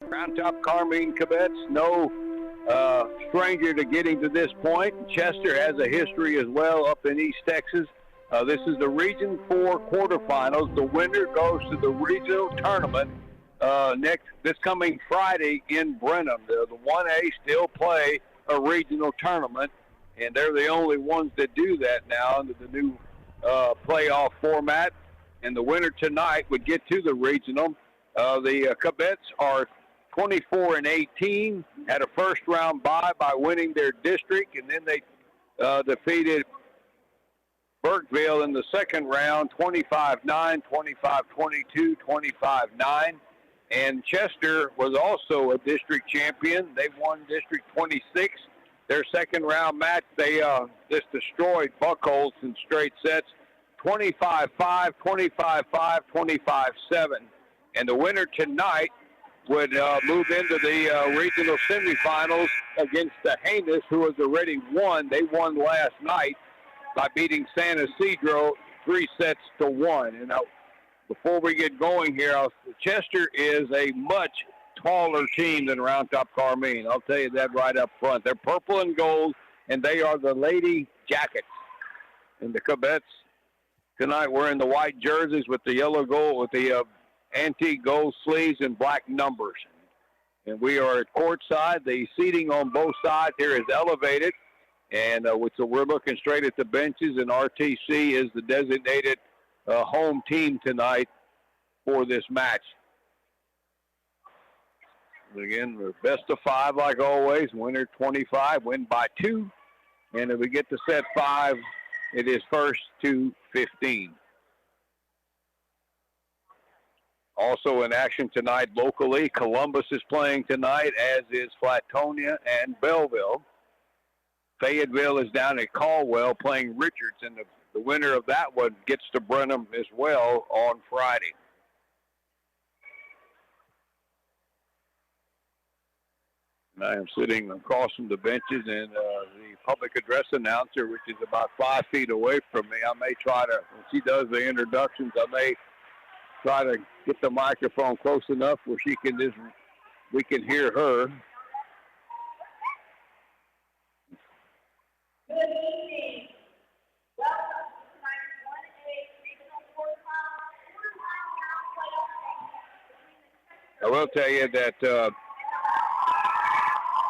Round Top Carmine Cubettes, no stranger to getting to this point. Chester has a history as well up in East Texas. This is the Region 4 quarterfinals. The winner goes to the regional tournament this coming Friday in Brenham. The 1A still play a regional tournament, and they're the only ones that do that now under the new playoff format. And the winner tonight would get to the regional. The Cubettes are 24-18, had a first-round bye by winning their district, and then they defeated Burkeville in the second round, 25-9, 25-22, 25-9. And Chester was also a district champion. They won District 26. Their second-round match, they just destroyed Buckholz in straight sets, 25-5, 25-5, 25-7. And the winner tonight would move into the regional semifinals against the Heinous, who has already won. They won last night by beating San Isidro 3-1. And before we get going here, Chester is a much taller team than Round Top Carmine. I'll tell you that right up front. They're purple and gold, and they are the Lady Jackets. And the Cubettes tonight wearing the white jerseys with the yellow gold, with the antique gold sleeves and black numbers. And we are at courtside. The seating on both sides here is elevated. And so we're looking straight at the benches, and RTC is the designated home team tonight for this match. Again, we're best of 5 like always. Winner 25, win by 2. And if we get to set 5, it is first to 15. Also in action tonight locally, Columbus is playing tonight, as is Flatonia and Belleville. Fayetteville is down at Caldwell playing Richards, and the winner of that one gets to Brenham as well on Friday. And I am sitting across from the benches, and the public address announcer, which is about 5 feet away from me, I may try to, when she does the introductions, I may try to get the microphone close enough where we can hear her. Good evening. Welcome to tonight's 1A regional quarterfinal. I will tell you that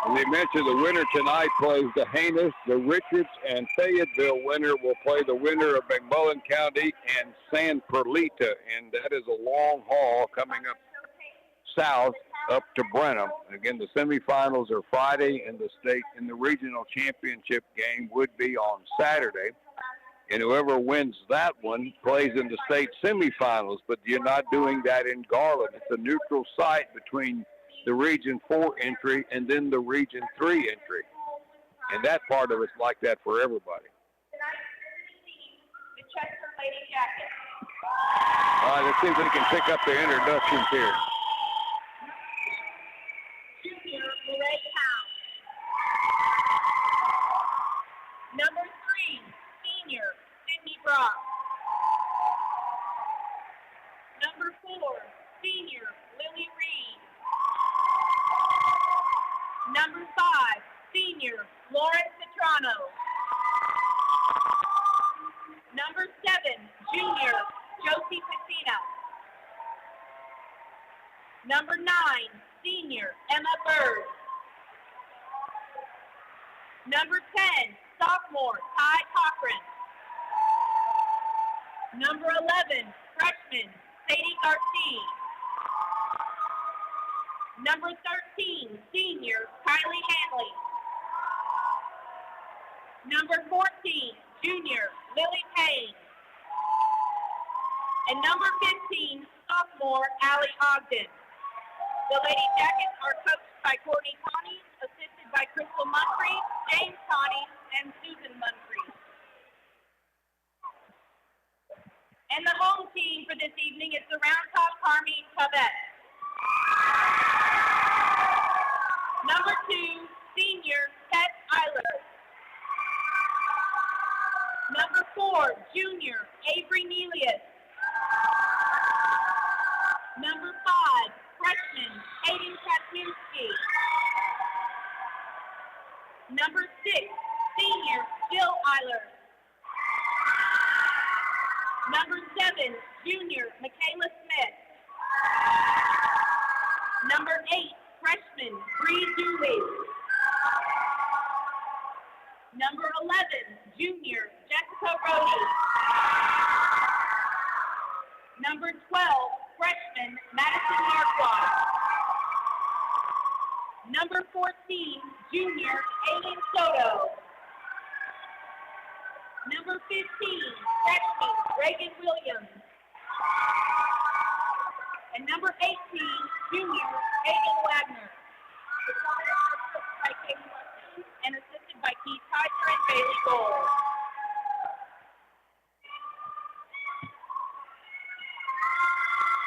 as I mentioned, the winner tonight plays the Heinous. The Richards and Fayetteville winner will play the winner of McMullen County and San Perlita, and that is a long haul coming up south up to Brenham. Again, the semifinals are Friday, and the regional championship game would be on Saturday. And whoever wins that one plays in the state semifinals, but you're not doing that in Garland. It's a neutral site between the Region 4 entry and then the Region 3 entry. And that part of it's like that for everybody. The Chester Lady Jackets. All right, let's see if we can pick up the introductions here. Junior Lorraine Howe. Number 3, Senior Sydney Brock. Number 4, Senior Lily Reed. Number 5, Senior Lauren Petrano. Number 7, Junior Josie Pacina. Number 9, Senior Emma Bird. Number 10, Sophomore Ty Cochran. Number 11, Freshman Sadie Garcia. Number 13, Senior Kylie Hanley. Number 14, Junior Lily Payne. And number 15, Sophomore Allie Ogden. The Lady Jackets are coached by Courtney Connie, assisted by Crystal Munfree, James Connie, and Susan Munfree. And the home team for this evening is the Round Top Carmine Cubettes. Number 2, Senior Ted Eiler. Number 4, Junior Avery Nelius. Number 5, Freshman Aiden Kessler. Kowalski. Number 6, senior Jill Eiler. Number 7, junior Michaela Smith. Number 8, freshman Bree Dooley. Number 11, junior Jessica Rohde. Number 12, freshman Madison Marquardt. Number 14, junior Aiden Soto. Number 15, freshman Reagan Williams. And number 18, junior Aiden Wagner. By KVLG and assisted by Keith Kaiser and Bailey Gold.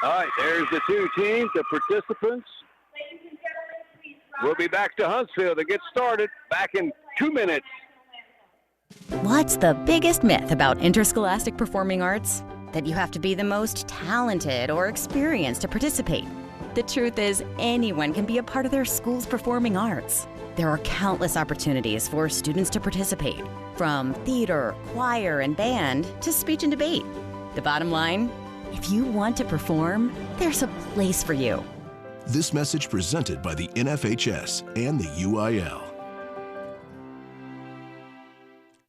All right, there's the two teams, the participants. Ladies and gentlemen, please We'll be back to Huntsville to get started back in 2 minutes. What's the biggest myth about interscholastic performing arts? That you have to be the most talented or experienced to participate. The truth is, anyone can be a part of their school's performing arts. There are countless opportunities for students to participate, from theater, choir, and band to speech and debate. The bottom line, if you want to perform, there's a place for you. This message presented by the NFHS and the UIL.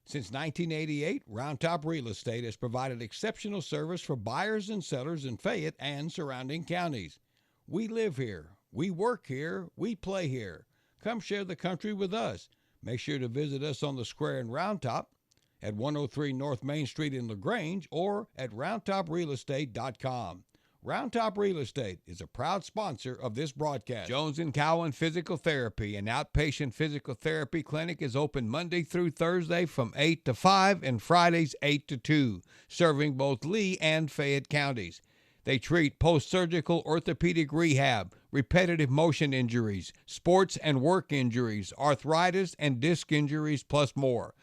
Since 1988, Round Top Real Estate has provided exceptional service for buyers and sellers in Fayette and surrounding counties. We live here, we work here, we play here. Come share the country with us. Make sure to visit us on the square in Round Top, at 103 North Main Street in LaGrange, or at roundtoprealestate.com. Round Top Real Estate is a proud sponsor of this broadcast. Jones & Cowan Physical Therapy, an outpatient physical therapy clinic, is open Monday through Thursday from 8 to 5 and Fridays 8 to 2, serving both Lee and Fayette counties. They treat post-surgical orthopedic rehab, repetitive motion injuries, sports and work injuries, arthritis and disc injuries, plus more.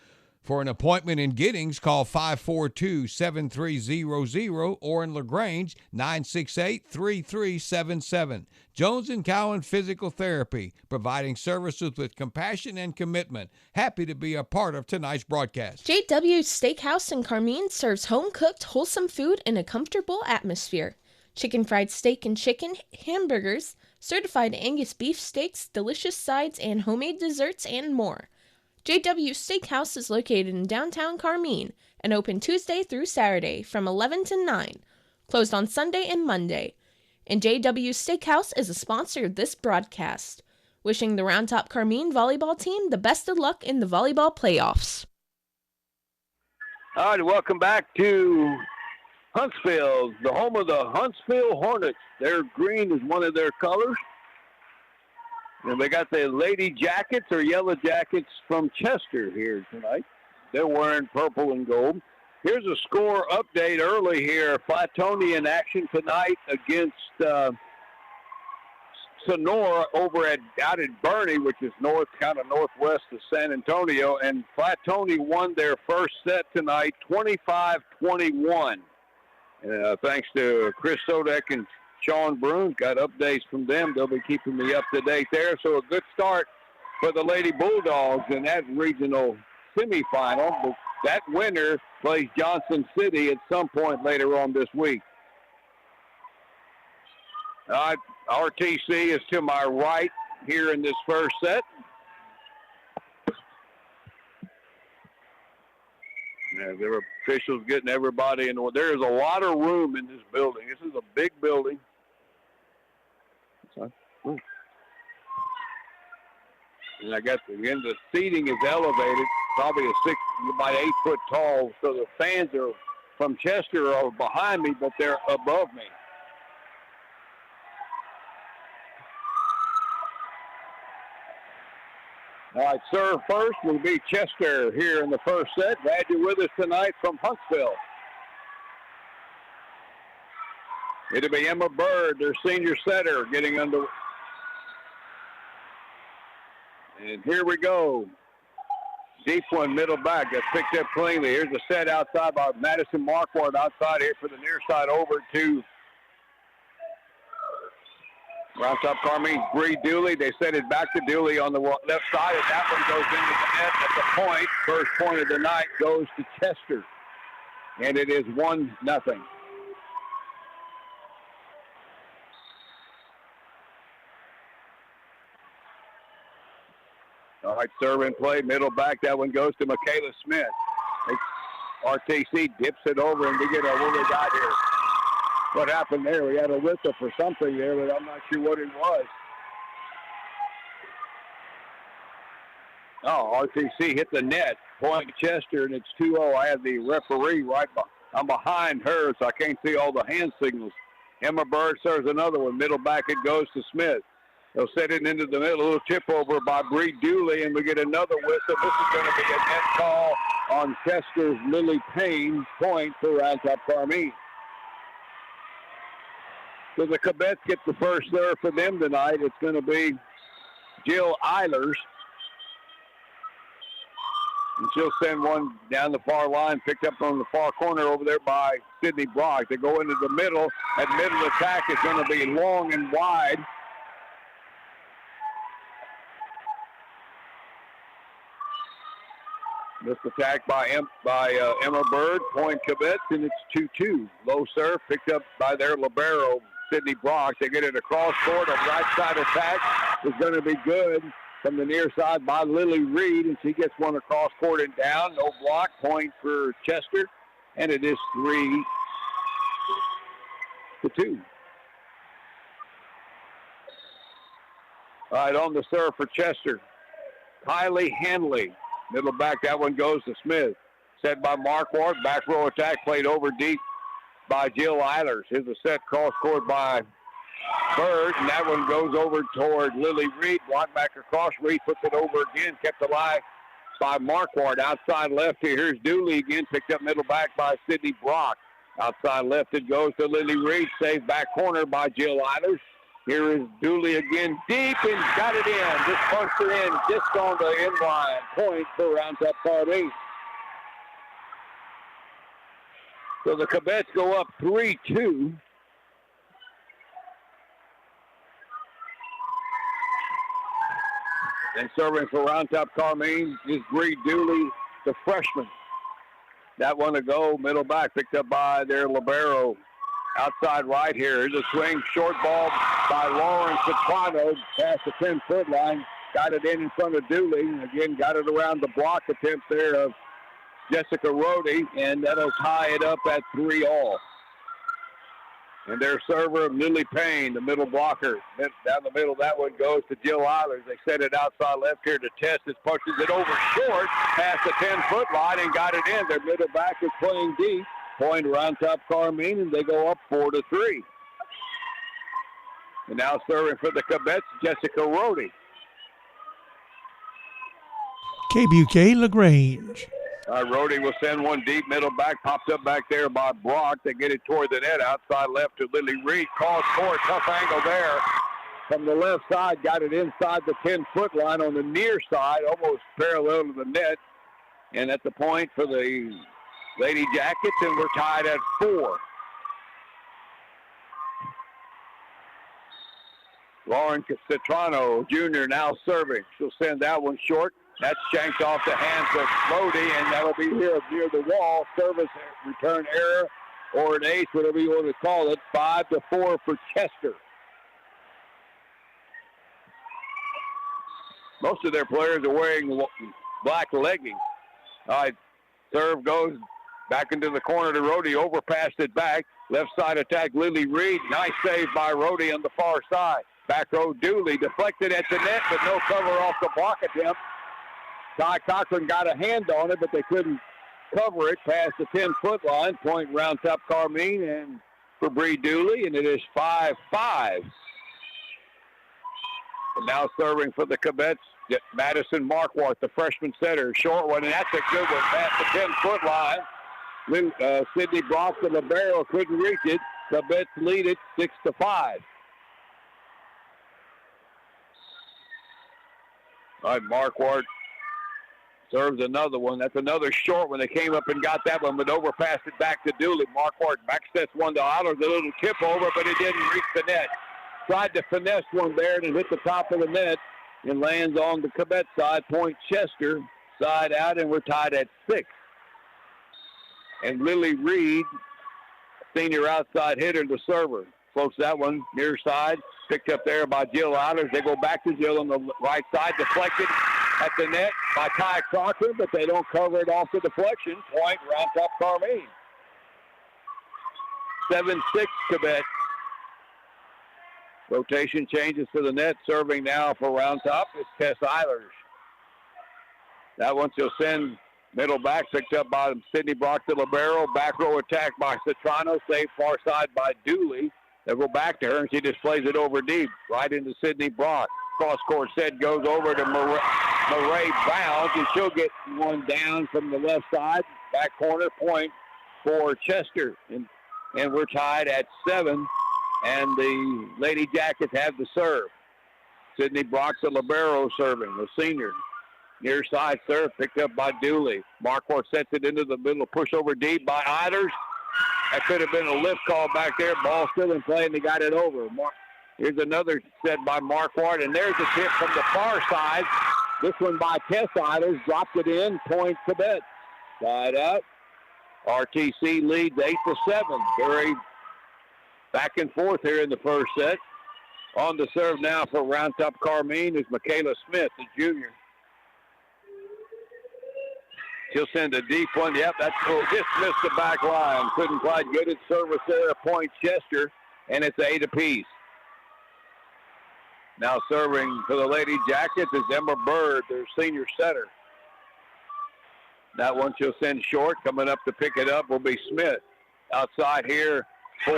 For an appointment in Giddings, call 542-7300 or in LaGrange, 968-3377. Jones & Cowan Physical Therapy, providing services with compassion and commitment. Happy to be a part of tonight's broadcast. JW's Steakhouse in Carmine serves home-cooked, wholesome food in a comfortable atmosphere. Chicken fried steak and chicken, hamburgers, certified Angus beef steaks, delicious sides, and homemade desserts, and more. JW Steakhouse is located in downtown Carmine and open Tuesday through Saturday from 11 to 9, closed on Sunday and Monday. And JW Steakhouse is a sponsor of this broadcast. Wishing the Round Top Carmine volleyball team the best of luck in the volleyball playoffs. All right, welcome back to Huntsville, the home of the Huntsville Hornets. Their green is one of their colors. And they got the Lady Jackets or Yellow Jackets from Chester here tonight. They're wearing purple and gold. Here's a score update early here. Flatoni in action tonight against Sonora over out at Bernie, which is kind of northwest of San Antonio. And Flatoni won their first set tonight, 25-21. Thanks to Chris Sodek and Sean Broom, got updates from them. They'll be keeping me up to date there. So a good start for the Lady Bulldogs in that regional semifinal. But that winner plays Johnson City at some point later on this week. RTC is to my right here in this first set. Yeah, there were officials getting everybody in. There is a lot of room in this building. This is a big building. And I guess again the seating is elevated, probably about 8 foot tall. So the fans are from Chester are behind me, but they're above me. All right, serve first will be Chester here in the first set. Glad you're with us tonight from Huntsville. It'll be Emma Bird, their senior setter, getting under. And here we go. Deep one, middle back. That's picked up cleanly. Here's a set outside by Madison Marquardt outside here for the near side over to Round top Carmine, Bree Dooley. They send it back to Dooley on the left side, and that one goes into the net at the point. First point of the night goes to Chester, and it is 1-0. All right, serve and play, middle back. That one goes to Michaela Smith. RTC dips it over, and we get what we got here. What happened there? We had a whistle for something there, but I'm not sure what it was. Oh, RTC hit the net. Point Chester, and it's 2-0. I have the referee I'm behind her, so I can't see all the hand signals. Emma Bird serves another one. Middle back, it goes to Smith. They'll set it into the middle. A little tip over by Bree Dooley, and we get another whistle. This is going to be a net call on Chester's Lily Payne. Point for Round Top Carmine. So the Cubettes get the first serve for them tonight. It's going to be Jill Eilers. And she'll send one down the far line, picked up on the far corner over there by Sydney Brock. They go into the middle. That middle attack is going to be long and wide. This attack by Emma Bird, point Cubettes, and it's 2-2. Low serve picked up by their libero, Sydney Brock. They get it across court. A right side attack is going to be good from the near side by Lily Reed, and she gets one across court and down. No block, point for Chester, and it is 3-2. All right, on the serve for Chester, Kylie Hanley. Middle back, that one goes to Smith. Set by Marquardt. Back row attack played over deep by Jill Eilers. Here's a set cross court by Bird, and that one goes over toward Lily Reed. Blocked back across. Reed puts it over again. Kept alive by Marquardt. Outside left here. Here's Dooley again. Picked up middle back by Sydney Brock. Outside left it goes to Lily Reed. Saved back corner by Jill Eilers. Here is Dooley again, deep, and got it in. Just punched it in, just on the end line. Point for Round Top Carmine. So the Cubettes go up 3-2. And serving for Round Top Carmine is Bree Dooley, the freshman. That one to go, middle back, picked up by their libero. Outside right here. Here's a swing, short ball by Lauren Soprano past the 10-foot line. Got it in front of Dooley. Again, got it around the block attempt there of Jessica Rohde, and that'll tie it up at 3-all. And their server, Lily Payne, the middle blocker. Down the middle, that one goes to Jill Eilers. They set it outside left here to Test. This punches it over short past the 10-foot line and got it in. Their middle back is playing deep. Point Round Top Carmine, and they go up 4-3. And now serving for the Cubettes, Jessica Rohde. KBUK LaGrange. Rohde will send one deep, middle back, popped up back there by Brock. They get it toward the net, outside left to Lily Reed. Cross court, tough angle there. From the left side, got it inside the 10-foot line on the near side, almost parallel to the net. And at the point for the Lady Jackets, and we're tied at 4. Lauren Citrano, Jr., now serving. She'll send that one short. That's shanked off the hands of Rohde, and that'll be here near the wall. Service return error or an ace, whatever you want to call it. 5-4 for Chester. Most of their players are wearing black leggings. All right, serve goes back into the corner to Rohde, overpassed it back. Left side attack, Lily Reed. Nice save by Rohde on the far side. Back row, Dooley deflected at the net, but no cover off the block attempt. Ty Cochran got a hand on it, but they couldn't cover it past the 10-foot line. Point Round Top Carmine and for Bree Dooley, and it is 5-5. And now serving for the Cubettes, Madison Marquardt, the freshman setter. Short one, and that's a good one past the 10-foot line. Sydney Brock, the libero, couldn't reach it. Cubettes lead it 6-5. All right, Marquardt serves another one. That's another short one. They came up and got that one, but overpassed it back to Dooley. Marquardt backsets one to Eilers, a little tip over, but it didn't reach the net. tried to finesse one there and hit the top of the net and lands on the Cubettes side. Point Chester, side out, and we're tied at 6. And Lily Reed, senior outside hitter, the server. Floats that one near side. Picked up there by Jill Eilers. They go back to Jill on the right side. Deflected at the net by Ty Crocker, but they don't cover it off the deflection. Point, Round Top Carmine. 7-6 Quebec. Rotation changes to the net. Serving now for Round Top is Tess Eilers. That one she'll send middle back. Picked up by Sydney Brock to libero. Back row attack by Citrano. Saved far side by Dooley. They'll go back to her, and she just plays it over deep, right into Sydney Brock. Cross-court set goes over to Murray Bounds, and she'll get one down from the left side. Back corner, point for Chester. And we're tied at 7, and the Lady Jackets have the serve. Sydney Brock's a libero serving, the senior. Near side serve, picked up by Dooley. Marquardt sets it into the middle, push over deep by Eilers. That could have been a lift call back there. Ball still in play, and they got it over. Here's another set by Marquardt, and there's a tip from the far side. This one by Tess Eilers. Dropped it in. Point Quebec. Side out. RTC leads 8-7. Very back and forth here in the first set. On the serve now for Round Top Carmine is Michaela Smith, the junior. She'll send a deep one. Yep, that's cool. Just missed the back line. Couldn't quite get it. Service there, Point Chester, and it's 8 apiece. Now serving for the Lady Jackets is Emma Bird, their senior setter. That one she'll send short. Coming up to pick it up will be Smith. Outside here for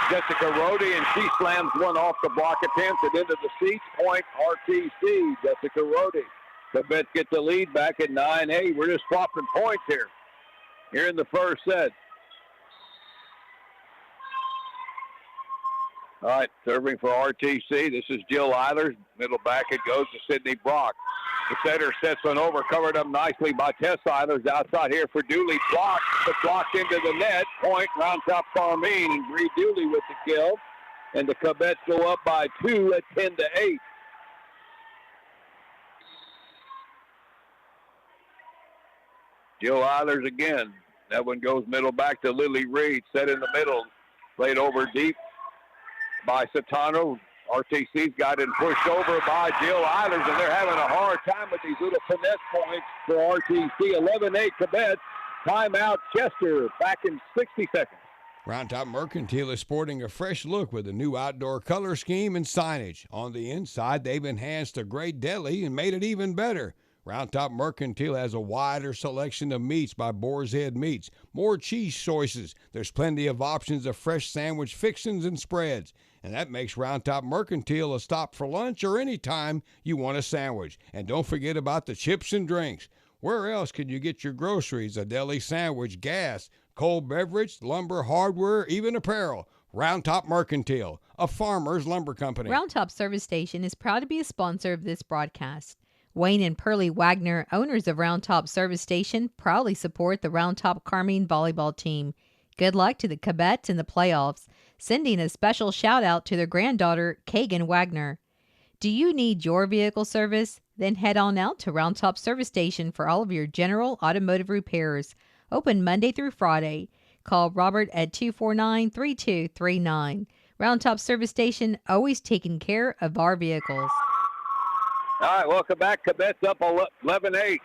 Jessica Rhodey, and she slams one off the block attempt and into the seats. Point RTC, Jessica Rhodey. The Bets get the lead back at 9-8. We're just swapping points here in the first set. All right, serving for RTC. This is Jill Eilers. Middle back it goes to Sydney Brock. The setter sets one over, covered up nicely by Tess Eilers. Outside here for Dooley. Blocked, but blocked into the net. Point, Round Top Carmine, and Bree Dooley with the kill. And the Cubettes go up by 2 at 10-8. Jill Eilers again. That one goes middle back to Lily Reed. Set in the middle. Played over deep by Satano. RTC's got it pushed over by Jill Eilers, and they're having a hard time with these little finesse points for RTC. 11-8 Quebec. Timeout Chester. Back in 60 seconds. Round Top Mercantile is sporting a fresh look with a new outdoor color scheme and signage. On the inside, they've enhanced a great deli and made it even better. Round Top Mercantile has a wider selection of meats by Boar's Head Meats, more cheese choices. There's plenty of options of fresh sandwich fixings and spreads. And that makes Round Top Mercantile a stop for lunch or any time you want a sandwich. And don't forget about the chips and drinks. Where else can you get your groceries, a deli sandwich, gas, cold beverage, lumber, hardware, even apparel? Round Top Mercantile, a farmer's lumber company. Round Top Service Station is proud to be a sponsor of this broadcast. Wayne and Pearlie Wagner, owners of Round Top Service Station, proudly support the Round Top Carmine volleyball team. Good luck to the Cubettes in the playoffs. Sending a special shout out to their granddaughter, Kagan Wagner. Do you need your vehicle service? Then head on out to Round Top Service Station for all of your general automotive repairs. Open Monday through Friday. Call Robert at 249-3239. Round Top Service Station, always taking care of our vehicles. All right, welcome back. Quebec's up 11-8.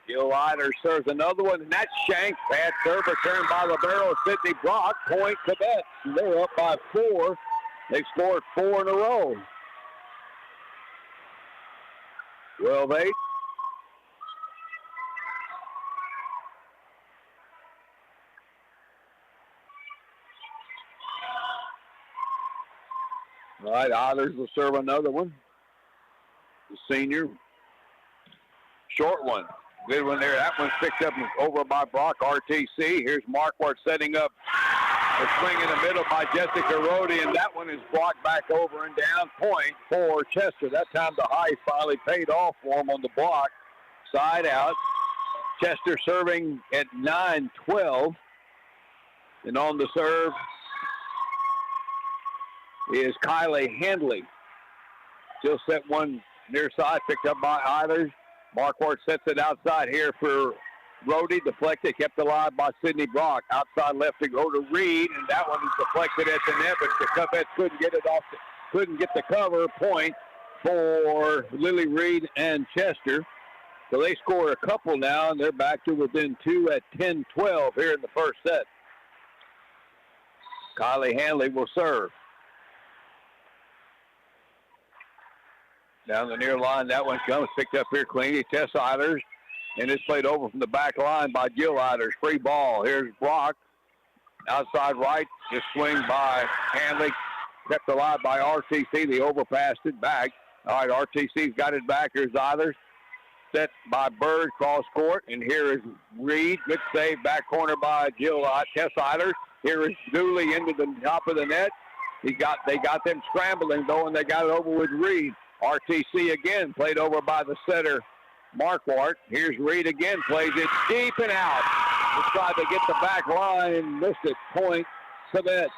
Jill Eilers serves another one, and that's shanked. Bad serve returned by libero Sydney Brock. Point Quebec. They're up by 4. They've scored 4 in a row. 12-8. All right, Eilers will serve another one. The senior. Short one. Good one there. That one's picked up over by Brock, RTC. Here's Marquardt setting up a swing in the middle by Jessica Rhodey, and that one is blocked back over and down. Point for Chester. That time the high finally paid off for him on the block. Side out. Chester serving at 9-12. And on the serve is Kylie Handley. She'll set one near side, picked up by Eilers. Marquardt sets it outside here for Rhodey, deflected, kept alive by Sydney Brock. Outside left to go to Reed, and that one is deflected at the net, but the Cubettes couldn't get it off, couldn't get the cover. Point for Lily Reed and Chester. So they score a couple now, and they're back to within 2 at 10-12 here in the first set. Kylie Hanley will serve. Down the near line, that one comes, picked up here cleanly. Tess Eilers, and it's played over from the back line by Jill Eilers. Free ball. Here's Brock. Outside right, just swing by Hanley. Kept alive by RTC. They overpassed it back. All right, RTC's got it back. Here's Eilers. Set by Bird, cross court. And here is Reed. Good save, back corner by Jill Tess Eilers. Here is Dooley into the top of the net. They got them scrambling, though, and they got it over with Reed. RTC again, played over by the setter, Marquardt. Here's Reed again, plays it deep and out. Just tried to get the back line and missed it. Point, Cubettes.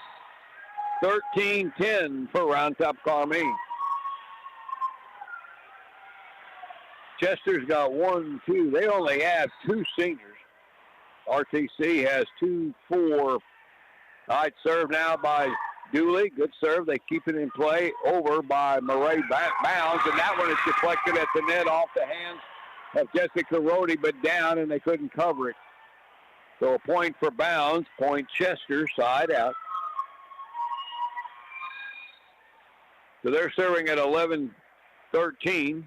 13-10 for Round Top Carmine. Chester's got 1, 2. They only have 2 seniors. RTC has 2, 4. All right, serve now by Dooley. Good serve. They keep it in play. Over by Murray Bounds, and that one is deflected at the net off the hands of Jessica Rhodey, but down, and they couldn't cover it. So a point for Bounds. Point Chester, side out. So they're serving at 11-13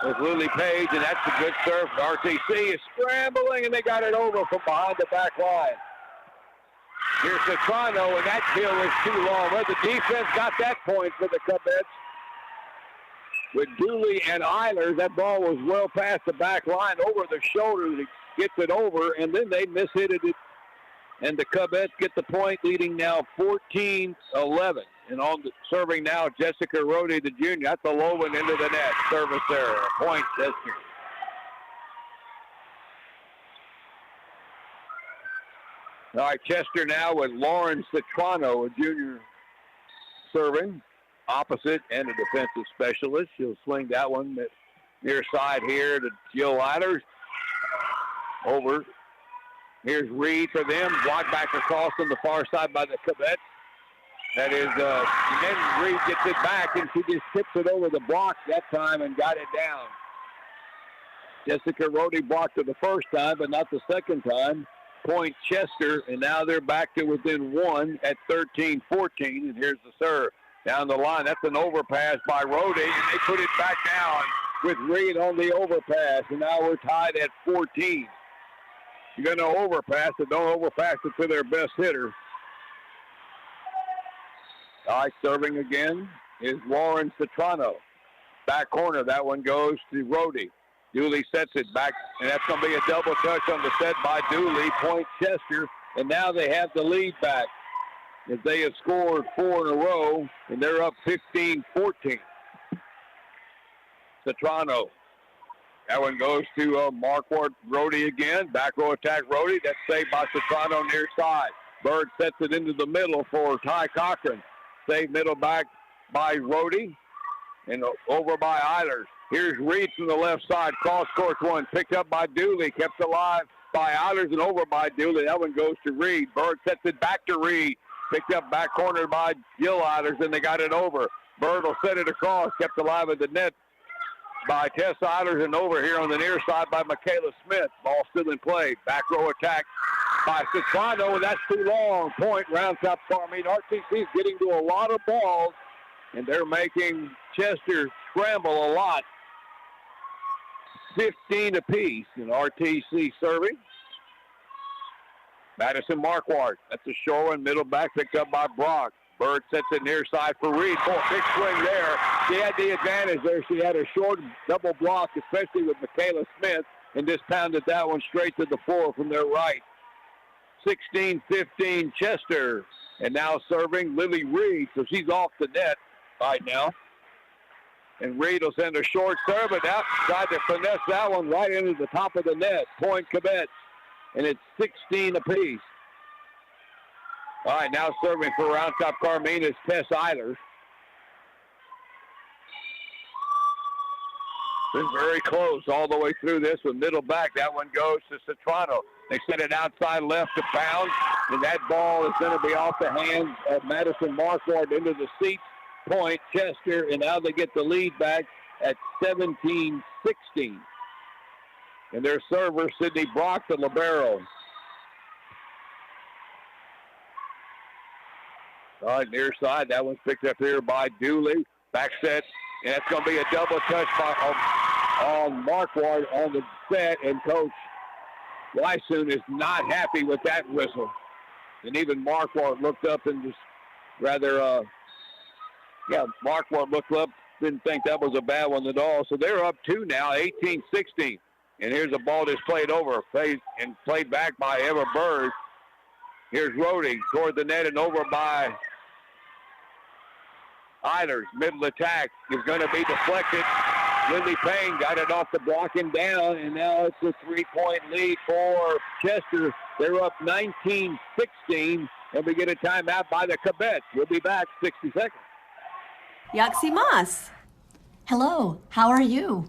with Lily Page, and that's a good serve. RTC is scrambling, and they got it over from behind the back line. Here's Citrano, and that kill is too long. Well, the defense got that point for the Cubettes. With Dooley and Eilers, that ball was well past the back line, over the shoulder. It gets it over, and then they mishit it. And the Cubettes get the point, leading now 14-11. And on the serving now, Jessica Rhodey, the junior. That's a low one into the net. Service there. A point, Chester. All right, Chester now with Lauren Citrano, a junior, serving. Opposite and a defensive specialist. She'll swing that one near side here to Jill Eilers. Over. Here's Reed for them. Blocked back across on the far side by the Cubettes. That is, and then Reed gets it back, and she just tips it over the block that time and got it down. Jessica Rhodey blocked it the first time, but not the second time. Point Chester, and now they're back to within 1 at 13-14, and here's the serve. Down the line, that's an overpass by Rhodey, and they put it back down with Reed on the overpass, and now we're tied at 14. You're going to overpass it, don't overpass it to their best hitter. All right, serving again is Lauren Citrano. Back corner, that one goes to Rhodey. Dooley sets it back, and that's going to be a double touch on the set by Dooley. Point Chester, and now they have the lead back. As they have scored 4 in a row, and they're up 15-14. Citrano. That one goes to Marquardt. Rhodey again. Back row attack Rhodey. That's saved by Citrano near side. Bird sets it into the middle for Ty Cochran. Saved middle back by Rhodey. And over by Eilers. Here's Reed from the left side. Cross court one. Picked up by Dooley. Kept alive by Eilers and over by Dooley. That one goes to Reed. Bird sets it back to Reed. Picked up back corner by Jill Eilers, and they got it over. Bird will set it across. Kept alive at the net by Tess Eilers, and over here on the near side by Michaela Smith. Ball still in play. Back row attack by Citrano, and that's too long. Point, Round Top Carmine. RTC is getting to a lot of balls, and they're making Chester scramble a lot. 15 apiece, and RTC serving. Madison Marquardt. That's a short one. Middle back picked up by Brock. Bird sets it near side for Reed. Oh, big swing there. She had the advantage there. She had a short double block, especially with Michaela Smith, and just pounded that one straight to the floor from their right. 16-15 Chester. And now serving Lily Reed. So she's off the net right now. And Reed will send a short serve, and that tried to finesse that one right into the top of the net. Point Cubettes. And it's 16 apiece. All right, now serving for Round Top Carmine is Tess Eilers. Been very close all the way through this with middle back. That one goes to Citrano. They send it outside left to Pound, and that ball is going to be off the hands of Madison Marquardt into the seats. Point Chester, and now they get the lead back at 17-16. And their server, Sydney Brock, the libero. All right, near side. That one's picked up here by Dooley. Back set, and that's going to be a double touch on Marquardt on the set, and Coach Lysoon is not happy with that whistle. And even Marquardt looked up and just rather, Marquardt looked up, didn't think that was a bad one at all. So they're up 2 now, 18-16. And here's a ball that's played over, played back by Eva Bird. Here's Rhodey toward the net and over by Eilers. Middle attack is going to be deflected. Lindley Payne got it off the block and down, and now it's a 3-point lead for Chester. They're up 19-16, and we get a timeout by the Cubettes. We'll be back 60 seconds. Yaxi Mas. Hello, how are you?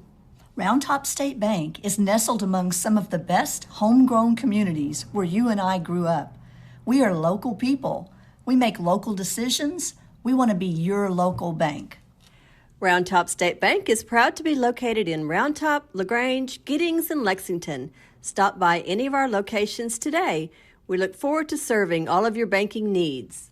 Round Top State Bank is nestled among some of the best homegrown communities where you and I grew up. We are local people. We make local decisions. We want to be your local bank. Round Top State Bank is proud to be located in Round Top, LaGrange, Giddings, and Lexington. Stop by any of our locations today. We look forward to serving all of your banking needs.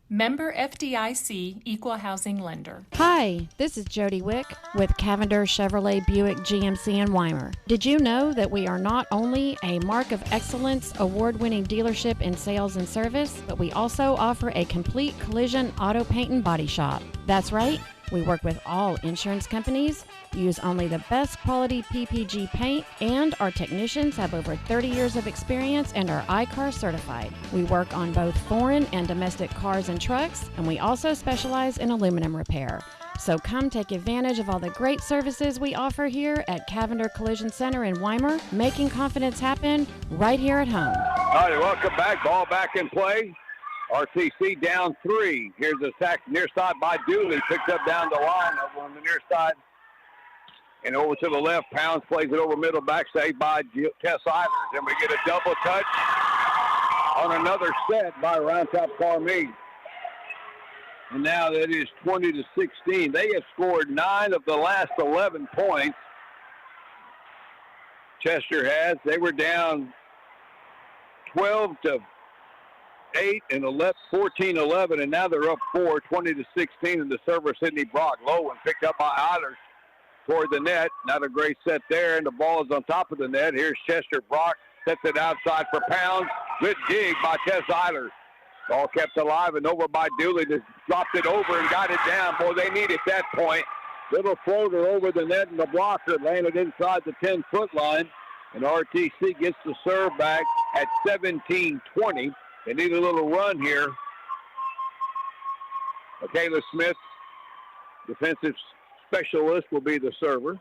Member FDIC Equal Housing Lender. Hi, this is Jody Wick with Cavender Chevrolet Buick GMC in Weimar. Did you know that we are not only a Mark of Excellence award-winning dealership in sales and service, but we also offer a complete collision auto paint and body shop? That's right. We work with all insurance companies, use only the best quality PPG paint, and our technicians have over 30 years of experience and are I-CAR certified. We work on both foreign and domestic cars and trucks, and we also specialize in aluminum repair. So come take advantage of all the great services we offer here at Cavender Collision Center in Weimar, making confidence happen right here at home. All right, welcome back. Ball back in play. RTC down 3. Here's a sack near side by Dooley. Picked up down the line over on the near side. And over to the left. Pounds plays it over middle. Back saved by Tess Eilers. And we get a double touch on another set by Round Top Carmine. And now that is 20-16. They have scored 9 of the last 11 points. Chester has. They were down 12-8 and 14-11, and now they're up 4, 20-16, and the server, Sydney Brock. Low one picked up by Eilers toward the net. Not a great set there, and the ball is on top of the net. Here's Chester. Brock sets it outside for Pounds. Good dig by Tess Eilers. Ball kept alive and over by Dooley. Just dropped it over and got it down. Boy, they needed that point. Little floater over the net, and the blocker landed inside the 10-foot line, and RTC gets the serve back at 17-20. They need a little run here. Michaela Smith, defensive specialist, will be the server.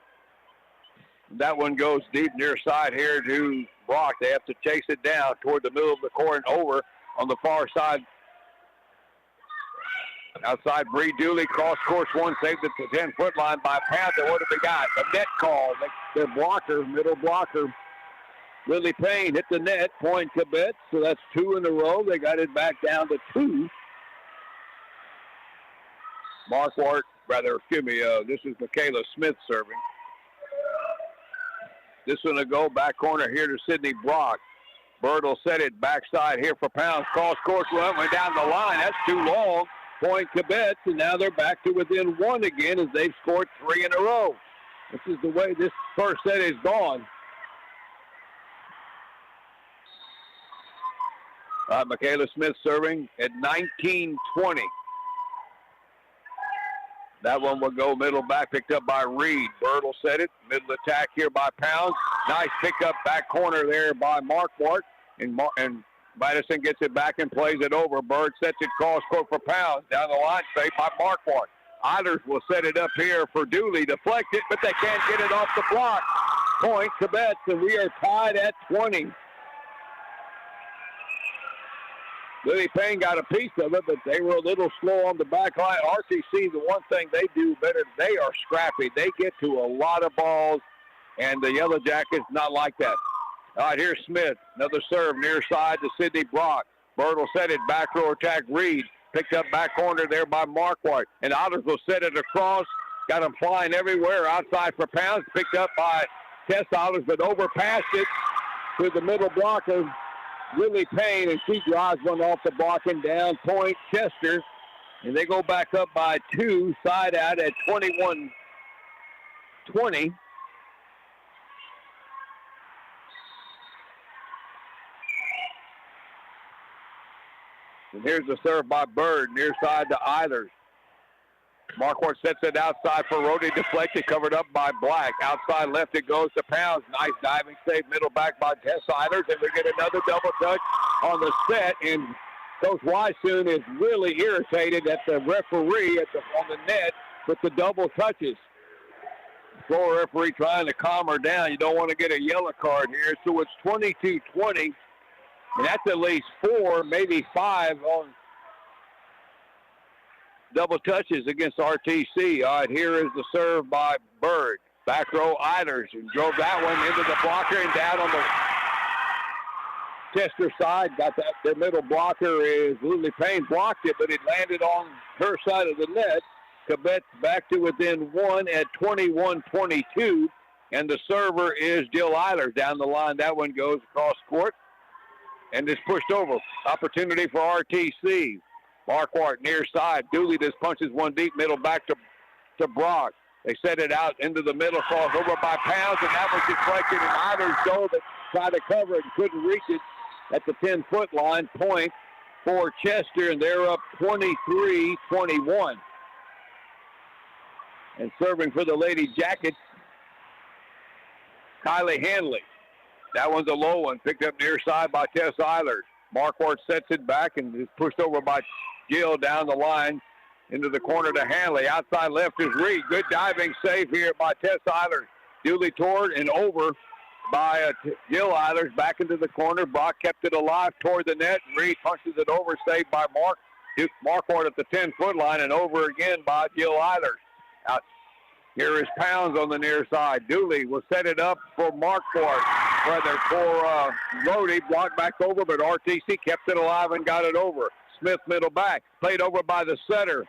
That one goes deep near side here to Brock. They have to chase it down toward the middle of the court and over on the far side. Outside, Bree Dooley, cross course one, saved at the 10-foot line by Pound. And what have we got? A net call. Their blocker, middle blocker, Lily Payne hit the net, point Cubettes, so that's 2 in a row. They got it back down to 2. This is Michaela Smith serving. This one will go back corner here to Sydney Brock. Bird will set it backside here for Pounds. Cross course went down the line. That's too long. Point Cubettes, and now they're back to within 1 again as they've scored 3 in a row. This is the way this first set is gone. Michaela Smith serving at 19-20. That one will go middle back, picked up by Reed. Bird will set it. Middle attack here by Pounds. Nice pickup back corner there by Marquardt. And Madison gets it back and plays it over. Bird sets it cross court for Pounds. Down the line, saved by Marquardt. Eilers will set it up here for Dooley. Deflect it, but they can't get it off the block. Point Cubettes, and we are tied at 20. Lily Payne got a piece of it, but they were a little slow on the back line. RTC, the one thing they do better, they are scrappy. They get to a lot of balls, and the Yellow Jackets not like that. All right, here's Smith. Another serve near side to Sidney Brock. Bird will set it, back row attack, Reed. Picked up back corner there by Marquardt. And Otters will set it across. Got them flying everywhere. Outside for Pounds. Picked up by Tess Otters, but overpassed it to the middle blocker, Lily Payne, and she drives one off the block and down point Chester. And they go back up by 2, side out at 21-20. And here's the serve by Bird, near side to Eilers. Marquardt sets it outside for Rody, deflected, covered up by Black. Outside left it goes to Pounds. Nice diving save, middle back by Tess Eilers, and we get another double touch on the set. And Coach Wysoon is really irritated at the referee on the net with the double touches. Floor referee trying to calm her down. You don't want to get a yellow card here. So it's 22-20. And that's at least 4, maybe 5 on double touches against RTC. All right, here is the serve by Bird. Back row Eilers, and drove that one into the blocker and down on the Chester side. Got that. Their middle blocker is Lily Payne. Blocked it, but it landed on her side of the net. Cubettes back to within 1 at 21-22. And the server is Jill Eilers down the line. That one goes across court and is pushed over. Opportunity for RTC. Marquardt near side. Dooley just punches one deep, middle back to Brock. They set it out into the middle, cross over by Pounds, and that was deflected. And Eilers dove that tried to cover it and couldn't reach it at the 10-foot line. Point for Chester, and they're up 23-21. And serving for the Lady Jackets, Kylie Hanley. That one's a low one, picked up near side by Tess Eilers. Marquardt sets it back and is pushed over by Gill down the line into the corner to Hanley. Outside left is Reed. Good diving save here by Tess Eilers. Duly toward and over by Jill Eilers. Back into the corner. Brock kept it alive toward the net. Reed punches it over, saved by Marquardt at the 10-foot line, and over again by Jill Eilers. Out. Here is Pounds on the near side. Dooley will set it up for Marquardt. Rather for Rody. Blocked back over, but RTC kept it alive and got it over. Smith middle back. Played over by the setter.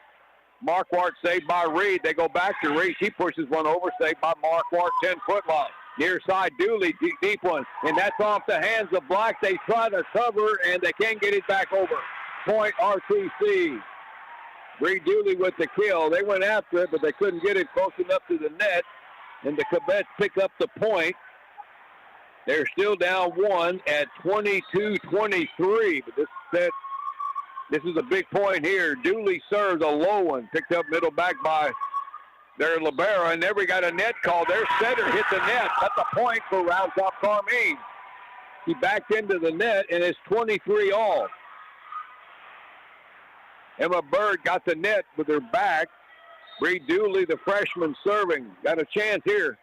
Marquardt saved by Reed. They go back to Reed. He pushes one over, saved by Marquardt, 10-foot line. Near side, Dooley, deep one. And that's off the hands of Black. They try to cover, and they can't get it back over. Point RTC. Reed Dooley with the kill. They went after it, but they couldn't get it close enough to the net. And the Cubettes pick up the point. They're still down 1 at 22-23. But this is a big point here. Dooley serves a low one. Picked up middle back by their libero, and never got a net call. Their center hit the net. That's a point for Round Top Carmine. He backed into the net, and it's 23 all. Emma Bird got the net with her back. Reed Dooley, the freshman, serving. Got a chance here.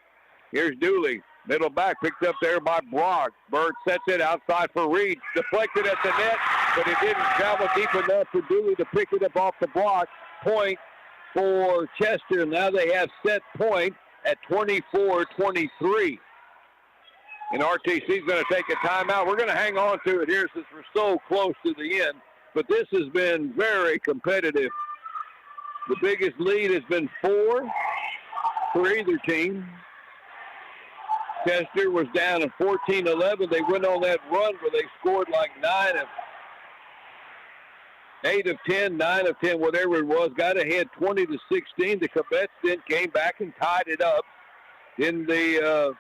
Here's Dooley. Middle back picked up there by Brock. Bird sets it outside for Reed. Deflected at the net, but it didn't travel deep enough for Dooley to pick it up off the block. Point for Chester. Now they have set point at 24-23. And RTC's going to take a timeout. We're going to hang on to it here since we're so close to the end. But this has been very competitive. The biggest lead has been 4 for either team. Chester was down at 14-11. They went on that run where they scored like 8 of 10, 9 of 10, whatever it was. Got ahead 20-16. The Cubettes then came back and tied it up. Then the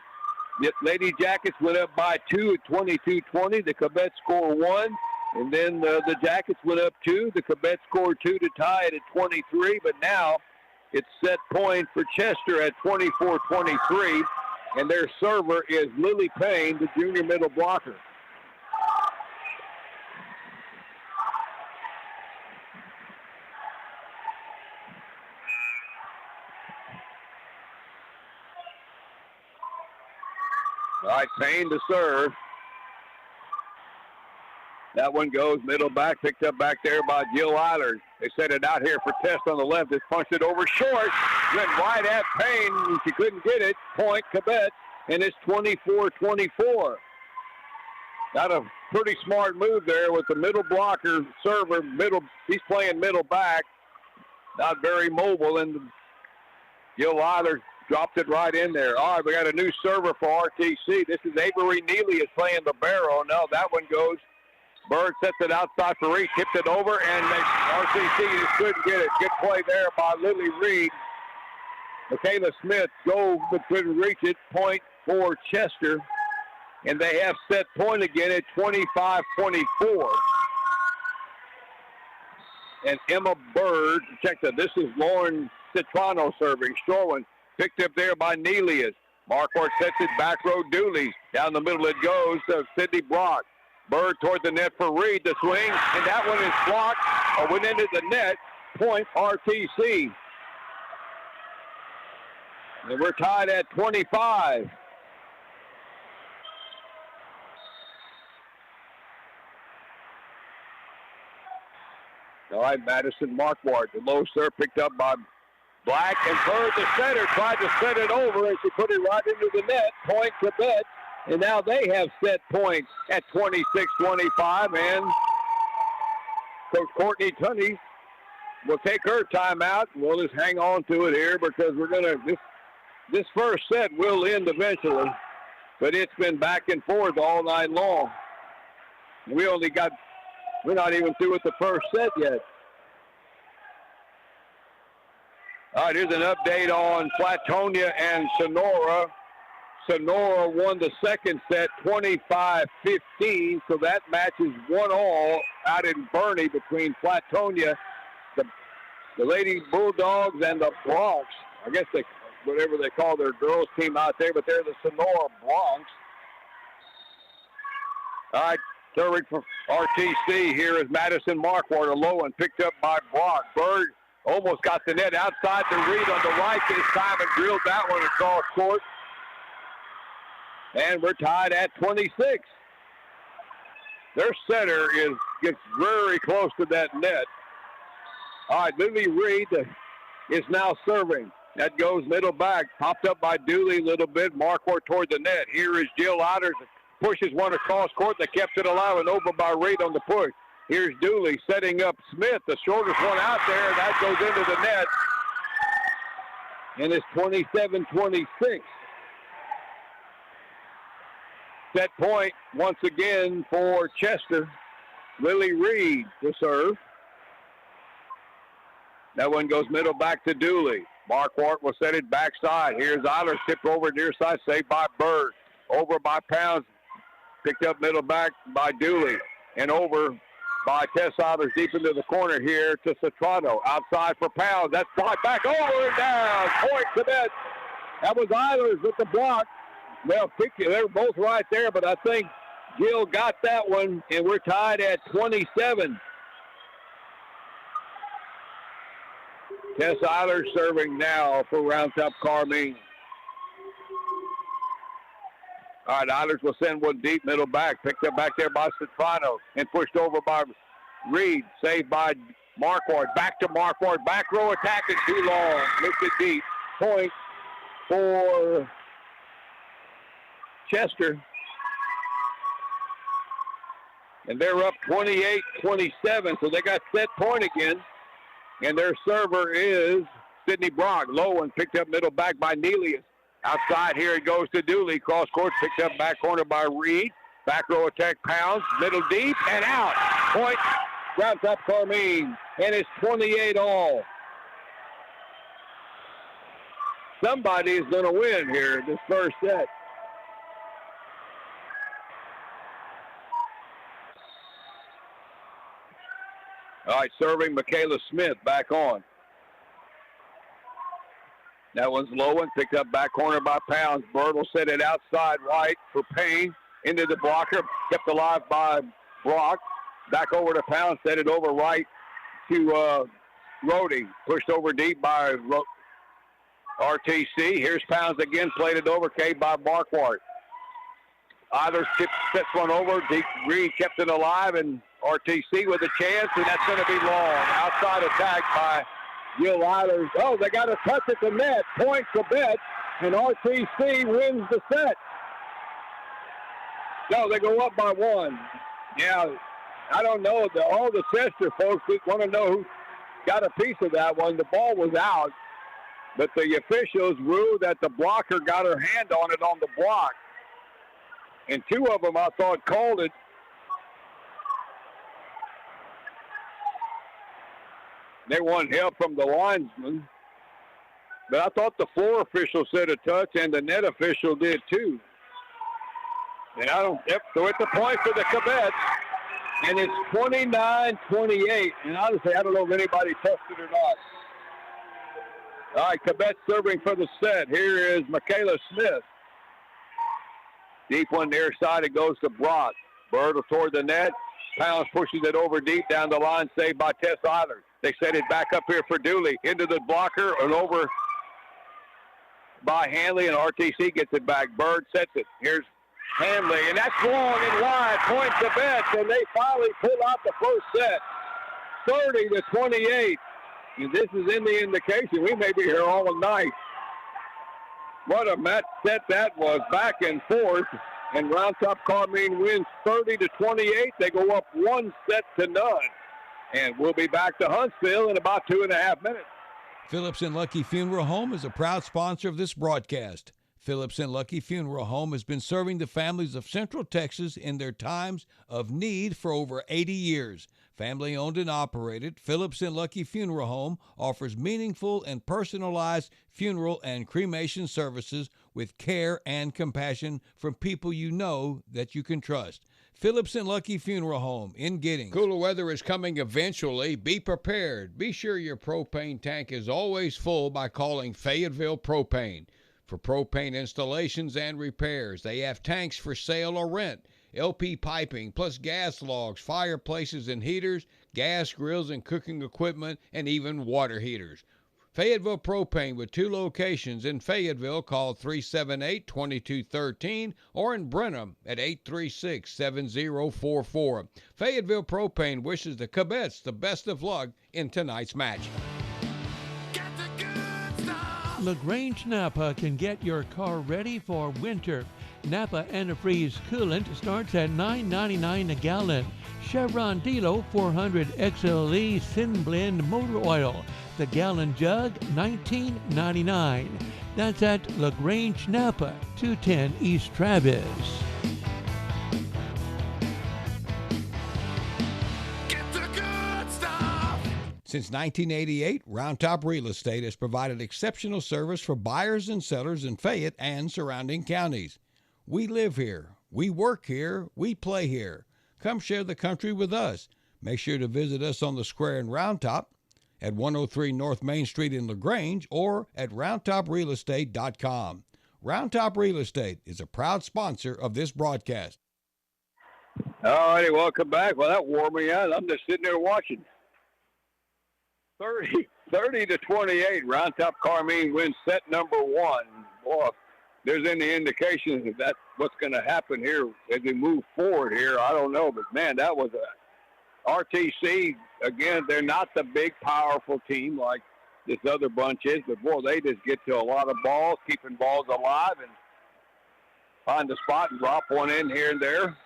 Lady Jackets went up by 2 at 22-20. The Cubettes scored 1. And then the Jackets went up 2. The Cubettes scored 2 to tie it at 23. But now it's set point for Chester at 24-23. And their server is Lily Payne, the junior middle blocker. All right, Payne to serve. That one goes middle back, picked up back there by Jill Eilers. They set it out here for Test on the left. It's punched it over short. Went right at Payne. She couldn't get it. Point Cubettes, and it's 24-24. Got a pretty smart move there with the middle blocker server. He's playing middle back. Not very mobile, and Jill Eilers dropped it right in there. All right, we got a new server for RTC. This is Avery Neely is playing the barrel. No, that one goes. Bird sets it outside for Reed, tipped it over, and RTC just couldn't get it. Good play there by Lily Reed. Michaela Smith goes but couldn't reach it. Point for Chester. And they have set point again at 25-24. And Emma Bird, check that. This is Lauren Citrano serving. Short one picked up there by Nelius. Marquardt sets it back row Dooley. Down the middle it goes to Sydney Brock. Bird toward the net for Reed to swing, and that one is blocked or went into the net. Point RTC. And we're tied at 25. All right, Madison Marquardt, the low serve picked up by Black, and Bird, the center, tried to set it over, and she put it right into the net. Point Cubettes. And now they have set points at 26-25, and Coach Courtney Tunney will take her timeout. We'll just hang on to it here because we're going to, this first set will end eventually, but it's been back and forth all night long. We're not even through with the first set yet. All right, here's an update on Flatonia and Sonora. Sonora won the second set 25-15, so that match is 1-1 out in Bernie between Flatonia, the Lady Bulldogs, and the Bronx. I guess whatever they call their girls team out there, but they're the Sonora Bronx. All right, serving for RTC here is Madison Marquardt, a low one picked up by Brock. Bird almost got the net outside the Reed on the right this time and drilled that one across court. And we're tied at 26. Their center gets very close to that net. All right, Lily Reed is now serving. That goes middle back, popped up by Dooley a little bit. Marquardt toward the net. Here is Jill Eilers. Pushes one across court. They kept it alive and over by Reed on the push. Here's Dooley setting up Smith, the shortest one out there. That goes into the net. And it's 27-26. Set point once again for Chester. Lily Reed to serve. That one goes middle back to Dooley. Marquardt will set it backside. Here's Eilers, tipped over near side, saved by Bird. Over by Pounds, picked up middle back by Dooley. And over by Tess Eilers deep into the corner here to Citrano. Outside for Pounds. That's blocked back over and down. Point to that. That was Eilers with the block. Well, they were both right there, but I think Gill got that one, and we're tied at 27. Tess Eilers serving now for Round Top Carmine. All right, Eilers will send one deep middle back. Picked up back there by Citrano and pushed over by Reed. Saved by Marquardt. Back to Marquardt. Back row attacking too long. Lifted deep. Point for Chester. And they're up 28-27, so they got set point again. And their server is Sydney Brock. Low one picked up middle back by Nelius. Outside here it goes to Dooley. Cross court picked up back corner by Reed. Back row attack Pounds. Middle deep and out. Point Round Top Carmine. And it's 28 all. Somebody is going to win here this first set. All right, serving Michaela Smith back on. That one's low and picked up back corner by Pounds. Bird will set it outside right for Payne. Into the blocker. Kept alive by Brock. Back over to Pounds. Set it over right to Rhodey. Pushed over deep by RTC. Here's Pounds again. Played it over. K by Marquardt. Either sets one over. Deep Green kept it alive, and RTC with a chance, and that's going to be long. Outside attack by Jill Eilers. Oh, they got a touch at the net. Point Cubettes, and RTC wins the set. No, they go up by one. Yeah, I don't know. All the Chester folks want to know who got a piece of that one. The ball was out, but the officials ruled that the blocker got her hand on it on the block. And two of them, I thought, called it. They want help from the linesman. But I thought the floor official said a touch, and the net official did too. And so it's a point for the Cubettes. And it's 29-28. And honestly, I don't know if anybody touched it or not. All right, Cubettes serving for the set. Here is Michaela Smith. Deep one near side, it goes to Brock. Bird toward the net. Pounds pushes it over deep down the line, saved by Tess Eilers. They set it back up here for Dooley. Into the blocker and over by Hanley, and RTC gets it back. Bird sets it. Here's Hanley, and that's long and wide. Point Cubettes, and they finally pull out the first set. 30-28. And this is in the indication. We may be here all night. What a match set that was, back and forth. And Round Top Carmine wins 30-28. They go up 1-0. And we'll be back to Huntsville in about 2.5 minutes. Phillips and Lucky Funeral Home is a proud sponsor of this broadcast. Phillips and Lucky Funeral Home has been serving the families of Central Texas in their times of need for over 80 years. Family owned and operated, Phillips and Lucky Funeral Home offers meaningful and personalized funeral and cremation services with care and compassion from people you know that you can trust. Phillips and Lucky Funeral Home in Giddings. Cooler weather is coming eventually. Be prepared. Be sure your propane tank is always full by calling Fayetteville Propane. For propane installations and repairs, they have tanks for sale or rent, LP piping, plus gas logs, fireplaces and heaters, gas grills and cooking equipment, and even water heaters. Fayetteville Propane with 2 locations in Fayetteville. Call 378-2213 or in Brenham at 836-7044. Fayetteville Propane wishes the Cubettes the best of luck in tonight's match. LaGrange Napa can get your car ready for winter. Napa Antifreeze coolant starts at $9.99 a gallon. Chevron Delo 400 XLE Thin Blend Motor Oil. The gallon jug, $19.99. That's at LaGrange Napa, 210 East Travis. Since 1988, Round Top Real Estate has provided exceptional service for buyers and sellers in Fayette and surrounding counties. We live here, we work here, we play here. Come share the country with us. Make sure to visit us on the square in Round Top, at 103 North Main Street in LaGrange, or at roundtoprealestate.com. Round Top Real Estate is a proud sponsor of this broadcast. All righty, welcome back. Well, that wore me out. I'm just sitting there watching. 30-28, Round Top Carmine wins set number 1. Boy, there's any indication that that's what's going to happen here as we move forward here. I don't know, but man, that was a RTC. Again, they're not the big, powerful team like this other bunch is, but boy, they just get to a lot of balls, keeping balls alive, and find the spot and drop one in here and there.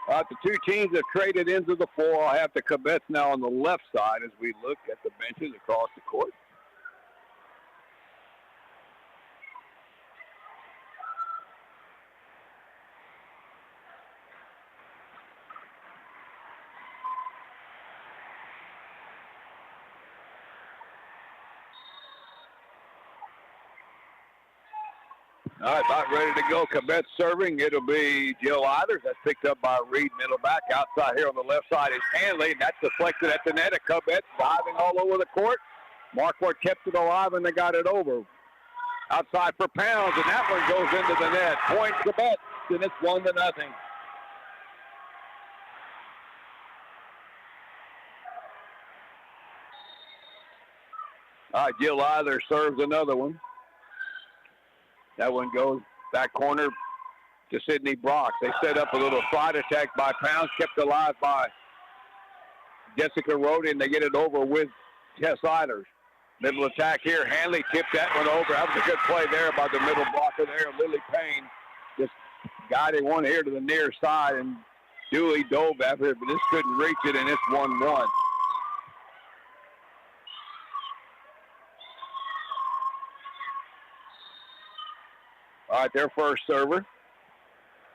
The two teams have traded into the floor. I'll have the Cubettes now on the left side as we look at the benches across the court. All right, about ready to go. Cubettes serving. It'll be Jill Eilers. That's picked up by Reed, middle back. Outside here on the left side is Hanley. That's deflected at the net. A Cubettes diving all over the court. Marquardt kept it alive, and they got it over. Outside for Pounds, and that one goes into the net. Point Cubettes, and it's 1-0. All right, Jill Eilers serves another one. That one goes Back corner to Sydney Brock. They set up a little slide attack by Pounds, kept alive by Jessica Rhodey, and they get it over with Tess Eilers. Middle attack here. Hanley tipped that one over. That was a good play there by the middle blocker there. Lily Payne just guided one here to the near side, and Dooley dove after it, but this couldn't reach it, and it's 1-1. All right, their first server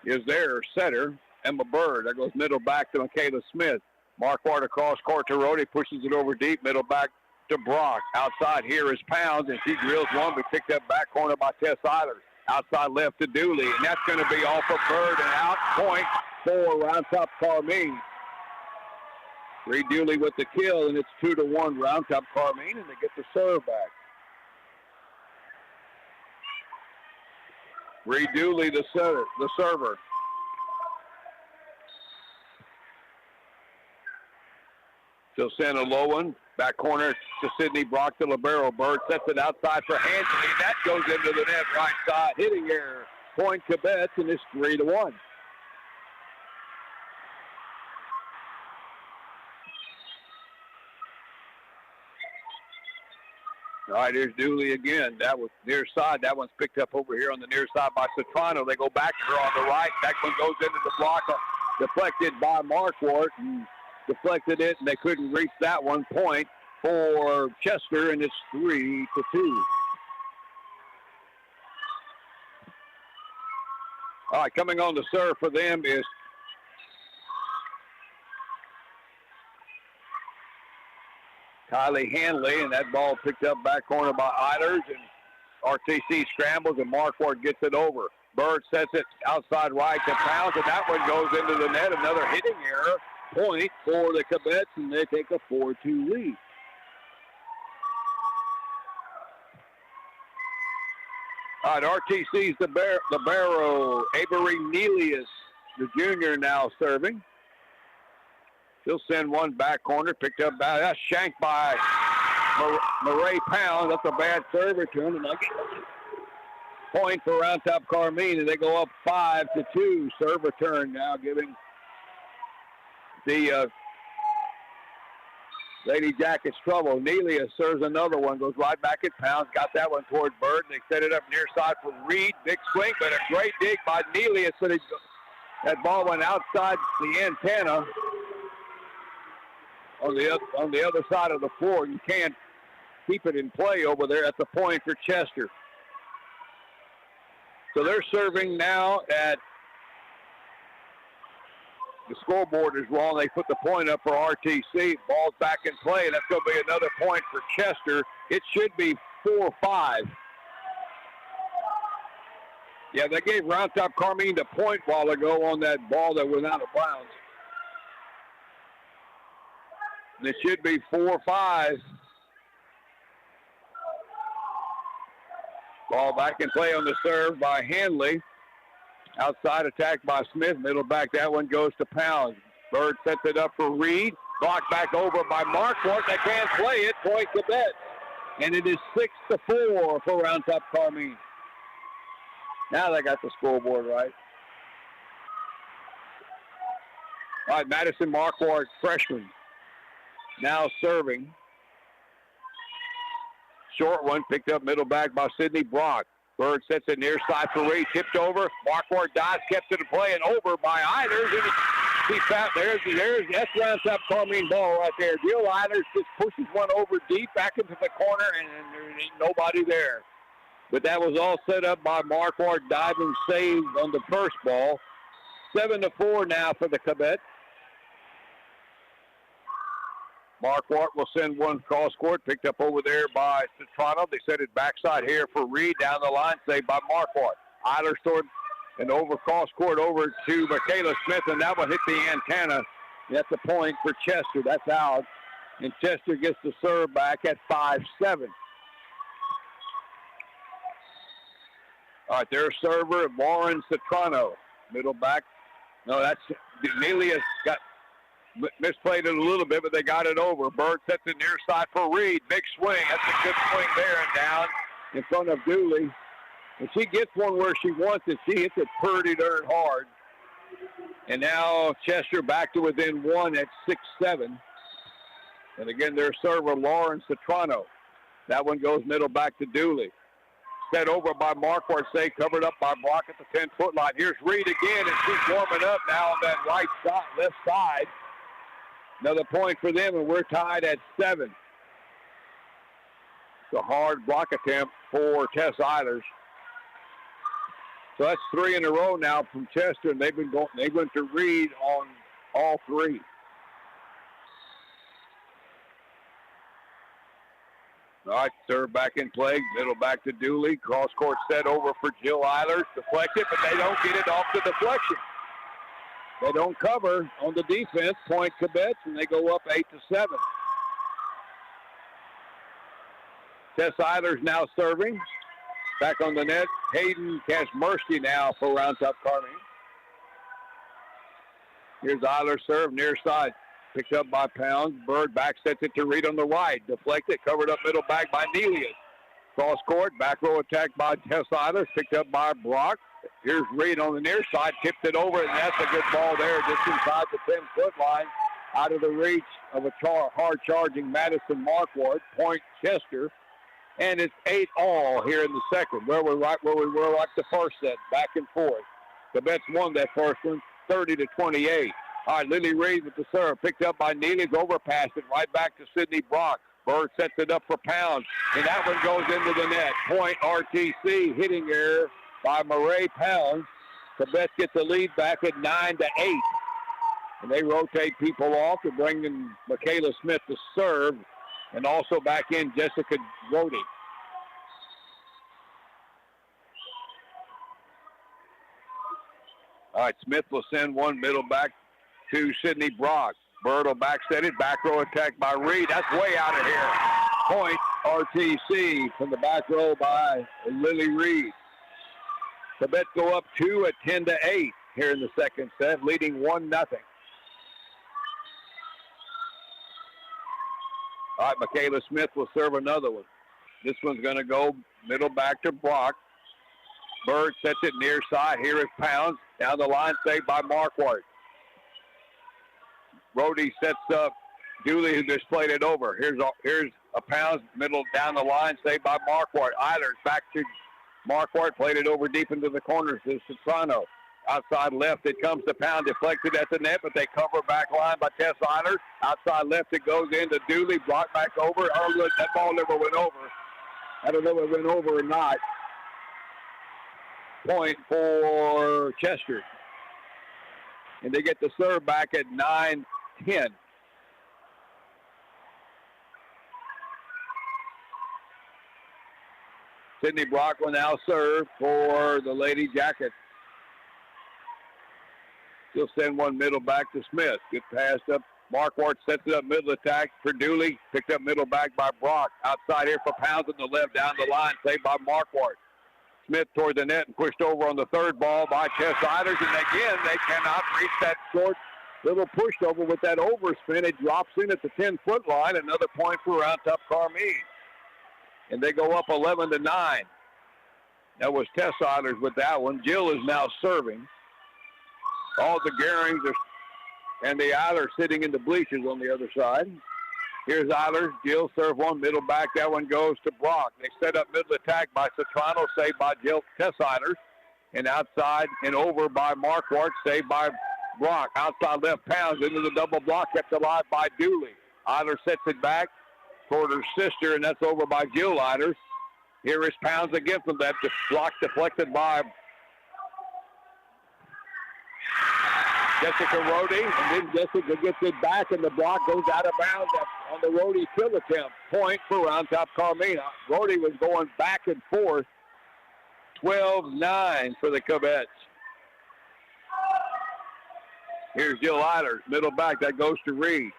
is their setter, Emma Bird. That goes middle back to Michaela Smith. Marquardt across court to Rhodey, pushes it over deep, middle back to Brock. Outside here is Pounds, and she drills one, but picked up back corner by Tess Eilers. Outside left to Dooley, and that's going to be off of Bird and out point for Round Top Carmine. Reed Dooley with the kill, and it's 2-1 Round Top Carmine, and they get the serve back. Reed Dooley, the server. She'll send a low one. Back corner to Sydney Brock to libero. Bird sets it outside for Hansley. That goes into the net right side. Hitting error. Point Cubettes, and it's 3-1. All right, here's Dooley again. That was near side. That one's picked up over here on the near side by Citrano. They go back to her on the right. That one goes into the block, deflected by Marquardt, and deflected it, and they couldn't reach that one. Point for Chester, and it's 3-2. All right, coming on the serve for them is Kylie Hanley, and that ball picked up back corner by Eilers, and RTC scrambles, and Marquardt gets it over. Bird sets it outside right to Pounds, and that one goes into the net. Another hitting error. Point for the Cubettes, and they take a 4-2 lead. All right, RTC's the libero. Avery Nelius, the junior, now serving. She'll send one back corner, picked up by, that's shanked by Murray Pound. That's a bad serve return, and point for Round Top Carmine, and they go up 5-2. Serve return now, giving the Lady Jackets trouble. Nelia serves another one, goes right back at Pounds, got that one toward Bird, and they set it up near side for Reed. Big swing, but a great dig by Nelia, so that ball went outside the antenna on the other side of the floor. You can't keep it in play over there at the point for Chester. So they're serving now at, the scoreboard is wrong. They put the point up for RTC. Ball's back in play, and that's going to be another point for Chester. It should be 4-5. Yeah, they gave Round Top Carmine the point a while ago on that ball that went out of bounds. And it should be 4-5. Ball back in play on the serve by Hanley. Outside attack by Smith. Middle back, that one goes to Pounds. Bird sets it up for Reed. Blocked back over by Marquardt. They can't play it. Point Cubettes. And it is 6-4 for Round Top Carmine. Now they got the scoreboard right. All right, Madison Marquardt, freshman, now serving. Short one, picked up middle back by Sydney Brock. Bird sets it near side for Reed, tipped over. Marquardt dives, kept it in play, and over by Eilers. And see, that's Round Top Carmine ball right there. Jill Eilers just pushes one over deep back into the corner, and there ain't nobody there. But that was all set up by Marquardt, diving save on the first ball. 7-4 now for the Cubettes. Marquardt will send one cross court, picked up over there by Citrano. They set it backside here for Reed, down the line, saved by Marquardt. Eilers toward an over cross court over to Michaela Smith, and that one hit the antenna. That's a point for Chester. That's out. And Chester gets the serve back at 5-7. All right, their server, Lauren Citrano. Middle back. No, that's Nelia got misplayed it a little bit, but they got it over. Bird sets it near side for Reed. Big swing. That's a good swing there and down in front of Dooley. And she gets one where she wants it. She hits it pretty darn hard. And now Chester back to within one at 6-7. And again, their server, Lauren Citrano. That one goes middle back to Dooley. Set over by Marquardt, covered up by Brock at the 10-foot line. Here's Reed again, and she's warming up now on that right side, left side. Another point for them, and we're tied at 7. It's a hard block attempt for Tess Eilers. So that's 3 in a row now from Chester, and they went to Reed on all 3. All right, serve back in play, middle back to Dooley. Cross court set over for Jill Eilers. Deflected, but they don't get it off the deflection. They don't cover on the defense. Point Cubettes, and they go up 8-7. Tess Eilers now serving. Back on the net, Hayden Kashmersky now for Round Top Carmine. Here's Eilers serve near side. Picked up by Pounds. Bird back sets it to Reed on the right. Deflected, covered up middle back by Nelius. Cross court, back row attack by Tess Eilers. Picked up by Brock. Here's Reed on the near side. Tipped it over, and that's a good ball there just inside the 10-foot line. Out of the reach of a hard-charging Madison Marquardt. Point Chester. And it's 8-all here in the second, where we were like the first set, back and forth. The Mets won that first one, 30-28. All right, Lily Reed with the serve, picked up by Neely's, overpassed it right back to Sydney Brock. Bird sets it up for Pounds, and that one goes into the net. Point RTC, hitting error by Murray Pounds. The Mets get the lead back at 9-8. And they rotate people off to bring in Michaela Smith to serve. And also back in Jessica Grody. All right, Smith will send one middle back to Sydney Brock. Bird will back set it. Back row attack by Reed. That's way out of here. Point RTC from the back row by Lily Reed. The Mets go up 2 at 10-8 here in the second set, leading 1-0. All right, Michaela Smith will serve another one. This one's going to go middle back to Brock. Bird sets it near side. Here is Pounds. Down the line, saved by Marquardt. Brody sets up Dooley, who just played it over. Here's a Pounds, middle down the line, saved by Marquardt. Eilers back to Marquardt, played it over deep into the corners to Soprano. Outside left, it comes to Pound, deflected at the net, but they cover back line by Tess Eilers. Outside left, it goes into Dooley, brought back over. Oh, look, that ball never went over. I don't know if it went over or not. Point for Chester. And they get the serve back at 9-10. Sydney Brock will now serve for the Lady Jackets. She'll send one middle back to Smith. Good pass up. Marquardt sets it up middle attack for Dooley. Picked up middle back by Brock. Outside here for Pounds on the left down the line. Saved by Marquardt. Smith toward the net and pushed over on the third ball by Tess Eilers. And again, they cannot reach that short little pushover with that overspin. It drops in at the 10-foot line. Another point for Round Top Carmine. And they go up 11-9. That was Tess Eilers with that one. Jill is now serving. All the Gehrings and the Eilers sitting in the bleachers on the other side. Here's Eilers. Jill serve one middle back. That one goes to Brock. They set up middle attack by Sotrano, saved by Jill Tess Eilers. And outside and over by Marquardt, saved by Brock. Outside left Pounds into the double block, kept alive by Dooley. Eilers sets it back toward her sister, and that's over by Jill Eilers. Here is Pounds again from that block deflected by Jessica Rhodey, and then Jessica gets it back, and the block goes out of bounds on the Rhodey kill attempt. Point for Round Top Carmine. Rhodey was going back and forth. 12-9 for the Cubettes. Here's Jill Eilers, middle back. That goes to Reed.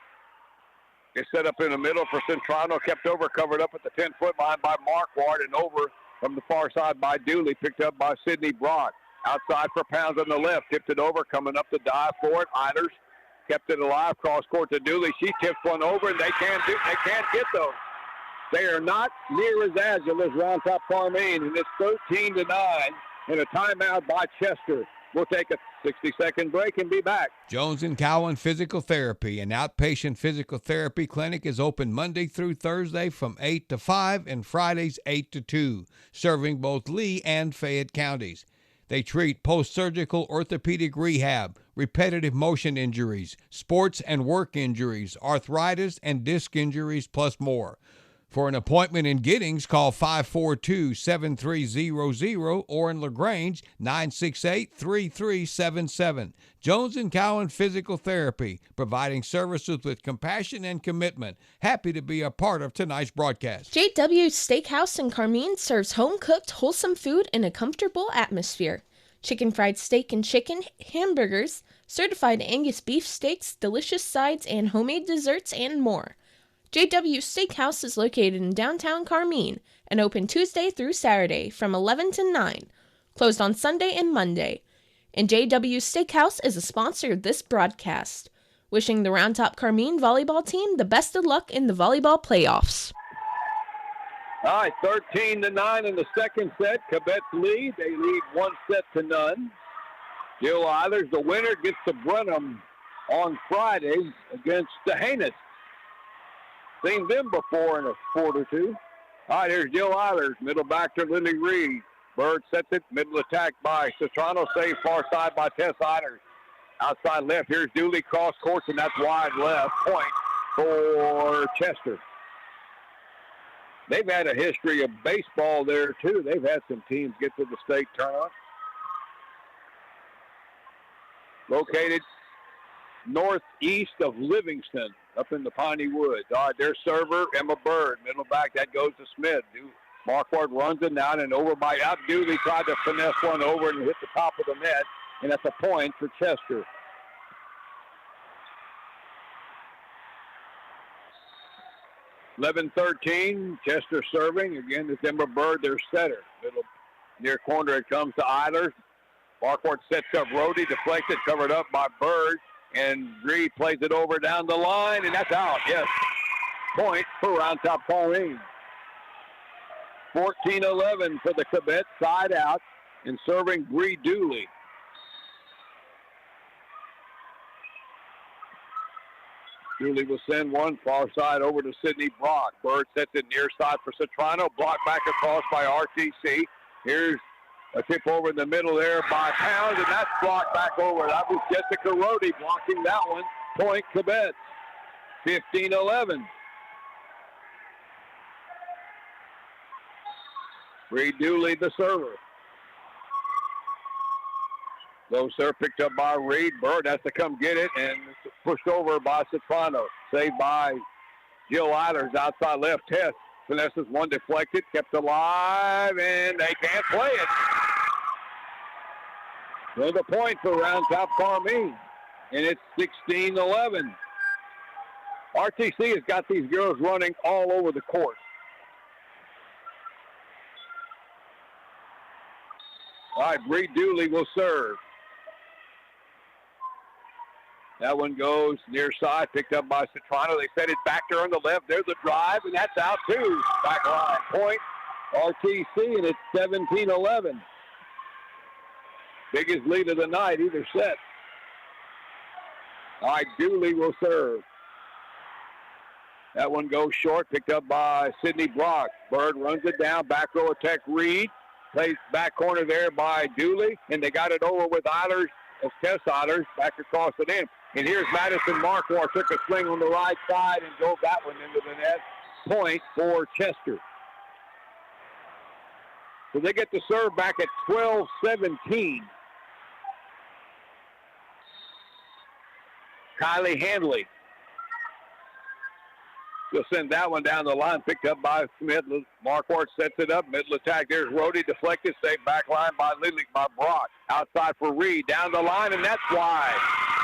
It's set up in the middle for Centrano, kept over, covered up at the 10-foot line by Marquardt, and over from the far side by Dooley, picked up by Sydney Brock. Outside for Pounds on the left, tipped it over, coming up to dive for it. Eilers kept it alive, cross court to Dooley. She tips one over, and they can't get those. They are not near as agile as Round Top Carmine, and it's 13-9 and a timeout by Chester. We'll take a 60-second break and be back. Jones & Cowan Physical Therapy, an outpatient physical therapy clinic, is open Monday through Thursday from 8 to 5 and Fridays 8 to 2, serving both Lee and Fayette counties. They treat post-surgical orthopedic rehab, repetitive motion injuries, sports and work injuries, arthritis and disc injuries, plus more. For an appointment in Giddings, call 542-7300 or in LaGrange, 968-3377. Jones & Cowan Physical Therapy, providing services with compassion and commitment. Happy to be a part of tonight's broadcast. JW Steakhouse in Carmine serves home-cooked, wholesome food in a comfortable atmosphere. Chicken fried steak and chicken, hamburgers, certified Angus beef steaks, delicious sides, and homemade desserts, and more. JW Steakhouse is located in downtown Carmine and open Tuesday through Saturday from 11 to 9, closed on Sunday and Monday. And JW Steakhouse is a sponsor of this broadcast. Wishing the Round Top Carmine volleyball team the best of luck in the volleyball playoffs. All right, 13-9 in the second set. Cubettes lead. They lead 1-0. Jill Eilers, the winner, gets to Brenham on Friday against Hannah. Seen them before in a sport or two. All right, here's Jill Eilers, middle back to Lily Reed. Bird sets it, middle attack by Citrano, save far side by Tess Eilers. Outside left, here's Dooley, cross course, and that's wide left. Point for Chester. They've had a history of baseball there, too. They've had some teams get to the state tournament. Located northeast of Livingston, up in the Piney Woods. All right, their server, Emma Bird. Middle back, that goes to Smith. Marquardt runs it down and over by Dooley. Tried to finesse one over and hit the top of the net, and that's a point for Chester. (11-13), Chester serving. Again, it's Emma Bird, their setter. Middle near corner, it comes to Eilers. Marquardt sets up Rhodey, deflected, covered up by Bird. And Reed plays it over down the line, and that's out. Yes, point for Round Top Carmine. 14-11 for the Cubettes, side out, and serving Bree Dooley. Dooley will send one far side over to Sydney Brock. Bird sets it near side for Citrano. Blocked back across by RTC. Here's a tip over in the middle there by Pound, and that's blocked back over. That was Jessica Rhodey blocking that one. Point Cubettes, 15-11. Reed Dooley, the server. Low serve picked up by Reed. Bird has to come get it, and it's pushed over by Citrano. Saved by Jill Eilers, outside left. Tess finesses one deflected, kept alive, and they can't play it. Another point for Round Top Carmine, and it's 16-11. RTC has got these girls running all over the court. All right, Bree Dooley will serve. That one goes near side, picked up by Citrano. They set it back there on the left. There's a drive, and that's out too. Back line point, RTC, and it's 17-11. Biggest lead of the night, either set. All right, Dooley will serve. That one goes short, picked up by Sydney Brock. Bird runs it down, back row attack Reed. Plays back corner there by Dooley, and they got it over with Eilers, Tess Eilers, back across it in. And here's Madison Marquardt, took a swing on the right side and drove that one into the net. Point for Chester. So they get the serve back at 12-17. Kylie Handley. She'll send that one down the line, picked up by Smith. Marquardt sets it up, middle attack. There's Rhodey, deflected, saved back line by Lily, by Brock. Outside for Reed, down the line, and that's wide.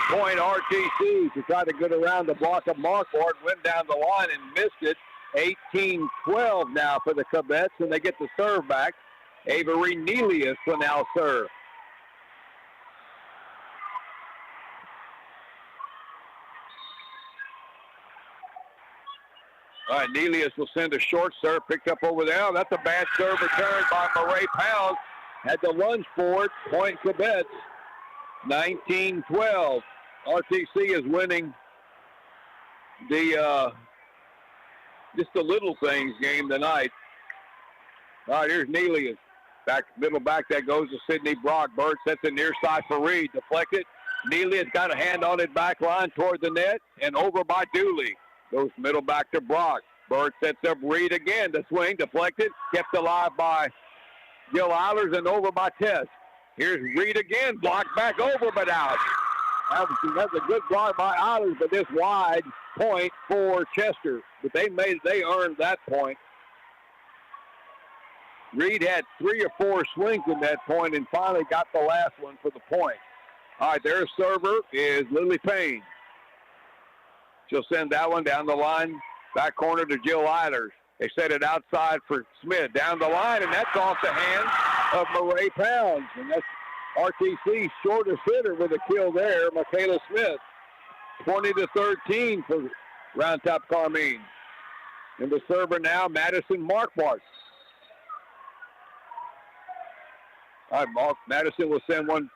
Point RTC to try to get around the block of Marquardt, went down the line and missed it. 18-12 now for the Cubettes, and they get the serve back. Avery Nelius will now serve. All right, Nelius will send a short serve, picked up over there. Oh, that's a bad serve return by Murray Pounds. Had to lunge for it. Point Cubettes, 19-12. RTC is winning the just the little things game tonight. All right, here's Nelius. Middle back, that goes to Sidney Brock. Bird sets it near side for Reed. Deflected. Nelius got a hand on it back line toward the net and over by Dooley. Goes middle back to Brock. Bird sets up Reed again. The swing deflected. Kept alive by Gil Eilers and over by Tess. Here's Reed again. Blocked back over but out. That's a good block by Eilers, but this wide point for Chester. But they earned that point. Reed had 3 or 4 swings in that point and finally got the last one for the point. All right, their server is Lily Payne. She'll send that one down the line, back corner to Jill Eilers. They set it outside for Smith, down the line, and that's off the hands of Murray Pounds. And that's RTC's shortest hitter with a kill there, Michaela Smith. 20-13 for Round Top Carmine. And the server now, Madison Marquardt. All right, Madison will send one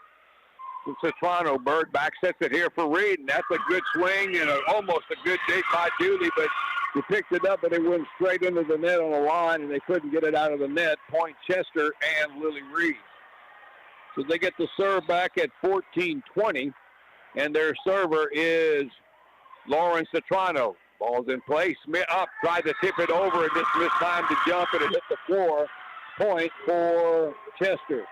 to Citrano. Bird back sets it here for Reed, and that's a good swing and almost a good dig by Dooley, but he picked it up, but it went straight into the net on the line, and they couldn't get it out of the net. Point Chester and Lily Reed. So they get the serve back at 14-20, and their server is Lauren Citrano. Ball's in play. Smith up, tried to tip it over, and just missed time to jump, and it hit the floor. Point for Chester.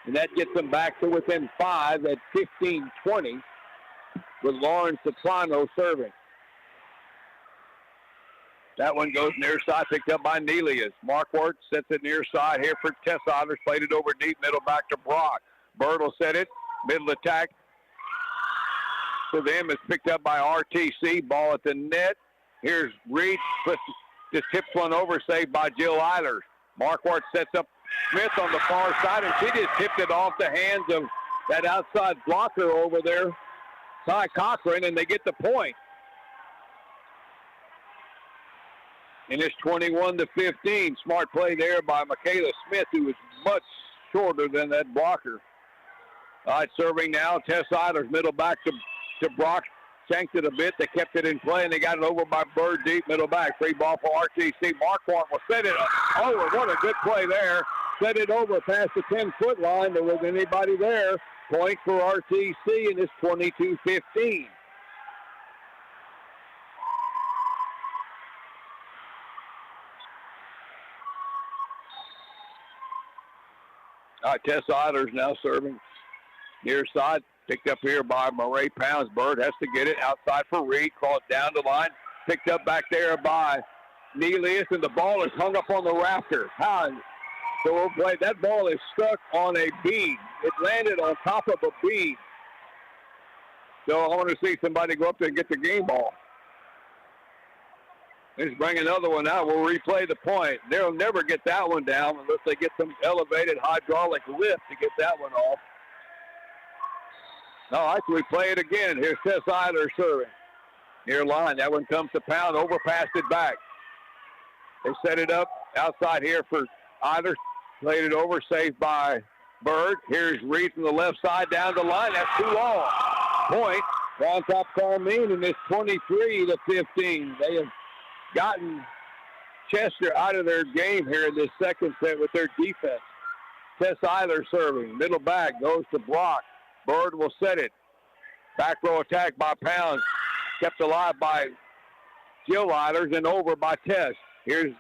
And that gets them back to within 5 at 15-20 with Lauren Soprano serving. That one goes near side, picked up by Nelius. Marquardt sets it near side here for Tess Eilers. Played it over deep, middle back to Brock. Bird will set it, middle attack. To them, it's picked up by RTC. Ball at the net. Here's Reed. Just tips one over, saved by Jill Eilers. Marquardt sets up Smith on the far side, and she just tipped it off the hands of that outside blocker over there, Ty Cochran, and they get the point. And it's 21-15. Smart play there by Michaela Smith, who was much shorter than that blocker. All right, serving now, Tess Eilers, middle back to Brock. Shanked it a bit. They kept it in play, and they got it over by Bird deep, middle back. Free ball for RTC. Marquardt will set it over. What a good play there. Set it over past the 10-foot line. There wasn't anybody there. Point for RTC, and it's 22-15. All right, Tess Eilers now serving near side. Picked up here by Murray Pounds. Bird has to get it outside for Reed. Crossed down the line. Picked up back there by Nelius, and the ball is hung up on the rafter. So we'll play. That ball is stuck on a bead. It landed on top of a bead. So I want to see somebody go up there and get the game ball. Let's bring another one out. We'll replay the point. They'll never get that one down unless they get some elevated hydraulic lift to get that one off. All right, so we play it again. Here's Tess Eilers serving. Near line. That one comes to Pound. Overpassed it back. They set it up outside here for Eilers. Played it over. Saved by Bird. Here's Reed from the left side down the line. That's too long. Point. Round Top Carmine, and it's 23-15. They have gotten Chester out of their game here in this second set with their defense. Tess Eilers serving. Middle back goes to Brock. Bird will set it. Back row attack by Pounds. Kept alive by Jill Eilers and over by Tess. Here's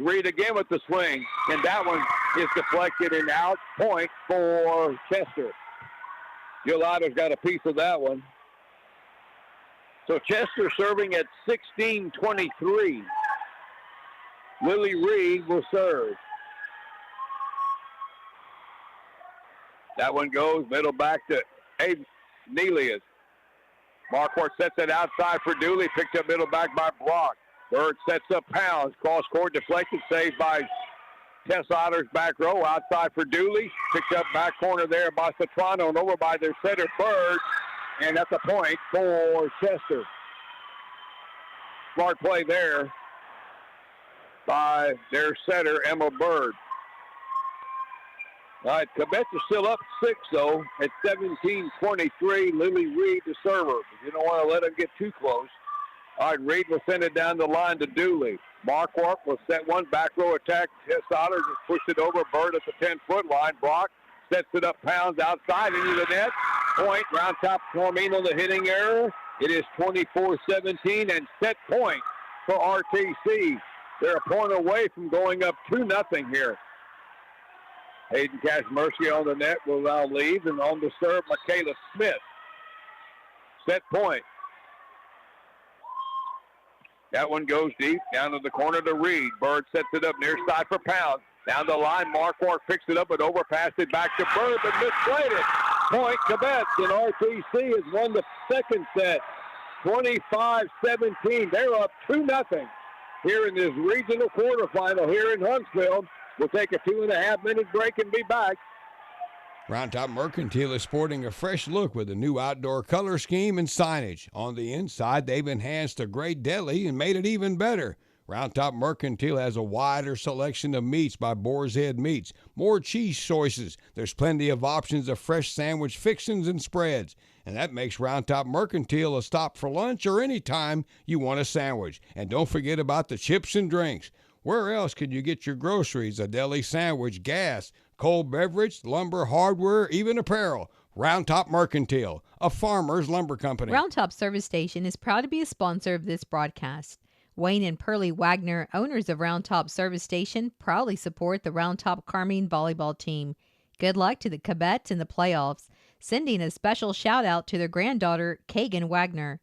Reed again with the swing. And that one is deflected and out. Point for Chester. Jill Eilers got a piece of that one. So Chester serving at 16-23. Lily Reed will serve. That one goes middle back to Nelius. Marquardt sets it outside for Dooley. Picked up middle back by Brock. Bird sets up Pounds. Cross court deflected. Saved by Tess Eilers back row. Outside for Dooley. Picked up back corner there by Soprano and over by their center Bird. And that's a point for Chester. Smart play there by their setter, Emma Bird. All right, Cubettes are still up 6, though, at 17-23. Lily Reed, the server. You don't want to let them get too close. All right, Reed will send it down the line to Dooley. Marquardt will set one back row attack. Tess Otter just pushed it over. Bird at the 10-foot line. Brock sets it up, pounds outside into the net. Point, Round Top Cormine on the hitting error. It is 24-17 and set point for RTC. They're a point away from going up 2-0 here. Hayden Cash-Mercy on the net will now leave, and on the serve, Michaela Smith. Set point. That one goes deep, down to the corner to Reed. Bird sets it up near side for Pound. Down the line, Marquardt picks it up, but overpassed it back to Bird, but misplayed it. Point, Cubettes, and RTC has won the second set, 25-17. They're up 2-0 here in this regional quarterfinal here in Huntsville. We'll take a 2.5-minute break and be back. Round Top Mercantile is sporting a fresh look with a new outdoor color scheme and signage. On the inside, they've enhanced a great deli and made it even better. Round Top Mercantile has a wider selection of meats by Boar's Head Meats, more cheese choices. There's plenty of options of fresh sandwich fixings and spreads. And that makes Round Top Mercantile a stop for lunch or any time you want a sandwich. And don't forget about the chips and drinks. Where else can you get your groceries, a deli sandwich, gas, cold beverage, lumber, hardware, even apparel? Round Top Mercantile, a farmer's lumber company. Round Top Service Station is proud to be a sponsor of this broadcast. Wayne and Pearlie Wagner, owners of Round Top Service Station, proudly support the Round Top Carmine volleyball team. Good luck to the Cubettes in the playoffs, sending a special shout out to their granddaughter, Kagan Wagner.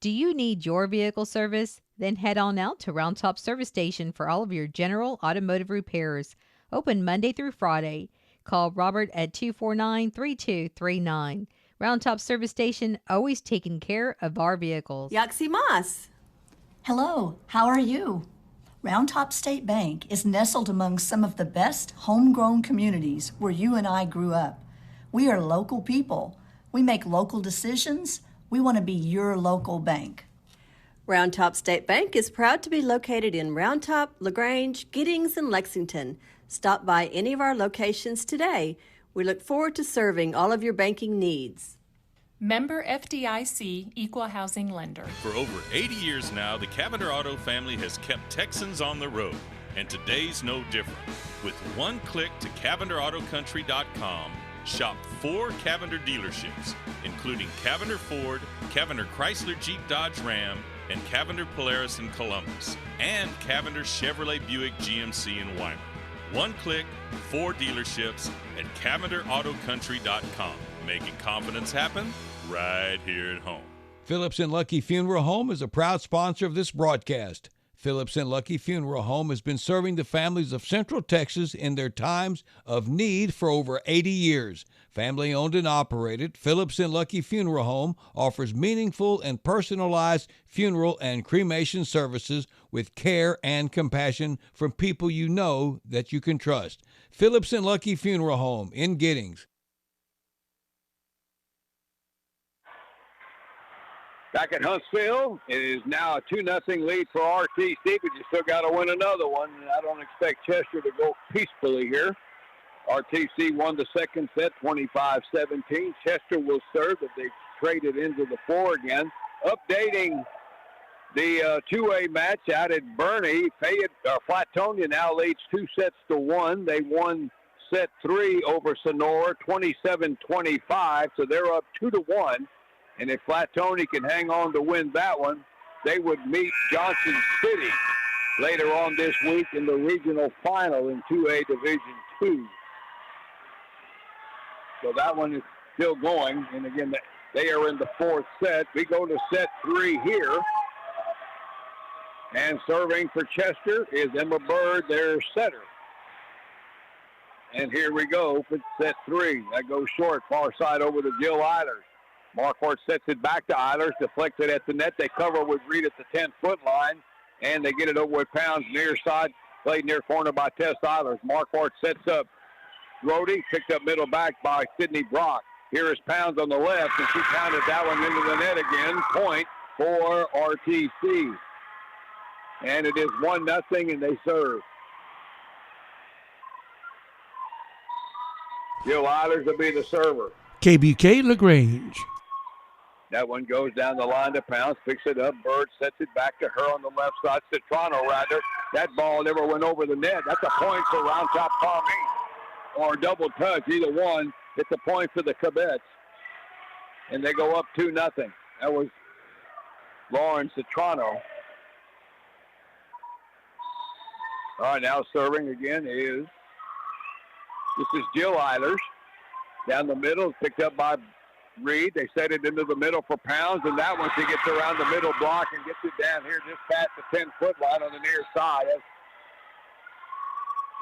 Do you need your vehicle service? Then head on out to Round Top Service Station for all of your general automotive repairs. Open Monday through Friday. Call Robert at 249-3239. Round Top Service Station, always taking care of our vehicles. Yaxie Moss. Hello, how are you? Round Top State Bank is nestled among some of the best homegrown communities where you and I grew up. We are local people. We make local decisions. We want to be your local bank. Round Top State Bank is proud to be located in Round Top, LaGrange, Giddings, and Lexington. Stop by any of our locations today. We look forward to serving all of your banking needs. Member FDIC, Equal Housing Lender. For over 80 years now, the Cavender Auto family has kept Texans on the road, and today's no different. With one click to CavenderAutoCountry.com, shop 4 Cavender dealerships, including Cavender Ford, Cavender Chrysler Jeep Dodge Ram, and Cavender Polaris in Columbus, and Cavender Chevrolet Buick GMC in Weimar. One click, 4 dealerships at CavenderAutoCountry.com. Making confidence happen right here at home. Phillips & Lucky Funeral Home is a proud sponsor of this broadcast. Phillips & Lucky Funeral Home has been serving the families of Central Texas in their times of need for over 80 years. Family owned and operated, Phillips & Lucky Funeral Home offers meaningful and personalized funeral and cremation services with care and compassion from people you know that you can trust. Phillips & Lucky Funeral Home in Giddings. Back at Huntsville, it is now a 2-0 lead for RTC, but you still got to win another one. I don't expect Chester to go peacefully here. RTC won the second set, 25-17. Chester will serve, but they've traded into the floor again. Updating the 2A match out at Bernie, Flatonia now leads 2-1. They won set 3 over Sonora, 27-25, so they're up 2-1. And if Flatonia can hang on to win that one, they would meet Johnson City later on this week in the regional final in 2A Division II. So that one is still going. And again, they are in the 4th set. We go to set 3 here. And serving for Chester is Emma Bird, their setter. And here we go for set 3. That goes short, far side over to Jill Eilers. Marquardt sets it back to Eilers, deflected at the net. They cover with Reed at the 10-foot line, and they get it over with Pounds near side, played near corner by Tess Eilers. Marquardt sets up Brody, picked up middle back by Sydney Brock. Here is Pounds on the left, and she pounded that one into the net again. Point for RTC. And it is 1-0, and they serve. Jill Eilers will be the server. KBUK LaGrange. That one goes down the line to Pounds, picks it up. Bird sets it back to her on the left side. Citrano, rather. That ball never went over the net. That's a point for Round Top Carmine. Or double touch, either one. It's a point for the Cubettes. And they go up 2-0. That was Lauren Citrano. All right, now serving again this is Jill Eilers. Down the middle, picked up by Reed. They set it into the middle for Pounds, and that one she gets around the middle block and gets it down here just past the 10-foot line on the near side.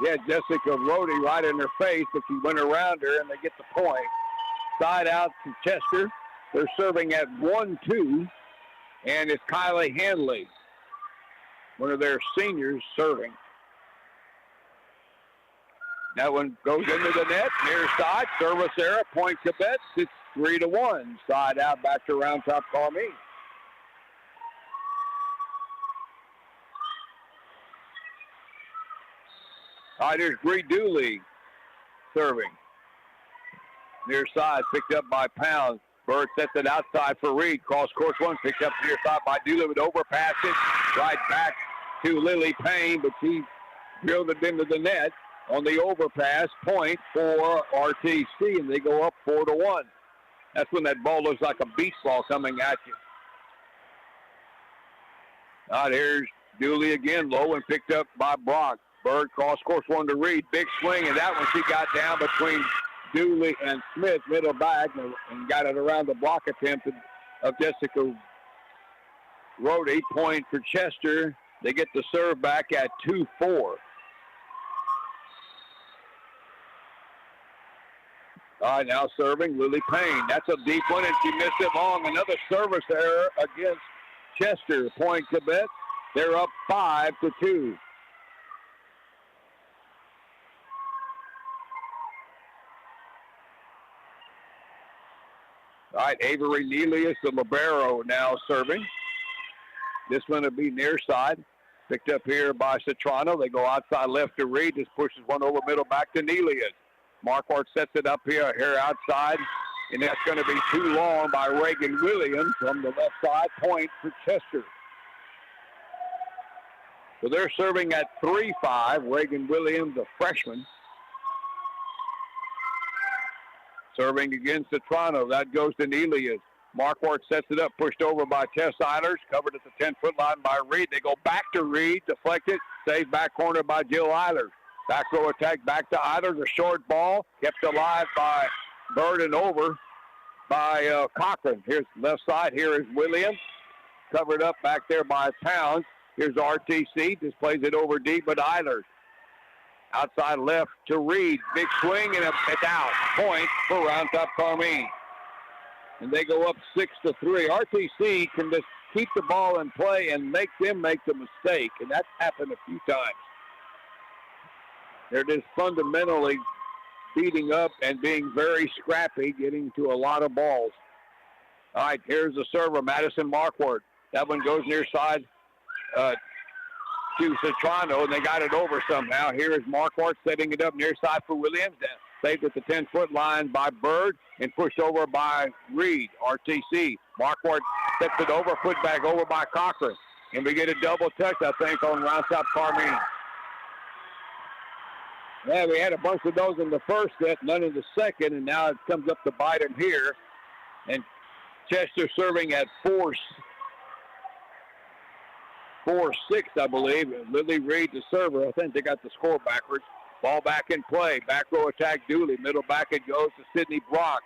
Yeah, Jessica Rhodey right in her face, but she went around her, and they get the point. Side out to Chester. They're serving at 1-2, and it's Kylie Hanley, one of their seniors, serving. That one goes into the net, near side, service error, point Cubettes. It's 3-1. Side out, back to Round Top Carmine. All right, here's Bree Dooley serving. Near side, picked up by Pounds. Bird sets it outside for Reed. Cross course one, picked up near side by Dooley, would overpass it. Right back to Lily Payne, but she drilled it into the net. On the overpass, point for RTC, and they go up 4-1. That's when that ball looks like a beach ball coming at you. All right, here's Dooley again, low and picked up by Brock. Bird cross course one to Reed. Big swing, and that one she got down between Dooley and Smith, middle back, and got it around the block attempt of Jessica Rhodey. Point for Chester. They get the serve back at 2-4. All right, now serving Lily Payne. That's a deep one, and she missed it long. Another service error against Chester. Point Cubettes. They're up 5-2. All right, Avery Nelius, the libero, now serving. This one will be near side. Picked up here by Citrano. They go outside left to Reed. Just pushes one over middle back to Nelius. Marquardt sets it up here outside, and that's going to be too long by Reagan Williams from the left side. Point for Chester. So they're serving at 3-5. Reagan Williams, a freshman. Serving against Citrano. That goes to Nelius. Marquardt sets it up, pushed over by Tess Eilers, covered at the 10-foot line by Reed. They go back to Reed, deflected, saved back corner by Jill Eilers. Back row attack back to Eilers, a short ball, kept alive by Bird and over by Cochran. Here's left side, here is Williams, covered up back there by Pounds. Here's RTC, just plays it over deep, but Eilers. Outside left to Reed, big swing, and it's out. Point for Round Top Carmine. And they go up 6-3. RTC can just keep the ball in play and make them make the mistake, and that's happened a few times. They're just fundamentally beating up and being very scrappy, getting to a lot of balls. All right, here's the server, Madison Marquardt. That one goes near side to Citrano, and they got it over somehow. Here is Marquardt setting it up near side for Williams. Saved at the 10-foot line by Bird and pushed over by Reed, RTC. Marquardt sets it over, put back over by Cochran. And we get a double touch, I think, on Round Top Carmine. Yeah, we had a bunch of those in the first set, none in the second, and now it comes up to bite them here. And Chester serving at 4-6, I believe. Lily Reed, the server. I think they got the score backwards. Ball back in play. Back row attack Dooley. Middle back it goes to Sydney Brock.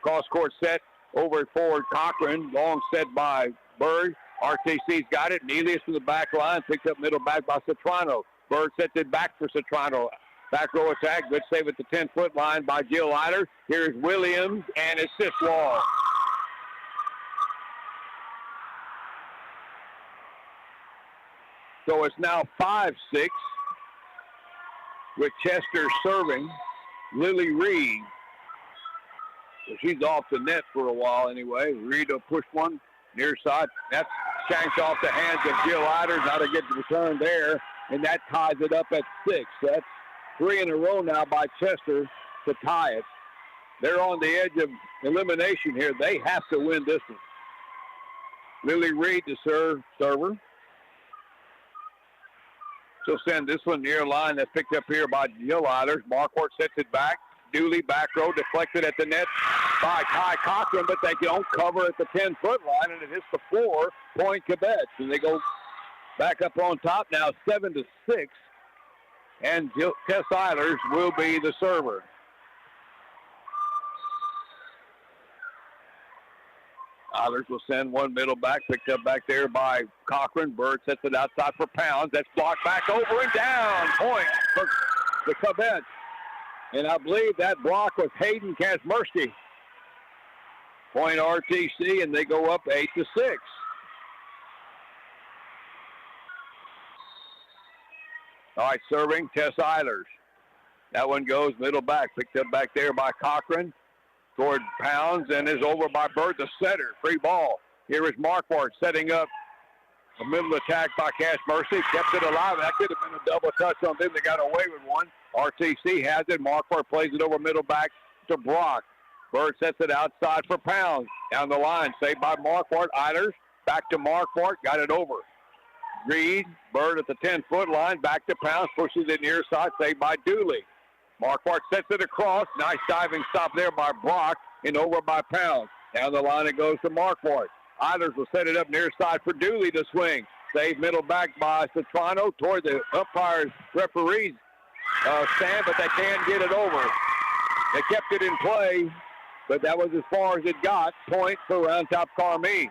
Cross court set over forward Cochran. Long set by Bird. RTC's got it. Nelius from the back line. Picked up middle back by Citrano. Bird sets it back for Citrano. Back row attack. Good save at the 10-foot line by Jill Eilers. Here's Williams, and it's just long. So it's now 5-6 with Chester serving Lily Reed. So she's off the net for a while anyway. Reed will push one near side. That's shanked off the hands of Jill Iders. Not a good return there, and that ties it up at 6. That's 3 in a row now by Chester to tie it. They're on the edge of elimination here. They have to win this one. Lily Reed, the server. She'll send this one near line. That's picked up here by Jill Eilers. Marquardt sets it back. Dooley back row deflected at the net by Ty Cochran, but they don't cover at the 10-foot line, and it hits the floor. Point Cubettes, and they go back up on top now, 7-6. And Tess Eilers will be the server. Eilers will send one middle back, picked up back there by Cochran. Bird sets it outside for Pounds. That's blocked back over and down. Point for the Cubettes. And I believe that block was Hayden Kazmersky. Point RTC, and they go up 8-6. All right, serving Tess Eilers. That one goes middle back, picked up back there by Cochran. Toward Pounds and is over by Bird, the setter. Free ball. Here is Marquardt setting up a middle attack by Kazmersky. Kept it alive. That could have been a double touch on them. They got away with one. RTC has it. Marquardt plays it over middle back to Brock. Bird sets it outside for Pounds. Down the line. Saved by Marquardt. Eilers back to Marquardt. Got it over. Reed. Bird at the 10-foot line. Back to Pounds. Pushes it near side. Saved by Dooley. Marquardt sets it across. Nice diving stop there by Brock and over by Pounds. Down the line it goes to Marquardt. Eilers will set it up near side for Dooley to swing. Saved middle back by Citrano toward the umpire's referee's stand, but they can't get it over. They kept it in play, but that was as far as it got. Point for Round Top Carmine.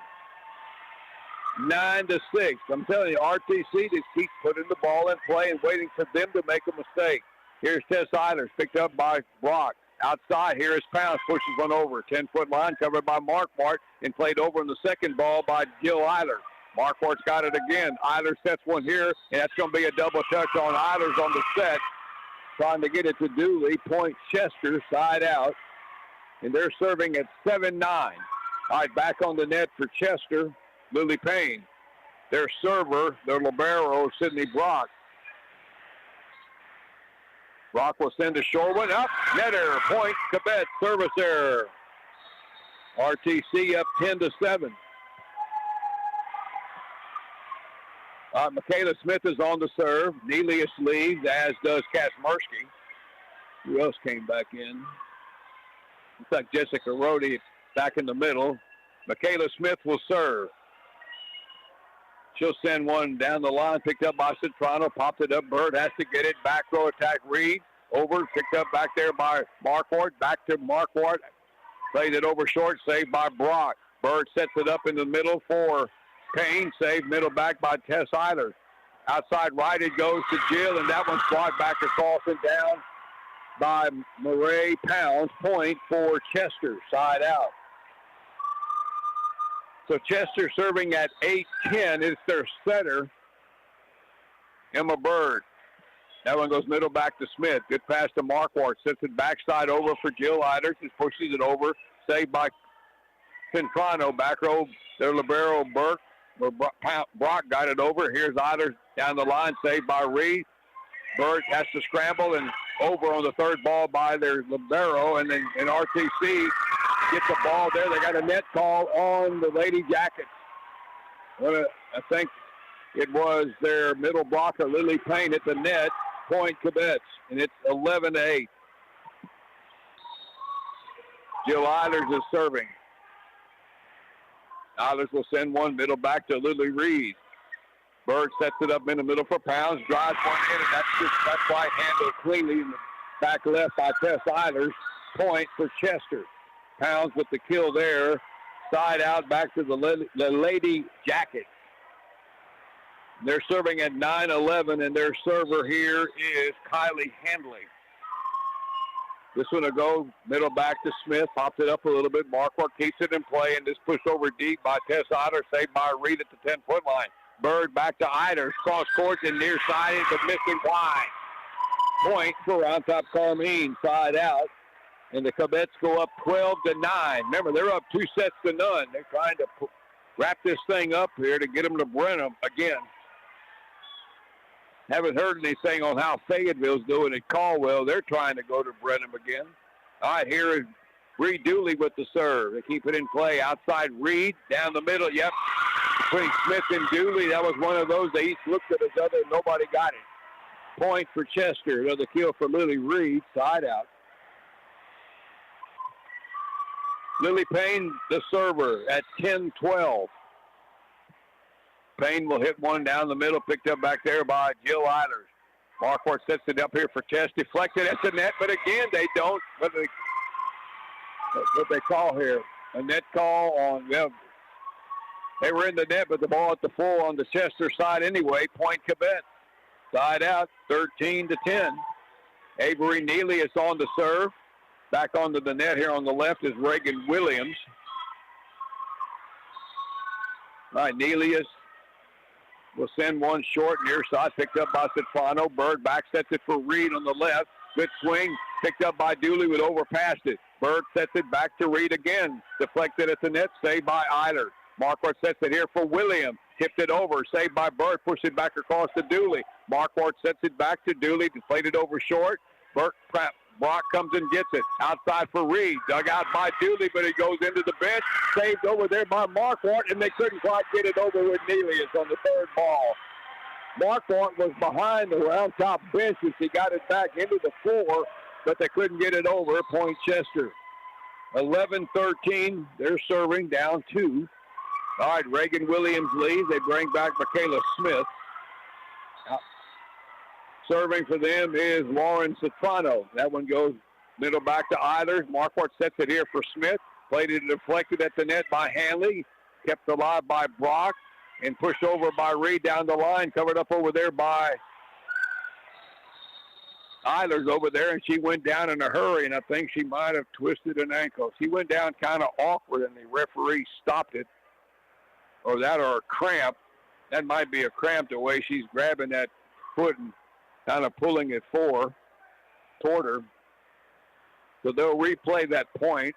9-6. I'm telling you, RTC just keeps putting the ball in play and waiting for them to make a mistake. Here's Tess Eilers, picked up by Brock. Outside, here is Pounds, pushes one over. 10-foot line covered by Marquardt and played over in the second ball by Jill Eilers. Marquardt's got it again. Eilers sets one here, and that's going to be a double touch on Eilers on the set. Trying to get it to Dooley. Point Chester, side out. And they're serving at 7-9. All right, back on the net for Chester, Lily Payne. Their server, their libero, Sydney Brock. Brock will send a short one up. Netter, point, Cubettes, service error. RTC up 10-7. Michaela Smith is on the serve. Nelius leaves, as does Kazmersky. Who else came back in? Looks like Jessica Rohde back in the middle. Michaela Smith will serve. She'll send one down the line, picked up by Citrano, popped it up. Bird has to get it. Back row attack, Reed. Over, picked up back there by Marquardt. Back to Marquardt. Played it over short, saved by Brock. Bird sets it up in the middle for Payne. Saved middle back by Tess Eilers. Outside right it goes to Jill, and that one's brought back across and down by Murray Pounds. Point for Chester, side out. So Chester serving at 8-10. It's their setter, Emma Bird. That one goes middle back to Smith. Good pass to Marquardt. Sets it backside over for Jill Eilers. Just pushes it over. Saved by Centrano. Back row, their libero, Burke. Brock got it over. Here's Eilers down the line. Saved by Reed. Bird has to scramble and over on the third ball by their libero. And then RTC get the ball there. They got a net call on the Lady Jackets. I think it was their middle blocker, Lily Payne, at the net. Point Cubettes, and it's 11-8. Jill Eilers is serving. Eilers will send one middle back to Lily Reed. Bird sets it up in the middle for Pounds, drives one in, and that's right handled cleanly in the back left by Tess Eilers. Point for Chester. Pounds with the kill there. Side out back to the Lady Jackets. They're serving at 9-11, and their server here is Kylie Handley. This one will go middle back to Smith. Popped it up a little bit. Marquardt keeps it in play, and this pushed over deep by Tess Eilers, saved by Reed at the 10-foot line. Bird back to Eilers. Cross court and near side into missing wide. Point for Round Top Carmine, side out. And the Cubettes go up 12-9. Remember, they're up 2 sets to none. They're trying to wrap this thing up here to get them to Brenham again. Haven't heard anything on how Fayetteville's doing at Caldwell. They're trying to go to Brenham again. All right, here is Reed Dooley with the serve. They keep it in play. Outside Reed, down the middle. Yep, between Smith and Dooley. That was one of those. They each looked at each other. Nobody got it. Point for Chester. Another kill for Lily Reed. Side out. Lily Payne, the server, at 10-12. Payne will hit one down the middle, picked up back there by Jill Eilers. Marquardt sets it up here for Chess, deflected at the net, but again, they don't. What they call here? A net call on them. They were in the net, but the ball at the full on the Chester side anyway. Point Cubettes. Side out, 13-10. Avery Neely is on the serve. Back onto the net here on the left is Reagan Williams. All right, Neely will send one short near side, picked up by Citrano. Bird back sets it for Reed on the left. Good swing, picked up by Dooley, would overpassed it. Bird sets it back to Reed again. Deflected at the net, saved by Eiler. Marquardt sets it here for Williams. Tipped it over, saved by Bird, pushed it back across to Dooley. Marquardt sets it back to Dooley, deflated over short. Brock comes and gets it. Outside for Reed. Dug out by Dooley, but it goes into the bench. Saved over there by Marquardt, and they couldn't quite get it over with Nelius on the third ball. Marquardt was behind the round top bench as he got it back into the floor, but they couldn't get it over. Point Chester. 11-13. They're serving down 2. All right, Reagan Williams leads. They bring back Michaela Smith. Serving for them is Lauren Citrano. That one goes middle back to Eilers. Marquardt sets it here for Smith. Played it deflected at the net by Hanley. Kept alive by Brock and pushed over by Reed down the line. Covered up over there by Eilers over there, and she went down in a hurry, and I think she might have twisted an ankle. She went down kind of awkward, and the referee stopped it. Or that or a cramp. That might be a cramp the way she's grabbing that foot and kind of pulling it toward her. So they'll replay that point.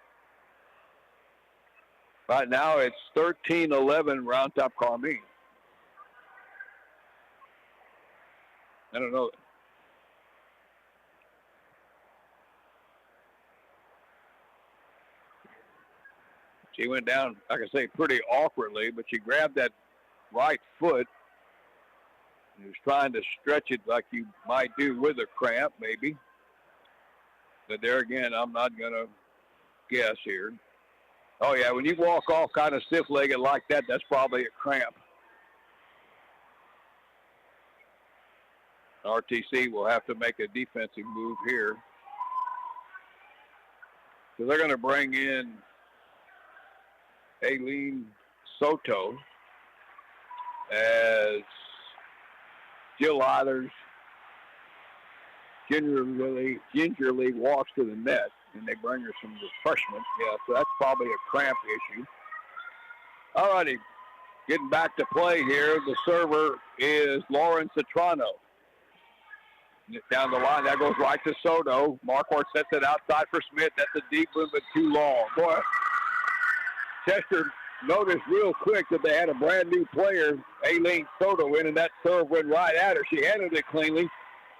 Right now it's 13-11 Round Top Carmine. I don't know. She went down, like I say, pretty awkwardly, but she grabbed that right foot. He was trying to stretch it like you might do with a cramp, maybe. But there again, I'm not going to guess here. Oh, yeah, when you walk off kind of stiff-legged like that, that's probably a cramp. RTC will have to make a defensive move here. So they're going to bring in Aileen Soto as Jill Eilers gingerly walks to the net, and they bring her some refreshment. Yeah, so that's probably a cramp issue. All righty, getting back to play here. The server is Lauren Citrano. Down the line, that goes right to Soto. Marquardt sets it outside for Smith. That's a deep one, but too long. Boy, Chester noticed real quick that they had a brand new player, Aileen Soto, in, and that serve went right at her. She handled it cleanly.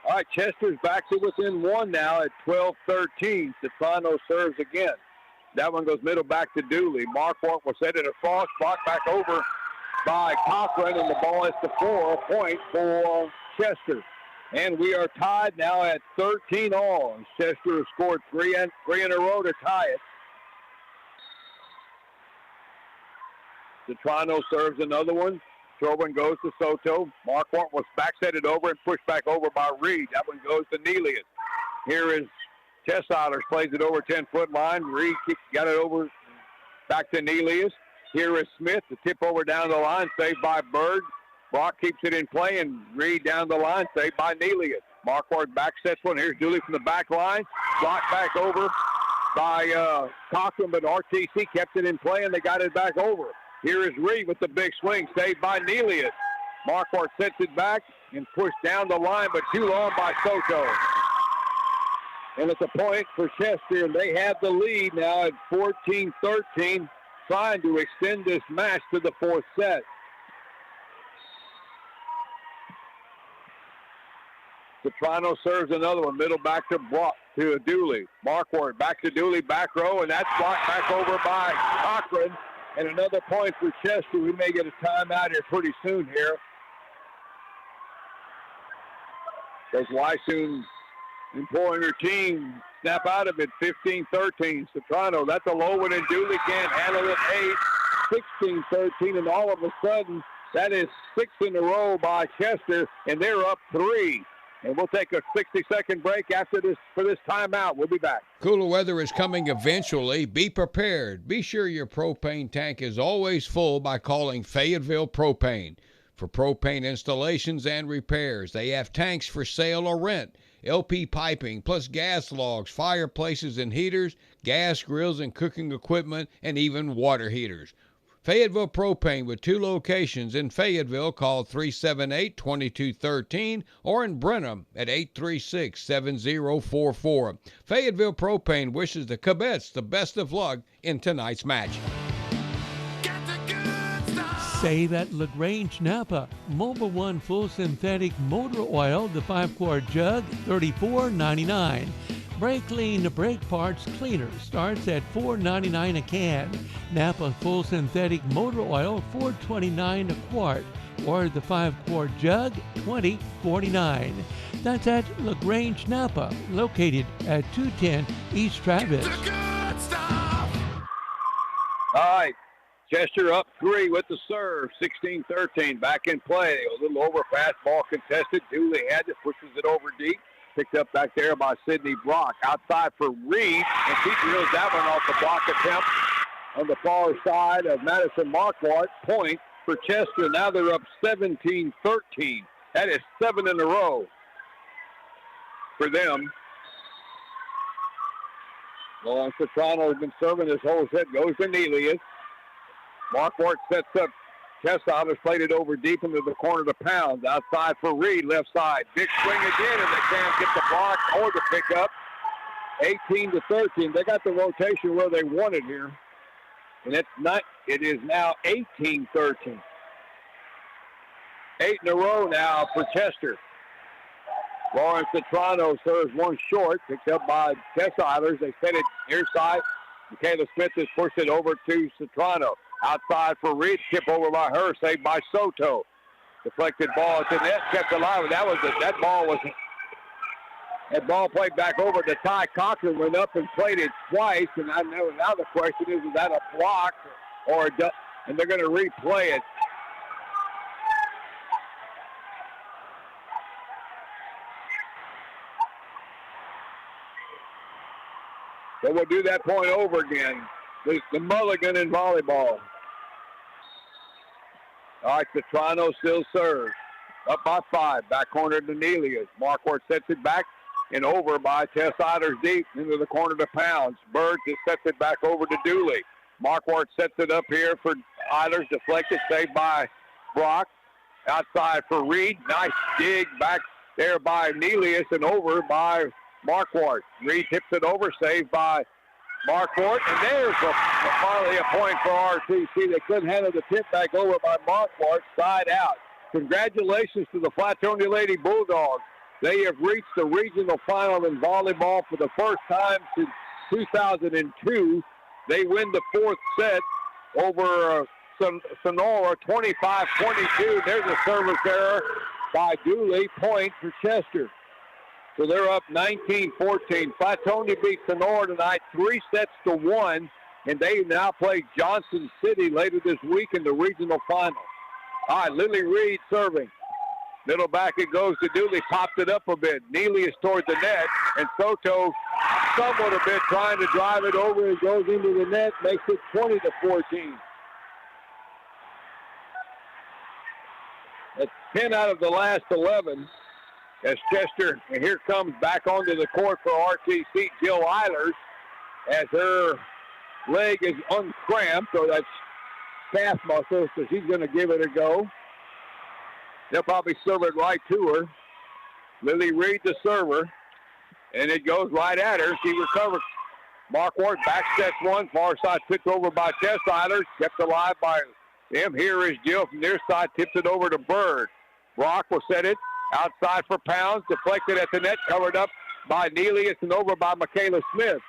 All right, Chester's back to within 1 now at 12-13. Citrano serves again. That one goes middle back to Dooley. Marquardt will set it across, blocked back over by Cochran, and the ball is to 4, a point for Chester. And we are tied now at 13 all. Chester has scored three in a row to tie it. Citrano serves another one. Throw one goes to Soto. Marquardt was back set it over and pushed back over by Reed. That one goes to Nelius. Here is Cheshire, plays it over 10-foot line. Reed got it over back to Nelius. Here is Smith. The tip over down the line, saved by Bird. Brock keeps it in play, and Reed down the line, saved by Nelius. Marquardt back sets one. Here's Dooley from the back line. Blocked back over by Cochran, but RTC kept it in play, and they got it back over. Here is Reed with the big swing, saved by Nelius. Marquardt sets it back and pushed down the line, but too long by Soto. And it's a point for Chester, and they have the lead now at 14-13. trying to extend this match to the fourth set. Soprano serves another one. Middle back to Dooley. Marquardt back to Dooley, back row, and that's blocked back over by Cochran. And another point for Chester. We may get a timeout here pretty soon here. Does Wysoon employing her team snap out of it? 15-13. Soprano, that's a low one, and Dooley can't handle it. 16-13, and all of a sudden, that is 6 in a row by Chester, and they're up 3. And we'll take a 60-second break after this for this timeout. We'll be back. Cooler weather is coming eventually. Be prepared. Be sure your propane tank is always full by calling Fayetteville Propane. For propane installations and repairs, they have tanks for sale or rent, LP piping, plus gas logs, fireplaces and heaters, gas grills and cooking equipment, and even water heaters. Fayetteville Propane with 2 locations in Fayetteville. Call 378-2213 or in Brenham at 836-7044. Fayetteville Propane wishes the Cubettes the best of luck in tonight's match. Save at LaGrange Napa. Mobil 1 full synthetic motor oil, the 5-quart jug, $34.99. Brake Clean brake parts cleaner starts at $4.99 a can. Napa full synthetic motor oil, $4.29 a quart, or the 5-quart jug, $20.49. That's at LaGrange Napa, located at 210 East Travis. All right, Chester up 3 with the serve, 16-13, back in play. A little overpass, ball contested. Dooley had it, pushes it over deep. Picked up back there by Sidney Brock. Outside for Reed, and she drills that one off the block attempt on the far side of Madison Marquardt. Point for Chester. Now they're up 17-13. That is 7 in a row for them. Well, Soprano has been serving this whole set. Goes to Nelius. Marquardt sets up. Chester played it over deep into the corner to Pounds. Outside for Reed, left side. Big swing again, and they can't get the block or the pickup. 18-13. They got the rotation where they wanted here. And it's not. It is now 18-13. 8 in a row now for Chester. Lawrence Soprano serves one short, picked up by Chester. They set it near side. Michaela Smith has pushed it over to Soprano. Outside for Reed, tip over by her, saved by Soto. Deflected ball at the net, kept alive. That ball played back over to Ty Cochran, went up and played it twice. And now the question is that a block or and they're going to replay it. So we'll do that point over again. The mulligan in volleyball. All right, Soprano still serves. Up by 5. Back corner to Nelius. Marquardt sets it back and over by Tess Eilers deep into the corner to Pounds. Bird just sets it back over to Dooley. Marquardt sets it up here for Eilers. Deflected, saved by Brock. Outside for Reed. Nice dig back there by Nelius and over by Marquardt. Reed tips it over, saved by Marquardt, and there's finally a point for RTC. They couldn't handle the tip back over by Marquardt, side out. Congratulations to the Flatonia Lady Bulldogs. They have reached the regional final in volleyball for the first time since 2002. They win the 4th set over Sonora, 25-22. There's a service error by Dooley. Point for Chester. So they're up 19-14. Flatonia beat Sonora tonight 3-1, and they now play Johnson City later this week in the regional final. All right, Lily Reed serving. Middle back it goes to Dooley, popped it up a bit. Nelius toward the net, and Soto somewhat a bit trying to drive it over. It goes into the net, makes it 20-14. That's 10 out of the last 11. As Chester, and here comes back onto the court for RTC, Jill Eilers, as her leg is uncramped, or that's calf muscle, so she's going to give it a go. They'll probably serve it right to her. Lily Reed, the server, and it goes right at her. She recovers. Marquardt back steps one, far side tipped over by Cheshire, kept alive by him. Here is Jill from near side, tips it over to Bird. Brock will set it outside for Pounds, deflected at the net, covered up by Nelius and over by Michaela Smith.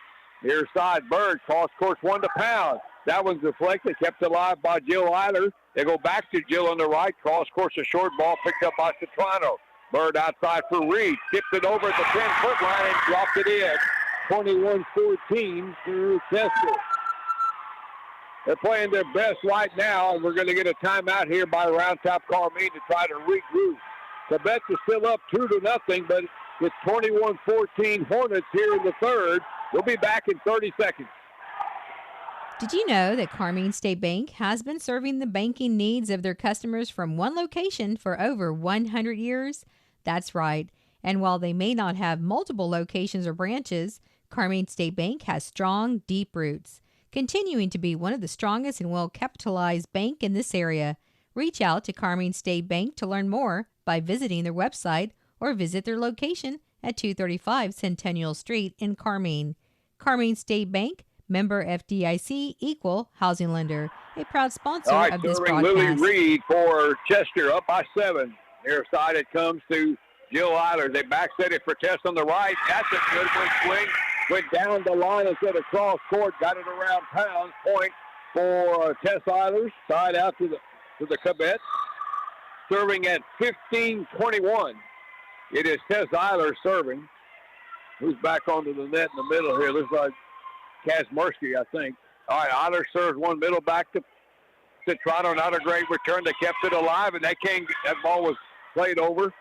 Near side, Bird, cross course one to Pounds. That one's deflected, kept alive by Jill Eiler. They go back to Jill on the right, cross course a short ball picked up by Citrano. Bird outside for Reed, tipped it over at the 10-foot line and dropped it in. 21-14 for Chester. They're playing their best right now, and we're going to get a timeout here by Round Top Carmine to try to regroup. Cubettes is still up 2-0, but it's 21-14 Hornets here in the third. We'll be back in 30 seconds. Did you know that Carmine State Bank has been serving the banking needs of their customers from one location for over 100 years? That's right. And while they may not have multiple locations or branches, Carmine State Bank has strong, deep roots, continuing to be one of the strongest and well-capitalized bank in this area. Reach out to Carmine State Bank to learn more by visiting their website or visit their location at 235 Centennial Street in Carmine. Carmine State Bank, member FDIC, equal housing lender, a proud sponsor of this broadcast. Lily Reed for Chester, up by 7. Near side it comes to Jill Eiler. They back set it for Tess on the right. That's a good one swing. Went down the line instead of cross court. Got it around Pounds. Point for Tess Eiler. Side out to the Cubettes. Serving at 15-21. It is Tess Eiler serving. Who's back onto the net in the middle here? Looks like Kazmersky, I think. All right, Eiler serves one middle back to Toronto. Not a great return. They kept it alive, and that ball was played over.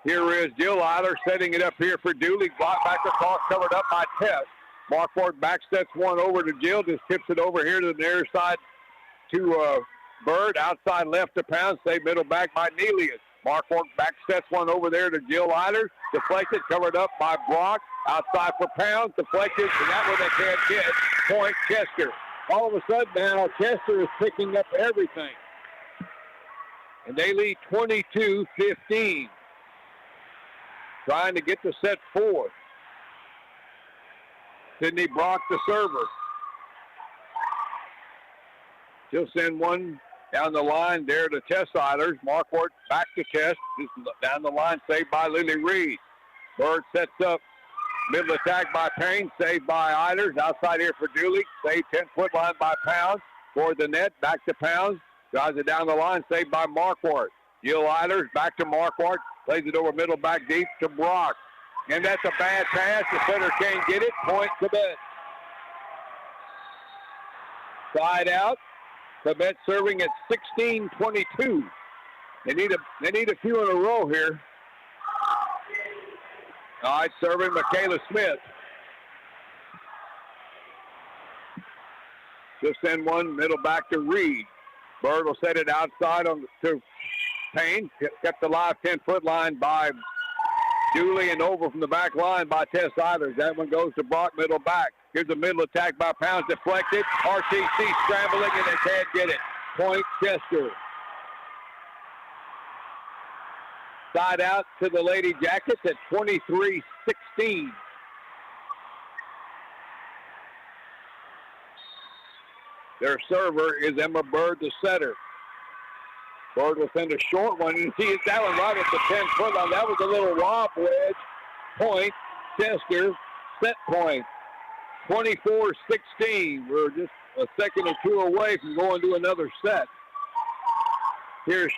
Here is Jill Eiler setting it up here for Dooley. Blocked back across, covered up by Tess. Marquardt back steps one over to Jill. Just tips it over here to the near side to Bird. Outside left to Pound. Save middle back by Nelius. Marquardt back steps one over there to Jill Eiler. Deflected, covered up by Brock. Outside for Pound. Deflected, and that one they can't get. Point Chester. All of a sudden now, Chester is picking up everything. And they lead 22-15. Trying to get to set 4. Sydney Brock, the server. She'll send one down the line there to Tess Eilers. Marquardt back to Tess. Just down the line, saved by Lily Reed. Bird sets up. Middle attack by Payne, saved by Eilers. Outside here for Dooley. Saved 10-foot line by Pounds. Toward the net, back to Pounds. Drives it down the line, saved by Marquardt. Jill Eilers back to Marquardt. Plays it over middle back deep to Brock. And that's a bad pass. The center can't get it. Point Cubettes. Side out. Cubettes serving at 16-22. They need a few in a row here. All right, serving Michaela Smith. Just send one middle back to Reed. Bird will set it outside to Payne. Kept alive 10-foot line by Dooley and over from the back line by Tess Eilers. That one goes to Brock, middle back. Here's a middle attack by Pounds, deflected. RTC scrambling, and they can't get it. Point Chester. Side out to the Lady Jackets at 23-16. Their server is Emma Bird, the setter. Bird will send a short one. You see that one right at the 10-foot line. That was a little lob wedge. Point, Chester, set point. 24-16. We're just a second or two away from going to another set. Here's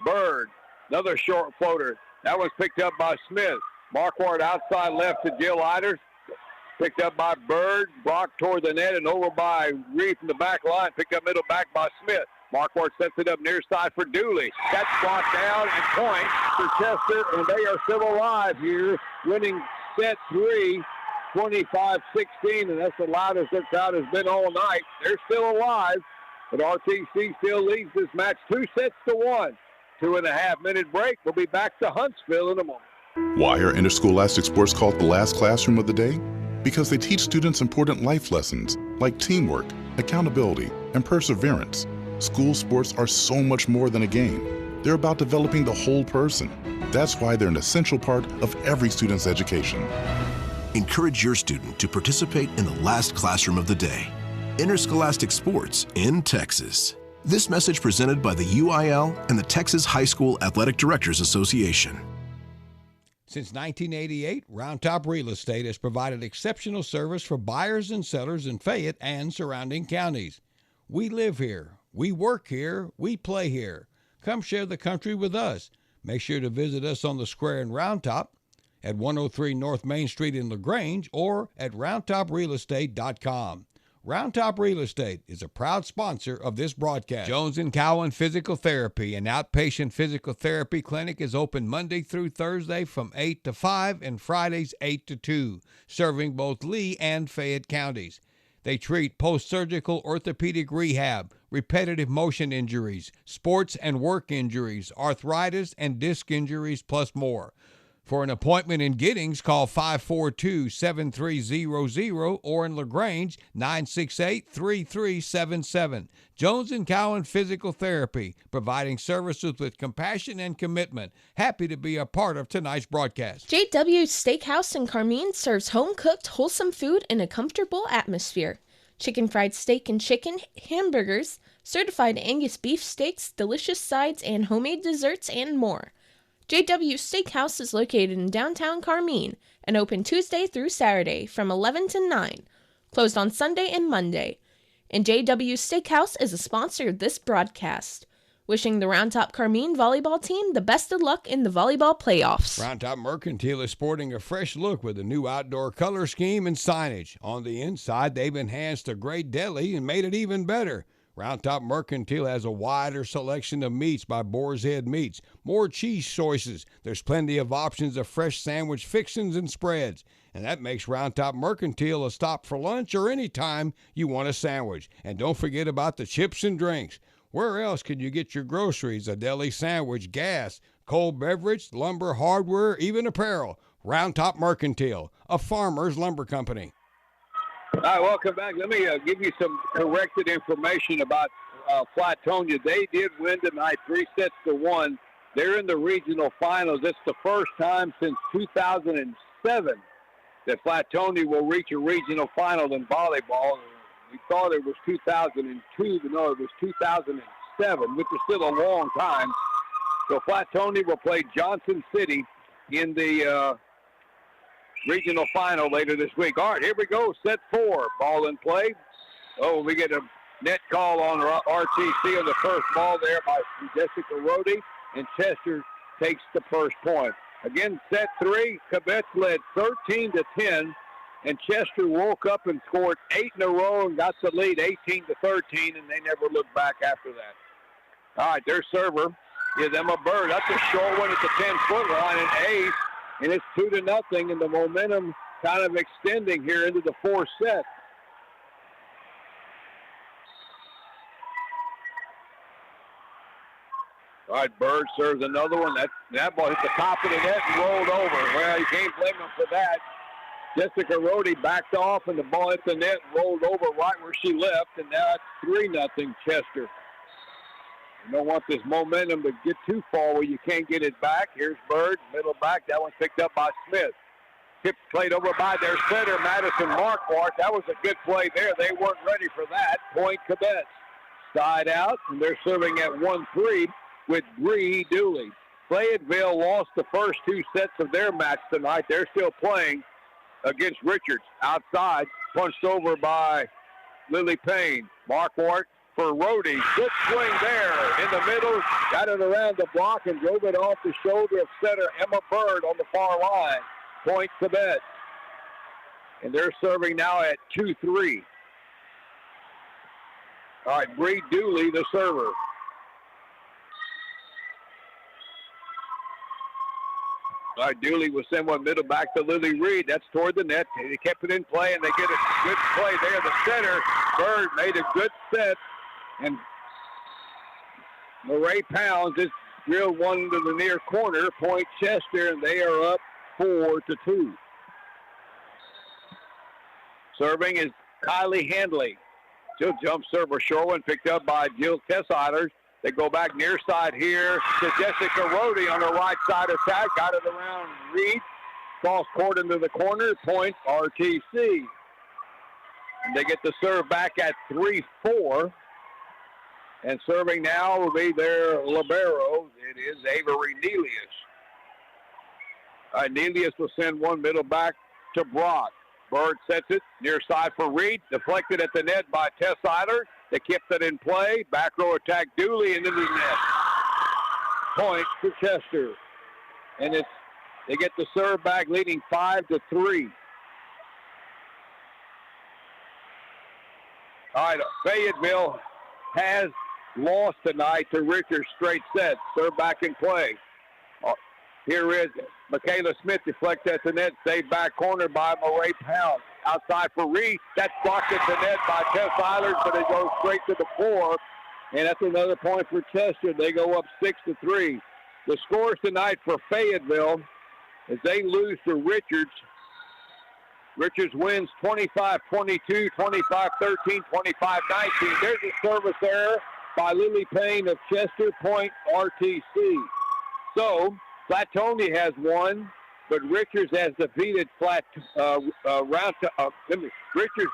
Bird. Another short floater. That was picked up by Smith. Marquardt outside left to Jill Eilers. Picked up by Bird. Brock toward the net and over by Reed from the back line. Picked up middle back by Smith. Marquardt sets it up near side for Dooley. That's brought down and point for Chester, and they are still alive here, winning set 3, 25-16, and that's the loudest their crowd has been all night. They're still alive, but RTC still leads this match 2-1. 2.5-minute break. We'll be back to Huntsville in a moment. Why are interscholastic sports called the last classroom of the day? Because they teach students important life lessons like teamwork, accountability, and perseverance. School sports are so much more than a game. They're about developing the whole person. That's why they're an essential part of every student's education. Encourage your student to participate in the last classroom of the day. Interscholastic Sports in Texas. This message presented by the UIL and the Texas High School Athletic Directors Association. Since 1988, Round Top Real Estate has provided exceptional service for buyers and sellers in Fayette and surrounding counties. We live here, we work here, we play here. Come share the country with us. Make sure to visit us on the square in Round Top, at 103 North Main Street in LaGrange, or at roundtoprealestate.com. Round Top Real Estate is a proud sponsor of this broadcast. Jones & Cowan Physical Therapy, an outpatient physical therapy clinic, is open Monday through Thursday from 8 to 5 and Fridays 8 to 2, serving both Lee and Fayette counties. They treat post-surgical orthopedic rehab, repetitive motion injuries, sports and work injuries, arthritis and disc injuries, plus more. For an appointment in Giddings, call 542-7300 or in LaGrange, 968-3377. Jones & Cowan Physical Therapy, providing services with compassion and commitment. Happy to be a part of tonight's broadcast. JW Steakhouse in Carmine serves home-cooked, wholesome food in a comfortable atmosphere. Chicken fried steak and chicken, hamburgers, certified Angus beef steaks, delicious sides, and homemade desserts, and more. JW Steakhouse is located in downtown Carmine and open Tuesday through Saturday from 11 to 9, closed on Sunday and Monday. And JW Steakhouse is a sponsor of this broadcast. Wishing the Round Top Carmine volleyball team the best of luck in the volleyball playoffs. Round Top Mercantile is sporting a fresh look with a new outdoor color scheme and signage. On the inside, they've enhanced a great deli and made it even better. Round Top Mercantile has a wider selection of meats by Boar's Head Meats, more cheese choices. There's plenty of options of fresh sandwich fixings and spreads. And that makes Round Top Mercantile a stop for lunch or any time you want a sandwich. And don't forget about the chips and drinks. Where else can you get your groceries, a deli sandwich, gas, cold beverage, lumber, hardware, even apparel? Round Top Mercantile, a farmer's lumber company. All right, welcome back. Let me give you some corrected information about Flatonia. They did win tonight, 3-1. They're in the regional finals. It's the first time since 2007 that Flatonia will reach a regional final in volleyball. We thought it was 2002, but no, it was 2007, which is still a long time. So Flatonia will play Johnson City in the regional final later this week. All right, here we go. Set 4. Ball in play. Oh, we get a net call on RTC on the first ball there by Jessica Rohde, and Chester takes the first point. Again, set 3. Cubettes led 13-10, and Chester woke up and scored 8 in a row and got the lead 18-13, and they never looked back after that. All right, their server is Emma Bird. That's a short one at the 10-foot line, and ace. And it's 2-0, and the momentum kind of extending here into the fourth set. All right, Bird serves another one. That ball hit the top of the net and rolled over. Well, you can't blame him for that. Jessica Rohde backed off, and the ball hit the net and rolled over right where she left, and now it's 3-0 Chester. You don't want this momentum to get too far where you can't get it back. Here's Bird, middle back. That one's picked up by Smith. Tip played over by their center, Madison Marquardt. That was a good play there. They weren't ready for that. Point Cubettes. Side out, and they're serving at 1-3 with Bree Dooley. Fayetteville lost the first 2 sets of their match tonight. They're still playing against Richards. Outside, punched over by Lily Payne. Marquardt for Rohde. Good swing there in the middle. Got it around the block and drove it off the shoulder of setter Emma Bird on the far line. Point Cubettes. And they're serving now at 2-3. All right, Bree Dooley, the server. All right, Dooley will send one middle back to Lily Reed. That's toward the net. They kept it in play, and they get a good play there. The center, Bird, made a good set. And Murray Pounds just drilled one into the near corner. Point Chester, and they are up 4-2. Serving is Kylie Handley. She'll jump serve a short one, picked up by Jill Tessiders. They go back near side here to Jessica Rohde on the right side attack. Got it around Reed. cross court into the corner, point RTC. And they get the serve back at 3-4. And serving now will be their libero. It is Avery Nelius. Nelius will send one middle back to Brock. Bird sets it near side for Reed. Deflected at the net by Tess Eiler. They kept it in play. Back row attack Dooley into the net. Point for Chester. And they get the serve back leading 5-3. All right, Fayetteville has lost tonight to Richards straight set. Serve back in play. Here is Michaela Smith, deflects at the net, saved back corner by Murray Pound. Outside for Reed. That's blocked at the net by Tess Eilers, but it goes straight to the floor. And that's another point for Chester. They go up 6-3. The scores tonight for Fayetteville as they lose to Richards. Richards wins 25-22, 25-13, 25-19. There's a service error by Lily Payne of Chester, point RTC. So, Flatonia has won, but Richards has defeated Richards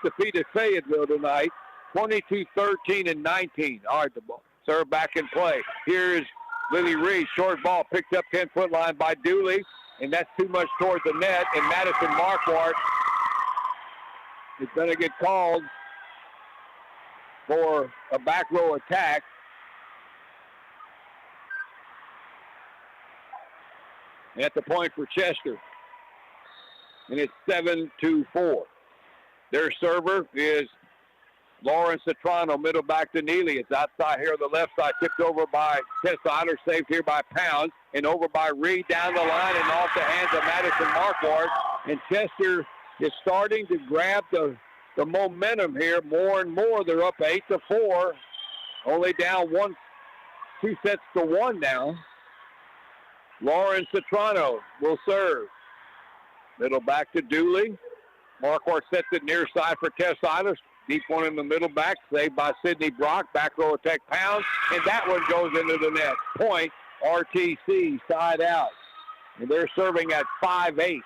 defeated Fayetteville tonight, 22-13 and 19. All right, the ball serve back in play. Here's Lily Reed, short ball picked up 10-foot line by Dooley, and that's too much toward the net. And Madison Marquardt is going to get called for a back row attack. At the point for Chester. And it's 7-4. Their server is Lawrence Citrano, middle back to Neely. It's outside here on the left side, tipped over by Tess Eiler, saved here by Pounds, and over by Reed down the line and off the hands of Madison Marquardt. And Chester is starting to grab the momentum here more and more. They're up 8-4, only down 2 sets to 1 now. Lauren Citrano will serve. Middle back to Dooley. Marquardt sets it near side for Tess Eilers. Deep one in the middle back, saved by Sydney Brock. Back row attack Pounds, and that one goes into the net. Point RTC, side out. And they're serving at 5-8.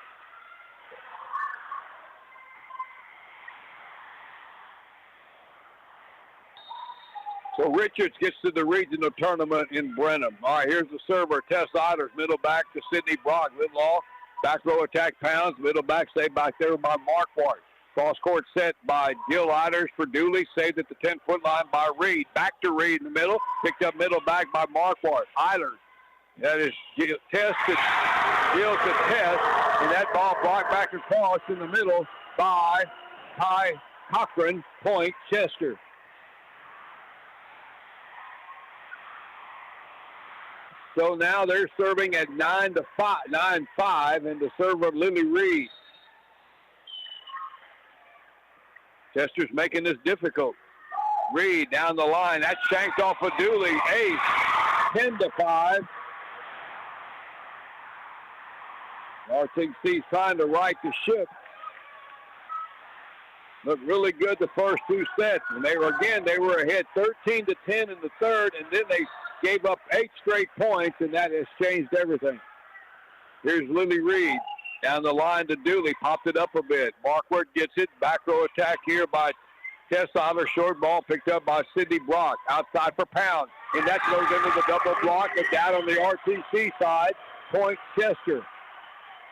So Richards gets to the regional tournament in Brenham. All right, here's the server, Tess Eilers, middle back to Sydney Brock. Lidlaw, back row attack Pounds, middle back saved back there by Marquardt. Cross court set by Jill Eilers for Dooley, saved at the 10-foot line by Reed. Back to Reed in the middle, picked up middle back by Marquardt. Eilers, that is Jill to Tess, and that ball blocked back across in the middle by Ty Cochran, point Chester. So now they're serving at 9-5, and the server Lily Reed. Chester's making this difficult. Reed down the line. That's shanked off of Dooley. Ace, 10-5. RTC's trying to right the ship. Looked really good the first 2 sets. And they were ahead 13-10 in the third, and then they gave up 8 straight points, and that has changed everything. Here's Lily Reed down the line to Dooley, popped it up a bit. Marquardt gets it, back row attack here by Tess Eilers, short ball picked up by Sydney Brock, outside for Pound, and that goes into the double block, and down on the RTC side, point Chester.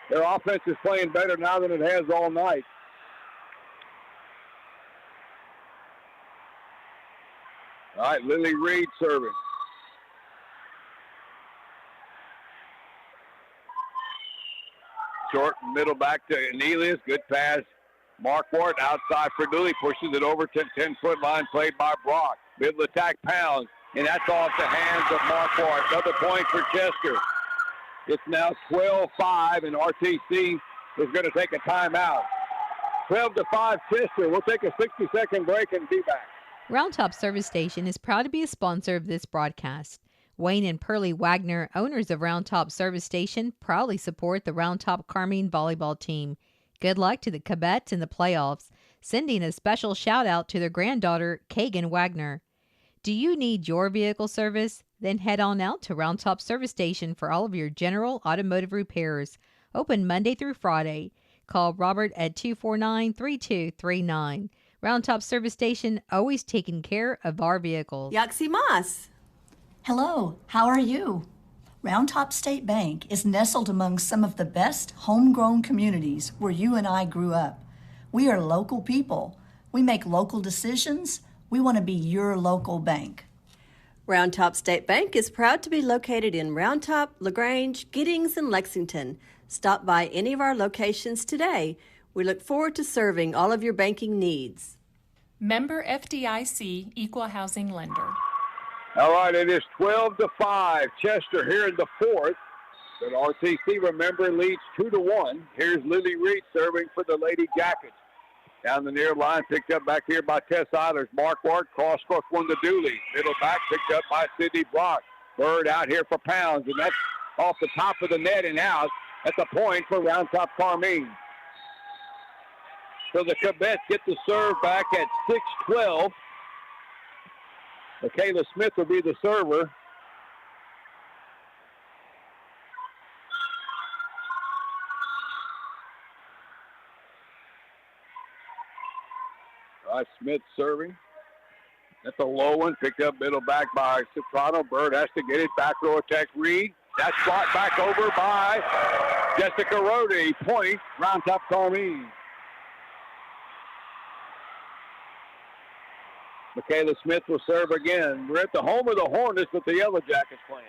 Their offense is playing better now than it has all night. All right, Lily Reed serving. Short middle back to Anelius. Good pass. Marquardt outside for Dooley. Pushes it over to 10-foot line played by Brock. Middle attack Pounds. And that's off the hands of Marquardt. Another point for Chester. It's now 12-5, and RTC is going to take a timeout. 12-5 Chester. We'll take a 60-second break and be back. Round Top Service Station is proud to be a sponsor of this broadcast. Wayne and Pearlie Wagner, owners of Round Top Service Station, proudly support the Round Top Carmine volleyball team. Good luck to the Cubettes in the playoffs, sending a special shout out to their granddaughter, Kagan Wagner. Do you need your vehicle service? Then head on out to Round Top Service Station for all of your general automotive repairs. Open Monday through Friday. Call Robert at 249-3239. Round Top Service Station, always taking care of our vehicles. Yaxi Mas. Hello, how are you? Round Top State Bank is nestled among some of the best homegrown communities where you and I grew up. We are local people. We make local decisions. We want to be your local bank. Round Top State Bank is proud to be located in Round Top, LaGrange, Giddings, and Lexington. Stop by any of our locations today. We look forward to serving all of your banking needs. Member FDIC, Equal Housing Lender. All right, it is 12-5. Chester here in the fourth. But RTC, remember, leads 2-1. Here's Lily Reed serving for the Lady Jackets. Down the near line, picked up back here by Tess Eilers. Mark Ward, cross-court one to Dooley. Middle back, picked up by Sydney Brock. Bird out here for Pounds, and that's off the top of the net and out. That's a point for Round Top Carmine. So the Cubettes get the serve back at 6-12. Michaela Smith will be the server. All right, Smith serving. That's a low one. Picked up middle back by Soprano. Bird has to get it. Back row attack. Reed. That's brought back over by Jessica Rody. Point, Round Top Carmine. Michaela Smith will serve again. We're at the home of the Hornets with the Yellow Jackets playing.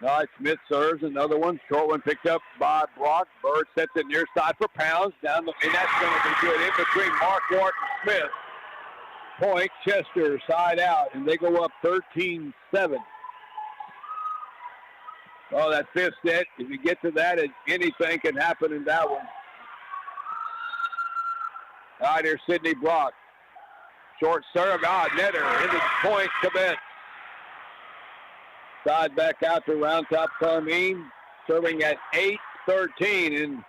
All right, Smith serves another one. Short one picked up by Brock. Bird sets it near side for Pounds. And that's going to be good in between Mark Ward and Smith. Point, Chester, side out, and they go up 13-7. Oh, that fifth set, if you get to that, anything can happen in that one. All right, here's Sydney Brock. Short serve, netter, into the point, Cubettes. Side back out to Round Top Carmine, serving at 8-13, and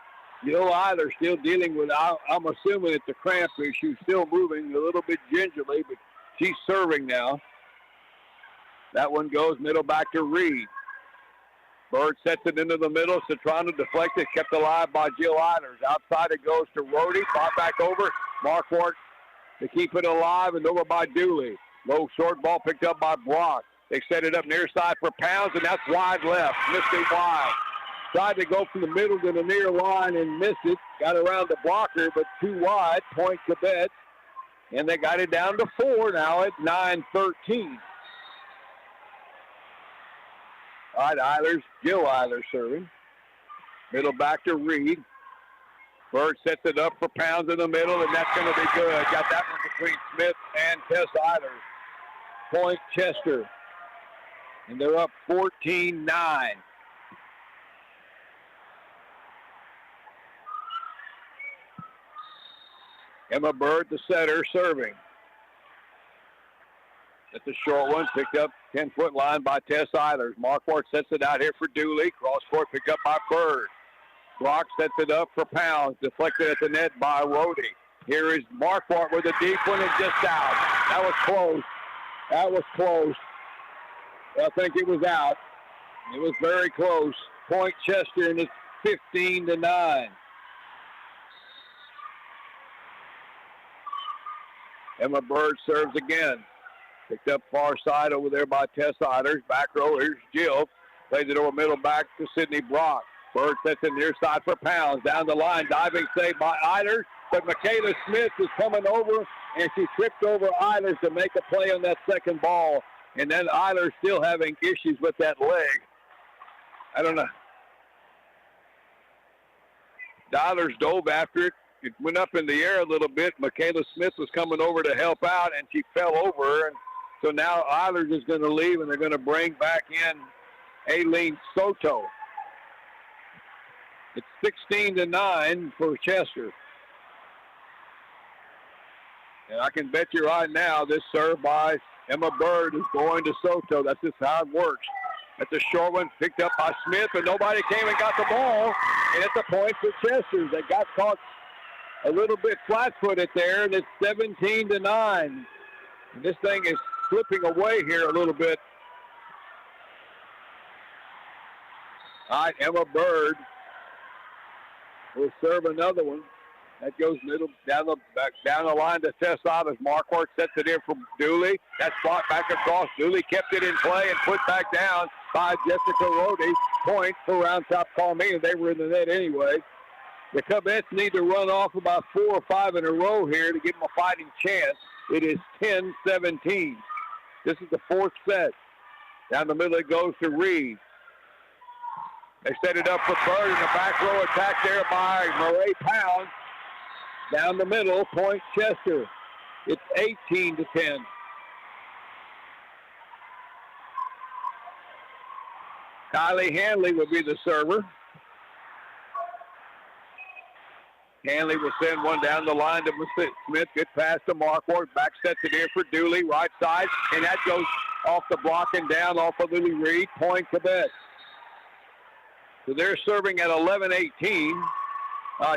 Jill Eiler still dealing with, I'm assuming it's a cramp issue, still moving a little bit gingerly, but she's serving now. That one goes middle back to Reed. Bird sets it into the middle. Citrano deflected, kept alive by Jill Eilers. Outside it goes to Rody, brought back over. Marquardt to keep it alive and over by Dooley. Low short ball picked up by Brock. They set it up near side for Pounds, and that's wide left. Missed it wide. Tried to go from the middle to the near line and missed it. Got around the blocker, but too wide. Point Cubettes. And they got it down to 4 now at 9-13. All right, Eilers, Jill Eilers serving. Middle back to Reed. Bird sets it up for Pounds in the middle, and that's going to be good. Got that one between Smith and Tess Eilers. Point Chester. And they're up 14-9. Emma Bird, the setter, serving. That's a short one, picked up 10-foot line by Tess Eilers. Marquardt sets it out here for Dooley. Cross court picked up by Bird. Brock sets it up for Pounds, deflected at the net by Rody. Here is Marquardt with a deep one and just out. That was close. That was close. I think it was out. It was very close. Point Chester, and it's 15-9. Emma Bird serves again. Picked up far side over there by Tess Eilers. Back row, here's Jill. Plays it over middle back to Sydney Brock. Bird sets it near side for Pounds. Down the line, diving save by Eilers. But Michaela Smith is coming over, and she tripped over Eilers to make a play on that second ball. And then Eilers still having issues with that leg. I don't know. Eilers dove after it. It went up in the air a little bit. Michaela Smith was coming over to help out, and she fell over. And so now Eilers is going to leave, and they're going to bring back in Aileen Soto. It's 16-9 for Chester. And I can bet you right now this serve by Emma Bird is going to Soto. That's just how it works. That's a short one picked up by Smith, but nobody came and got the ball. And it's a point for Chester. They got caught a little bit flat-footed there, and it's 17-9. And this thing is slipping away here a little bit. All right, Emma Bird will serve another one. That goes middle down the line to Tessada. Marquardt sets it in from Dooley. That's brought back across. Dooley kept it in play and put back down by Jessica Rode. Point for Round Top Carmine. They were in the net anyway. The Cubettes need to run off about 4 or 5 in a row here to give them a fighting chance. It is 10-17. This is the 4th set. Down the middle it goes to Reed. They set it up for Bird in the back row attack there by Murray Pound. Down the middle, point Chester. It's 18-10. Kylie Hanley will be the server. Hanley will send one down the line to Smith. Good pass to Marquardt. Back sets it in for Dooley, right side. And that goes off the block and down off of Lily Reed. Point Quebec. So they're serving at 11-18.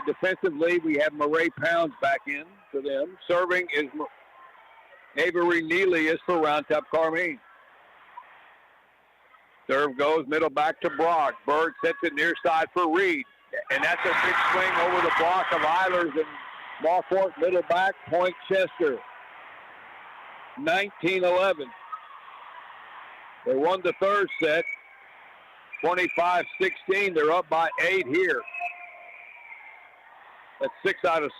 Defensively, we have Murray Pounds back in for them. Serving is Avery Neely for Round Top Carmine. Serve goes middle back to Brock. Bird sets it near side for Reed. And that's a big swing over the block of Eilers and Marquardt, middle back, point Chester. 19-11. They won the 3rd set. 25-16. They're up by 8 here. That's 6 out of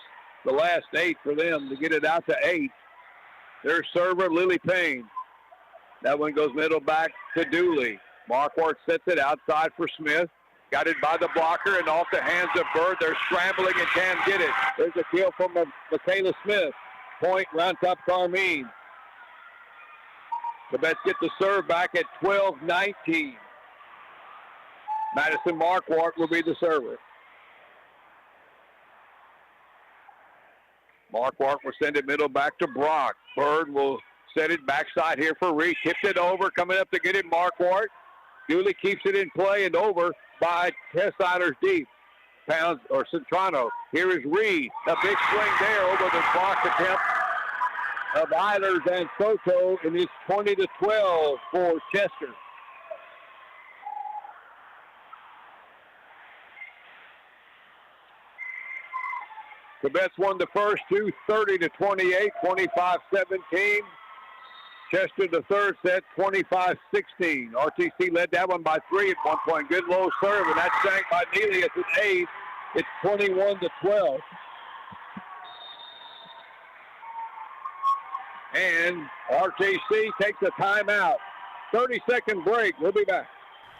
the last 8 for them to get it out to 8. Their server, Lily Payne. That one goes middle back to Dooley. Marquardt sets it outside for Smith. Got it by the blocker and off the hands of Bird. They're scrambling and can't get it. There's a kill from Michaela Smith. Point, Round Top Carmine. The Bets get the serve back at 12-19. Madison Marquardt will be the server. Marquardt will send it middle back to Brock. Bird will set it backside here for Reed. Tipped it over, coming up to get it, Marquardt. Dooley keeps it in play and over by Tess Eilers deep. Pounds or Centrano. Here is Reed. A big swing there over the block attempt of Eilers and Soto, and it's 20-12 for Chester. The Bets won the first two, 30-28, 25-17. Chester, the 3rd set, 25-16. RTC led that one by 3 at one point. Good low serve, and that's shanked by Neely at the 8th. It's 21-12. And RTC takes a timeout. 30-second break. We'll be back.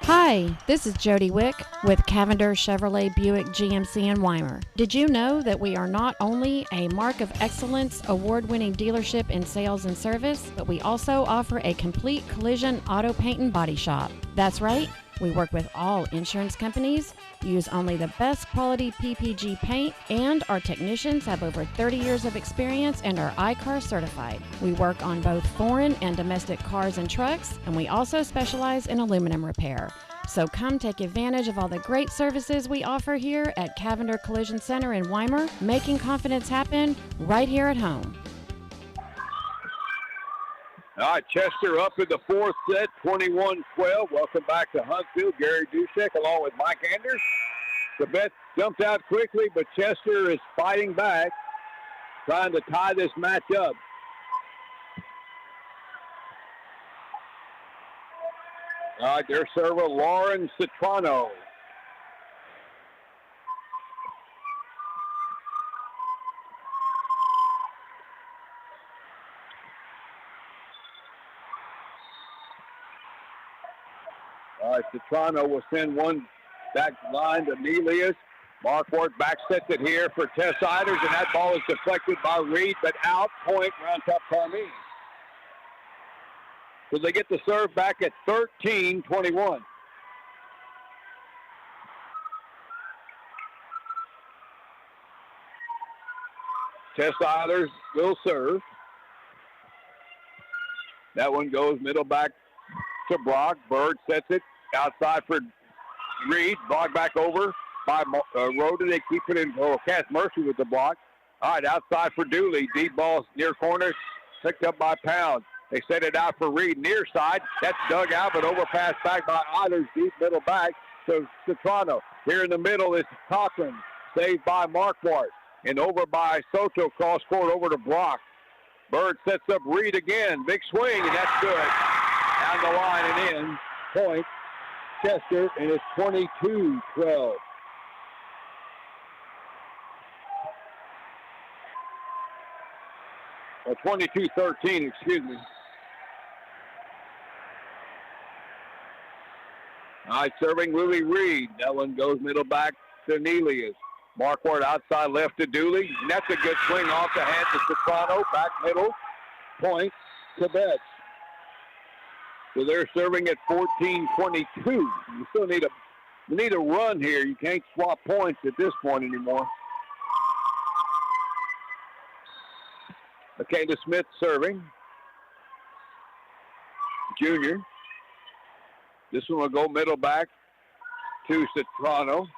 Hi, this is Jody Wick with Cavender Chevrolet Buick GMC in Weimar. Did you know that we are not only a Mark of Excellence award-winning dealership in sales and service, but we also offer a complete collision auto paint and body shop? That's right. We work with all insurance companies, use only the best quality PPG paint, and our technicians have over 30 years of experience and are I-CAR certified. We work on both foreign and domestic cars and trucks, and we also specialize in aluminum repair. So come take advantage of all the great services we offer here at Cavender Collision Center in Weimar, making confidence happen right here at home. All right, Chester up in the 4th set, 21-12. Welcome back to Huntsville. Gary Dushek along with Mike Anders. The bet jumped out quickly, but Chester is fighting back, trying to tie this match up. All right, their server, Lauren Citrano. All right, Citrano will send one back line to Nelius. Marquardt back sets it here for Tess Eilers, and that ball is deflected by Reed, but out, point, Round Top Carmine. So they get the serve back at 13-21. Tess Eilers will serve. That one goes middle back to Brock. Bird sets it outside for Reed. Block back over by Rhoda. They keep it in. Cass Murphy with the block. All right, outside for Dooley. Deep ball near corner. Picked up by Pound. They set it out for Reed near side. That's dug out, but overpass back by Eilers. Deep middle back. to Citrano. Here in the middle is Cochran, saved by Marquardt. And over by Soto, cross court over to Brock. Bird sets up Reed again. Big swing, and that's good. Down the line and in. Point, Chester, and it's 22-12. Or 22-13, excuse me. All right, serving Willie Reed. That one goes middle back to Nelius. Marquardt outside left to Dooley. And that's a good swing off the hands of Soprano. Back middle. Point, Cubettes. So they're serving at 14-22. You still need a run here. You can't swap points at this point anymore. Michaela Smith serving. Junior. This one will go middle back to Citrano.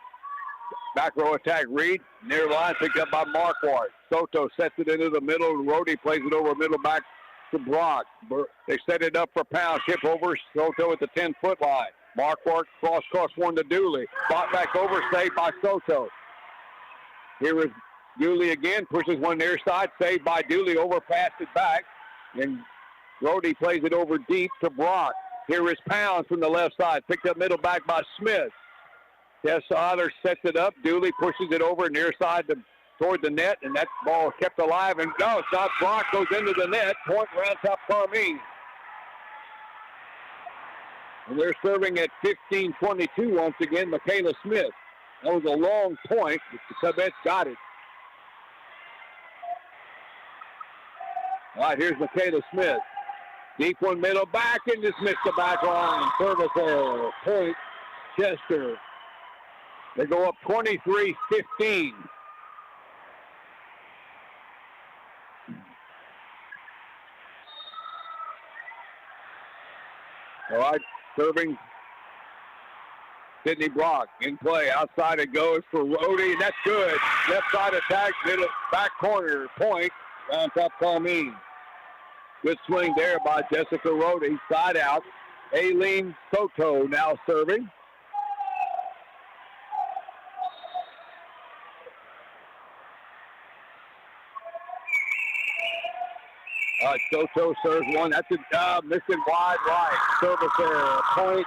Back row attack, Reed. Near line, picked up by Marquardt. Soto sets it into the middle. Rhodey plays it over middle back to Brock. They set it up for Pound. Chip over Soto at the 10-foot line. Marquardt cross one to Dooley. Bought back over, saved by Soto. Here is Dooley again. Pushes one near side, saved by Dooley. Overpassed it back. And Rhodey plays it over deep to Brock. Here is Pounds from the left side. Picked up middle back by Smith. Tess Otter sets it up. Dooley pushes it over near side toward the net, and that ball kept alive. And no, it's not. Brock goes into the net. Point Round Top Carmine. And they're serving at 15-22 once again. Michaela Smith. That was a long point, but the Cubettes got it. All right, here's Michaela Smith. Deep one middle back and just missed the back line. Service error. Point, Chester. They go up 23-15. All right, serving Sidney Brock in play. Outside it goes for Rhodey, and that's good. Left side attack, middle back corner. Point, Round Top Colleen. Good swing there by Jessica Rhodey. Side out. Aileen Soto now serving. Soto serves one. That's a job. Missing wide right. Service error. Point,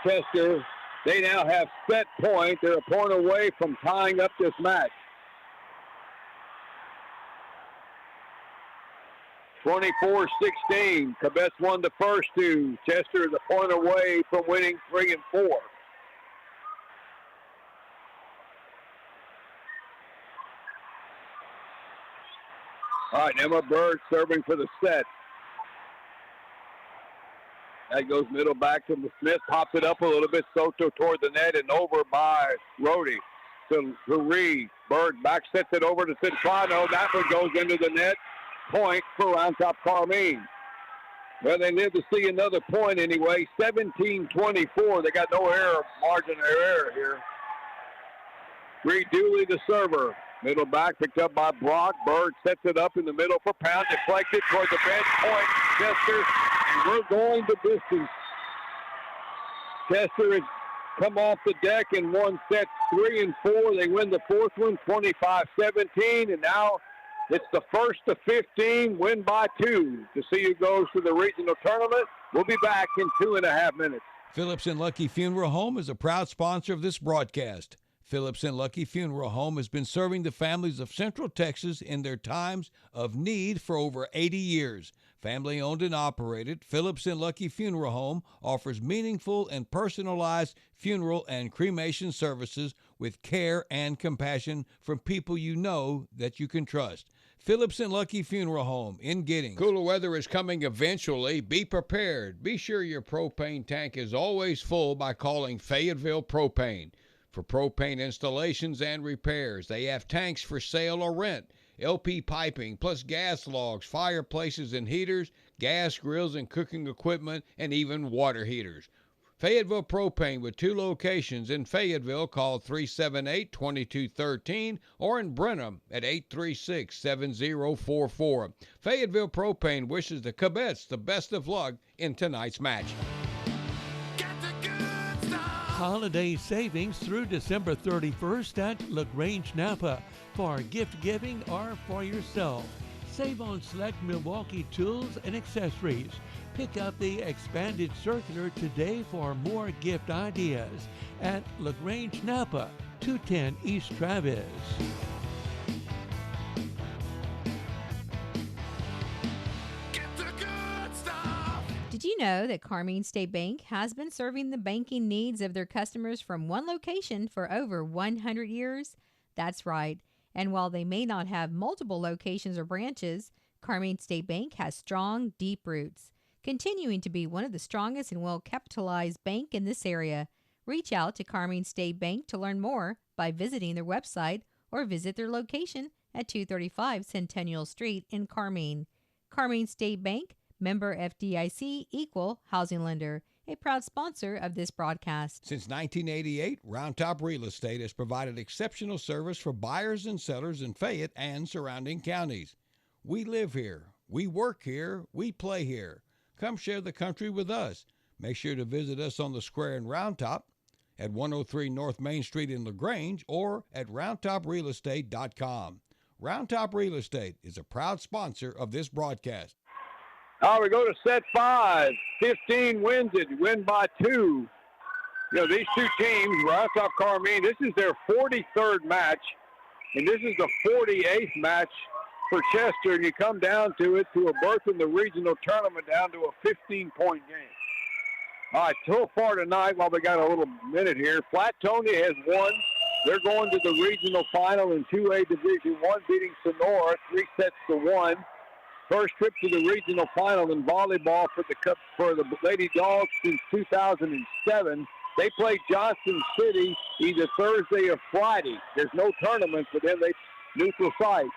Chester. They now have set point. They're a point away from tying up this match. 24-16. Cubettes won the first two. Chester is a point away from winning 3 and 4. All right, Emma Bird serving for the set. That goes middle back to Smith. Pops it up a little bit. Soto toward the net and over by Rhodey. To Reed. Bird back sets it over to Citrano. That one goes into the net. Point for Round Top Carmine. Well, they live to see another point anyway. 17-24. They got no error, margin of error here. Reed Dooley, the server. Middle back picked up by Brock. Bird sets it up in the middle for Pound. Deflected toward the bench. Point, Chester. And we're going the distance. Chester has come off the deck and won sets 3 and 4. They win the fourth one, 25-17. And now it's the first to 15, win by 2 to see who goes to the regional tournament. We'll be back in 2.5 minutes. Phillips and Lucky Funeral Home is a proud sponsor of this broadcast. Phillips and Lucky Funeral Home has been serving the families of Central Texas in their times of need for over 80 years. Family owned and operated, Phillips and Lucky Funeral Home offers meaningful and personalized funeral and cremation services with care and compassion from people you know that you can trust. Phillips and Lucky Funeral Home in Giddings. Cooler weather is coming eventually. Be prepared. Be sure your propane tank is always full by calling Fayetteville Propane. For propane installations and repairs, they have tanks for sale or rent, LP piping, plus gas logs, fireplaces and heaters, gas grills and cooking equipment, and even water heaters. Fayetteville Propane with 2 locations in Fayetteville. Call 378-2213 or in Brenham at 836-7044. Fayetteville Propane wishes the Cubettes the best of luck in tonight's match. holiday savings through December 31st at LaGrange Napa for gift giving or for yourself. Save on select Milwaukee tools and accessories. Pick up the expanded circular today for more gift ideas at LaGrange Napa, 210 East Travis. Did you know that Carmine State Bank has been serving the banking needs of their customers from one location for over 100 years? That's right. And while they may not have multiple locations or branches, Carmine State Bank has strong, deep roots, continuing to be one of the strongest and well-capitalized bank in this area. Reach out to Carmine State Bank to learn more by visiting their website or visit their location at 235 Centennial Street in Carmine. Carmine State Bank, member FDIC, equal housing lender, a proud sponsor of this broadcast. Since 1988, Round Top Real Estate has provided exceptional service for buyers and sellers in Fayette and surrounding counties. We live here, we work here, we play here. Come share the country with us. Make sure to visit us on the square in Round Top, at 103 North Main Street in LaGrange, or at roundtoprealestate.com. Round Top Real Estate is a proud sponsor of this broadcast. We go to set 5. 15 wins it, win by 2. You know, these two teams, Round Top Carmine, this is their 43rd match, and this is the 48th match for Chester, and you come down to it, to a berth in the regional tournament, down to a 15-point game. All right, so far tonight, while we got a little minute here, Flatonia has won. They're going to the regional final in 2A Division I, beating Sonora 3-1. First trip to the regional final in volleyball for the Lady Dogs since 2007. They play Johnson City either Thursday or Friday. There's no tournament for them. They neutral site.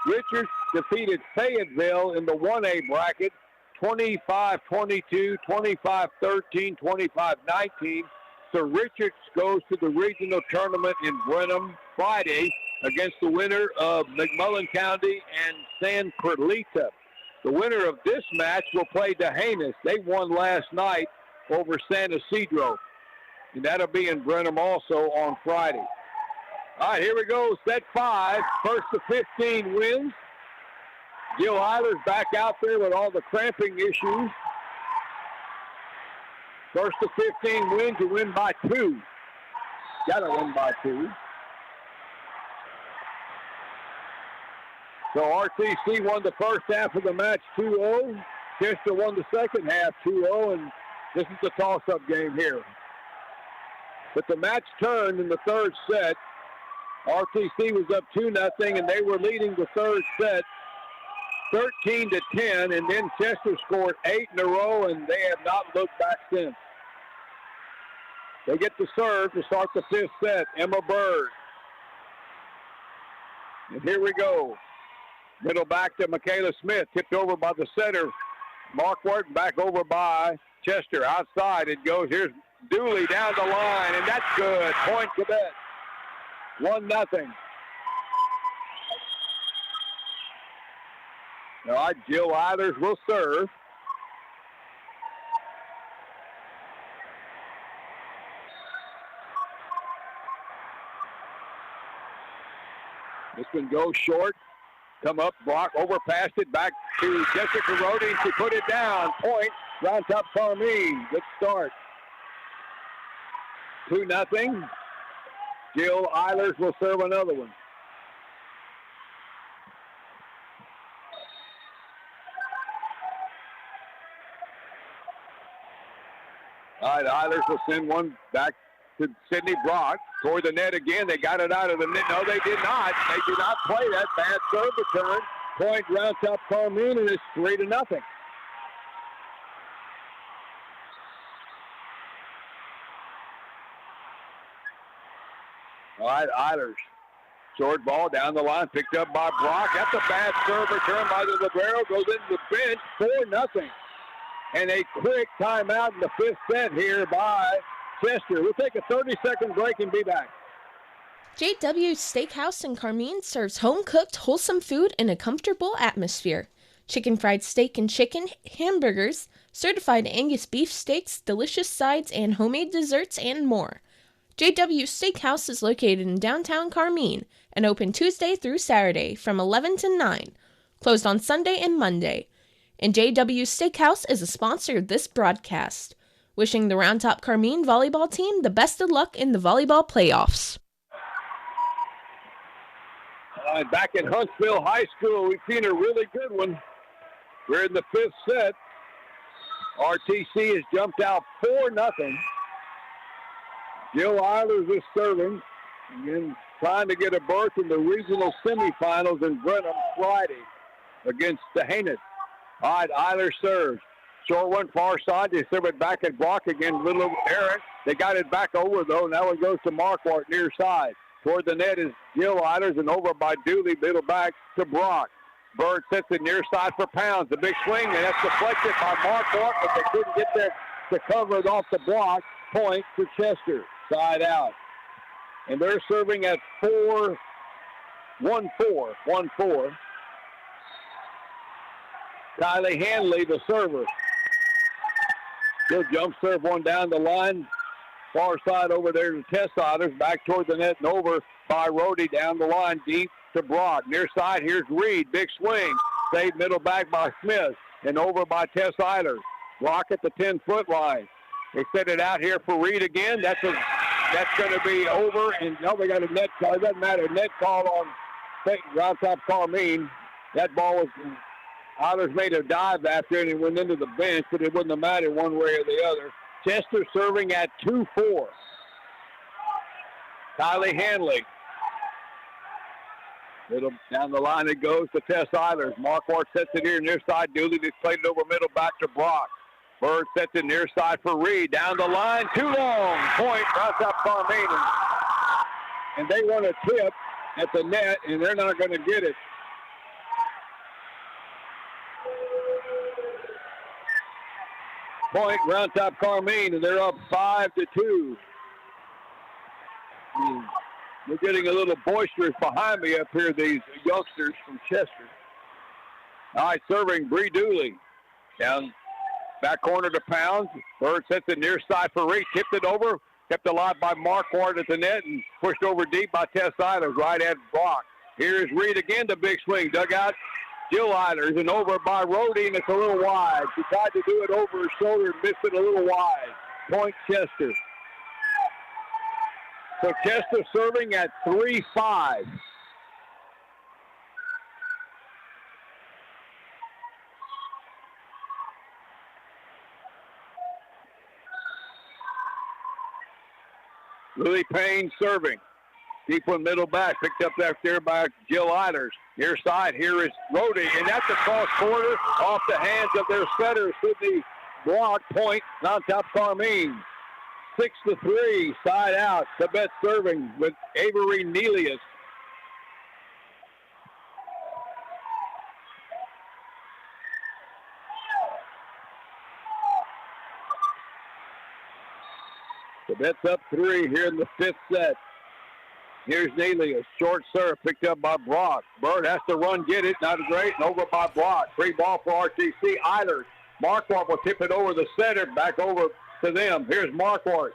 Richards defeated Fayetteville in the 1A bracket, 25-22, 25-13, 25-19. So Richards goes to the regional tournament in Brenham Friday against the winner of McMullen County and San Perlita. The winner of this match will play Dehanis. They won last night over San Isidro, and that'll be in Brenham also on Friday. All right, here we go, set 5. First to 15 wins. Jill Eiler's back out there with all the cramping issues. First to 15 wins, you win by 2. Got to win by 2. So RTC won the first half of the match 2-0. Chester won the second half 2-0, and this is the toss-up game here. But the match turned in the third set. RTC was up 2-0, and they were leading the third set 13-10, and then Chester scored 8 in a row, and they have not looked back since. They get the serve to start the fifth set. Emma Bird. And here we go. Middle back to Michaela Smith. Tipped over by the setter, Markwart. Back over by Chester. Outside it goes. Here's Dooley down the line, and that's good. Point Cubettes. 1-0. All right, Jill Eilers will serve. This one goes short. Come up, Brock overpassed it back to Jessica Rody. She put it down. Point, Round Top Carmine. Good start. 2-0. Jill Eilers will serve another one. All right, Eilers will send one back to Sydney Brock. Toward the net again. They got it out of the net. No, they did not. They did not play that. Bad serve return. Point, Round Top Carmine, and it's 3-0. All right, Eilers. Short ball down the line, picked up by Brock. That's a bad serve return by the libero. Goes into the bench, 4-0. And a quick timeout in the fifth set here by Chester. We'll take a 30-second break and be back. JW's Steakhouse in Carmine serves home-cooked, wholesome food in a comfortable atmosphere. chicken fried steak and chicken, hamburgers, certified Angus beef steaks, delicious sides, and homemade desserts, and more. JW Steakhouse is located in downtown Carmine and open Tuesday through Saturday from 11 to 9, closed on Sunday and Monday. And JW Steakhouse is a sponsor of this broadcast. Wishing the Round Top Carmine volleyball team the best of luck in the volleyball playoffs. Back at Huntsville High School, we've seen a really good one. We're in the 5th set. RTC has jumped out 4-0. Jill Eilers is serving. Again, trying to get a berth in the regional semifinals in Brenham Friday against Dehaney. All right, Eilers serves. Short one, far side. They serve it back at block again. Little errant. They got it back over, though. Now it goes to Marquardt near side. Toward the net is Jill Eilers, and over by Dooley. Middle back to Brock. Bird sets it near side for Pounds. The big swing, and that's deflected by Marquardt, but they couldn't get there to cover it off the block. Point for Chester. Side out. And they're serving at 1-4. Kylie Hanley, the server. She'll jump serve one down the line. Far side over there to Tess Eilers. Back toward the net and over by Rhodey down the line deep to Brock. Near side, here's Reed. Big swing. Saved middle back by Smith. And over by Tess Eilers. Brock at the 10-foot line. They set it out here for Reed again. That's going to be over. And no, they got a net call. It doesn't matter. Net call on Round Top Carmine. That ball was... Eilers made a dive after it and went into the bench, but it wouldn't have mattered one way or the other. Chester serving at 2-4. Kylie Hanley. Little down the line it goes to Tess Eilers. Marquardt sets it here near side. Dooley just played it over middle back to Brock. Bird sets it near side for Reed. Down the line, too long. Point, Round Top Carmine. And they want a tip at the net, and they're not going to get it. Point, Round Top Carmine, and they're up 5-2. They're getting a little boisterous behind me up here, these youngsters from Chester. All right, serving Bree Dooley. Down back corner to Pounds. Bird sets it near side for Reed. Tipped it over. Kept alive by Marquardt at the net and pushed over deep by Tess Eilers right at Brock. Here's Reed again, the big swing. Dug out Jill Eilers and over by Rhodey, and it's a little wide. She tried to do it over her shoulder and missed it a little wide. Point Chester. So Chester serving at 3-5. Lily Payne serving. Deep one middle back. Picked up back there by Jill Eilers. Near side, here is Rhodey, and that's across quarter off the hands of their setter, Sydney Brock. Point, Round Top Carmine. 6-3, side out. Cubettes serving with Avery Nelius. Cubettes up 3 here in the 5th set. Here's Nelius, short serve, picked up by Brock. Bird has to run, get it, not great, and over by Brock. Free ball for RTC. Eilers. Marquardt will tip it over the center, back over to them. Here's Marquardt.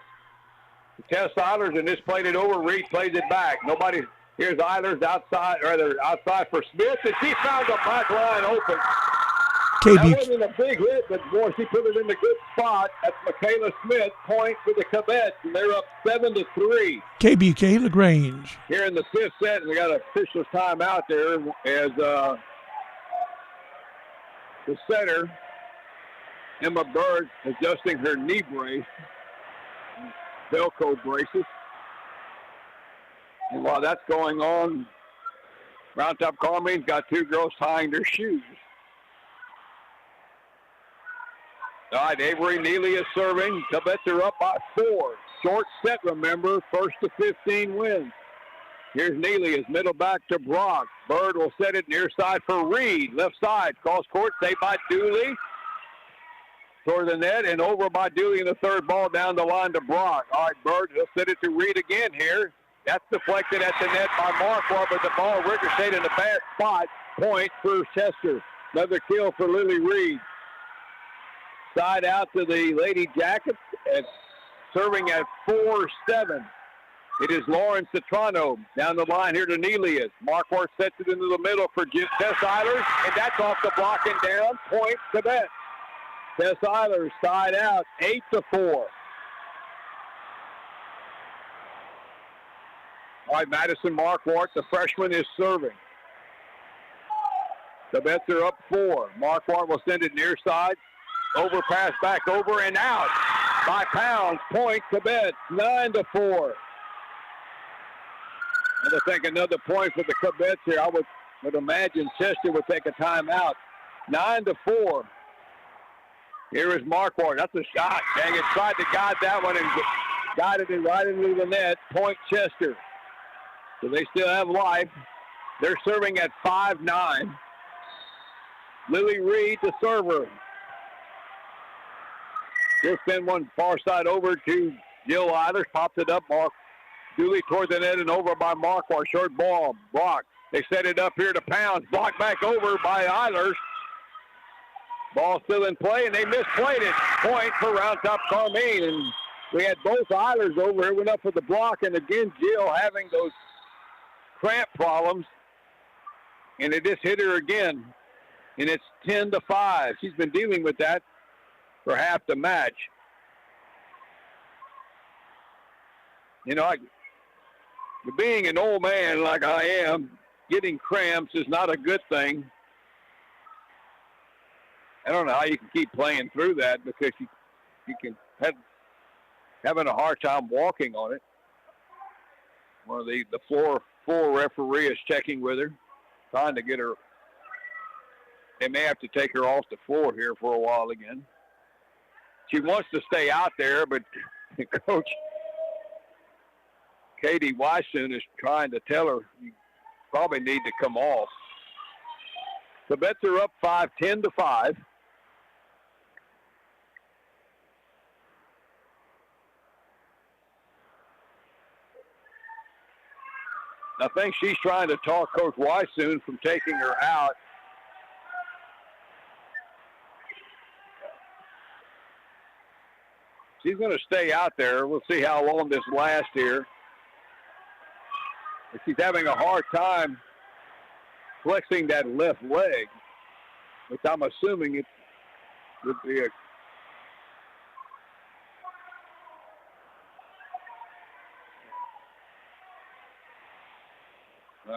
Tess Eilers, and just played it over. Reed plays it back. Nobody. Here's Eilers outside for Smith, and she found the back line open. That wasn't a big hit, but boy, she put it in a good spot. That's Michaela Smith. Point for the Cubettes, and they're up 7-3. KBUK LaGrange. Here in the 5th set, and they got an official's timeout there as the center, Emma Bird, adjusting her knee brace, Velcro braces. And while that's going on, Round Top Carmine's got 2 girls tying their shoes. All right, Avery Neely is serving. Cubettes are up by 4. Short set, remember, 1st to 15 wins. Here's Neely, his middle back to Brock. Bird will set it near side for Reed. Left side, cross court, saved by Dooley. Toward the net and over by Dooley in the 3rd ball down the line to Brock. All right, Bird, he'll set it to Reed again here. That's deflected at the net by Marquardt, but the ball ricocheted in a bad spot. Point for Chester. Another kill for Lily Reed. Side out to the Lady Jackets at serving at 4-7. It is Lauren Citrano down the line here to Nelius. Marquardt sets it into the middle for Tess Eilers, and that's off the block and down. Point Cubettes. Tess Eilers side out, 8-4. All right, Madison Marquardt, the freshman, is serving. The Cubettes are up 4. Marquardt will send it near side. Overpass back over and out by Pounds. Point Cubettes, 9-4. And I think another point for the Cubettes here. I would imagine Chester would take a timeout. 9-4. Here is Marquardt. That's a shot. Dang it, tried to guide that one and guided it right into the net. Point Chester. So they still have life. They're serving at 5-9. Lily Reed, the server. Just send one far side over to Jill Eilers. Pops it up. Dooley toward the net and over by Marquardt. Short ball. Block. They set it up here to Pounds. Blocked back over by Eilers. Ball still in play, and they misplayed it. Point for Round Top Carmine. And we had both Eilers over here. Went up for the block. And again, Jill having those cramp problems. And it just hit her again. And it's 10-5. She's been dealing with that for half the match. You know, being an old man like I am, getting cramps is not a good thing. I don't know how you can keep playing through that because you can having a hard time walking on it. One of the floor referee is checking with her, trying to get her. They may have to take her off the floor here for a while again. She wants to stay out there, but Coach Katie Weissoon is trying to tell her you probably need to come off. The Cubettes are up 10-5. I think she's trying to talk Coach Weissoon from taking her out. She's going to stay out there. We'll see how long this lasts here. She's having a hard time flexing that left leg, which I'm assuming it would be a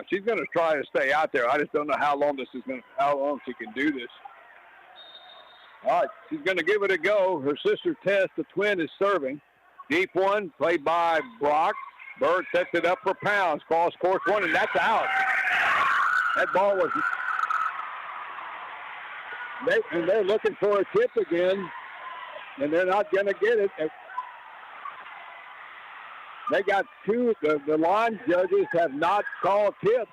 she's going to try to stay out there. I just don't know how long she can do this. All right, she's going to give it a go. Her sister Tess, the twin, is serving. Deep one, played by Brock. Bird sets it up for Pounds. Cross court one, and that's out. That ball was... They're looking for a tip again, and they're not going to get it. They got two. The line judges have not called tips.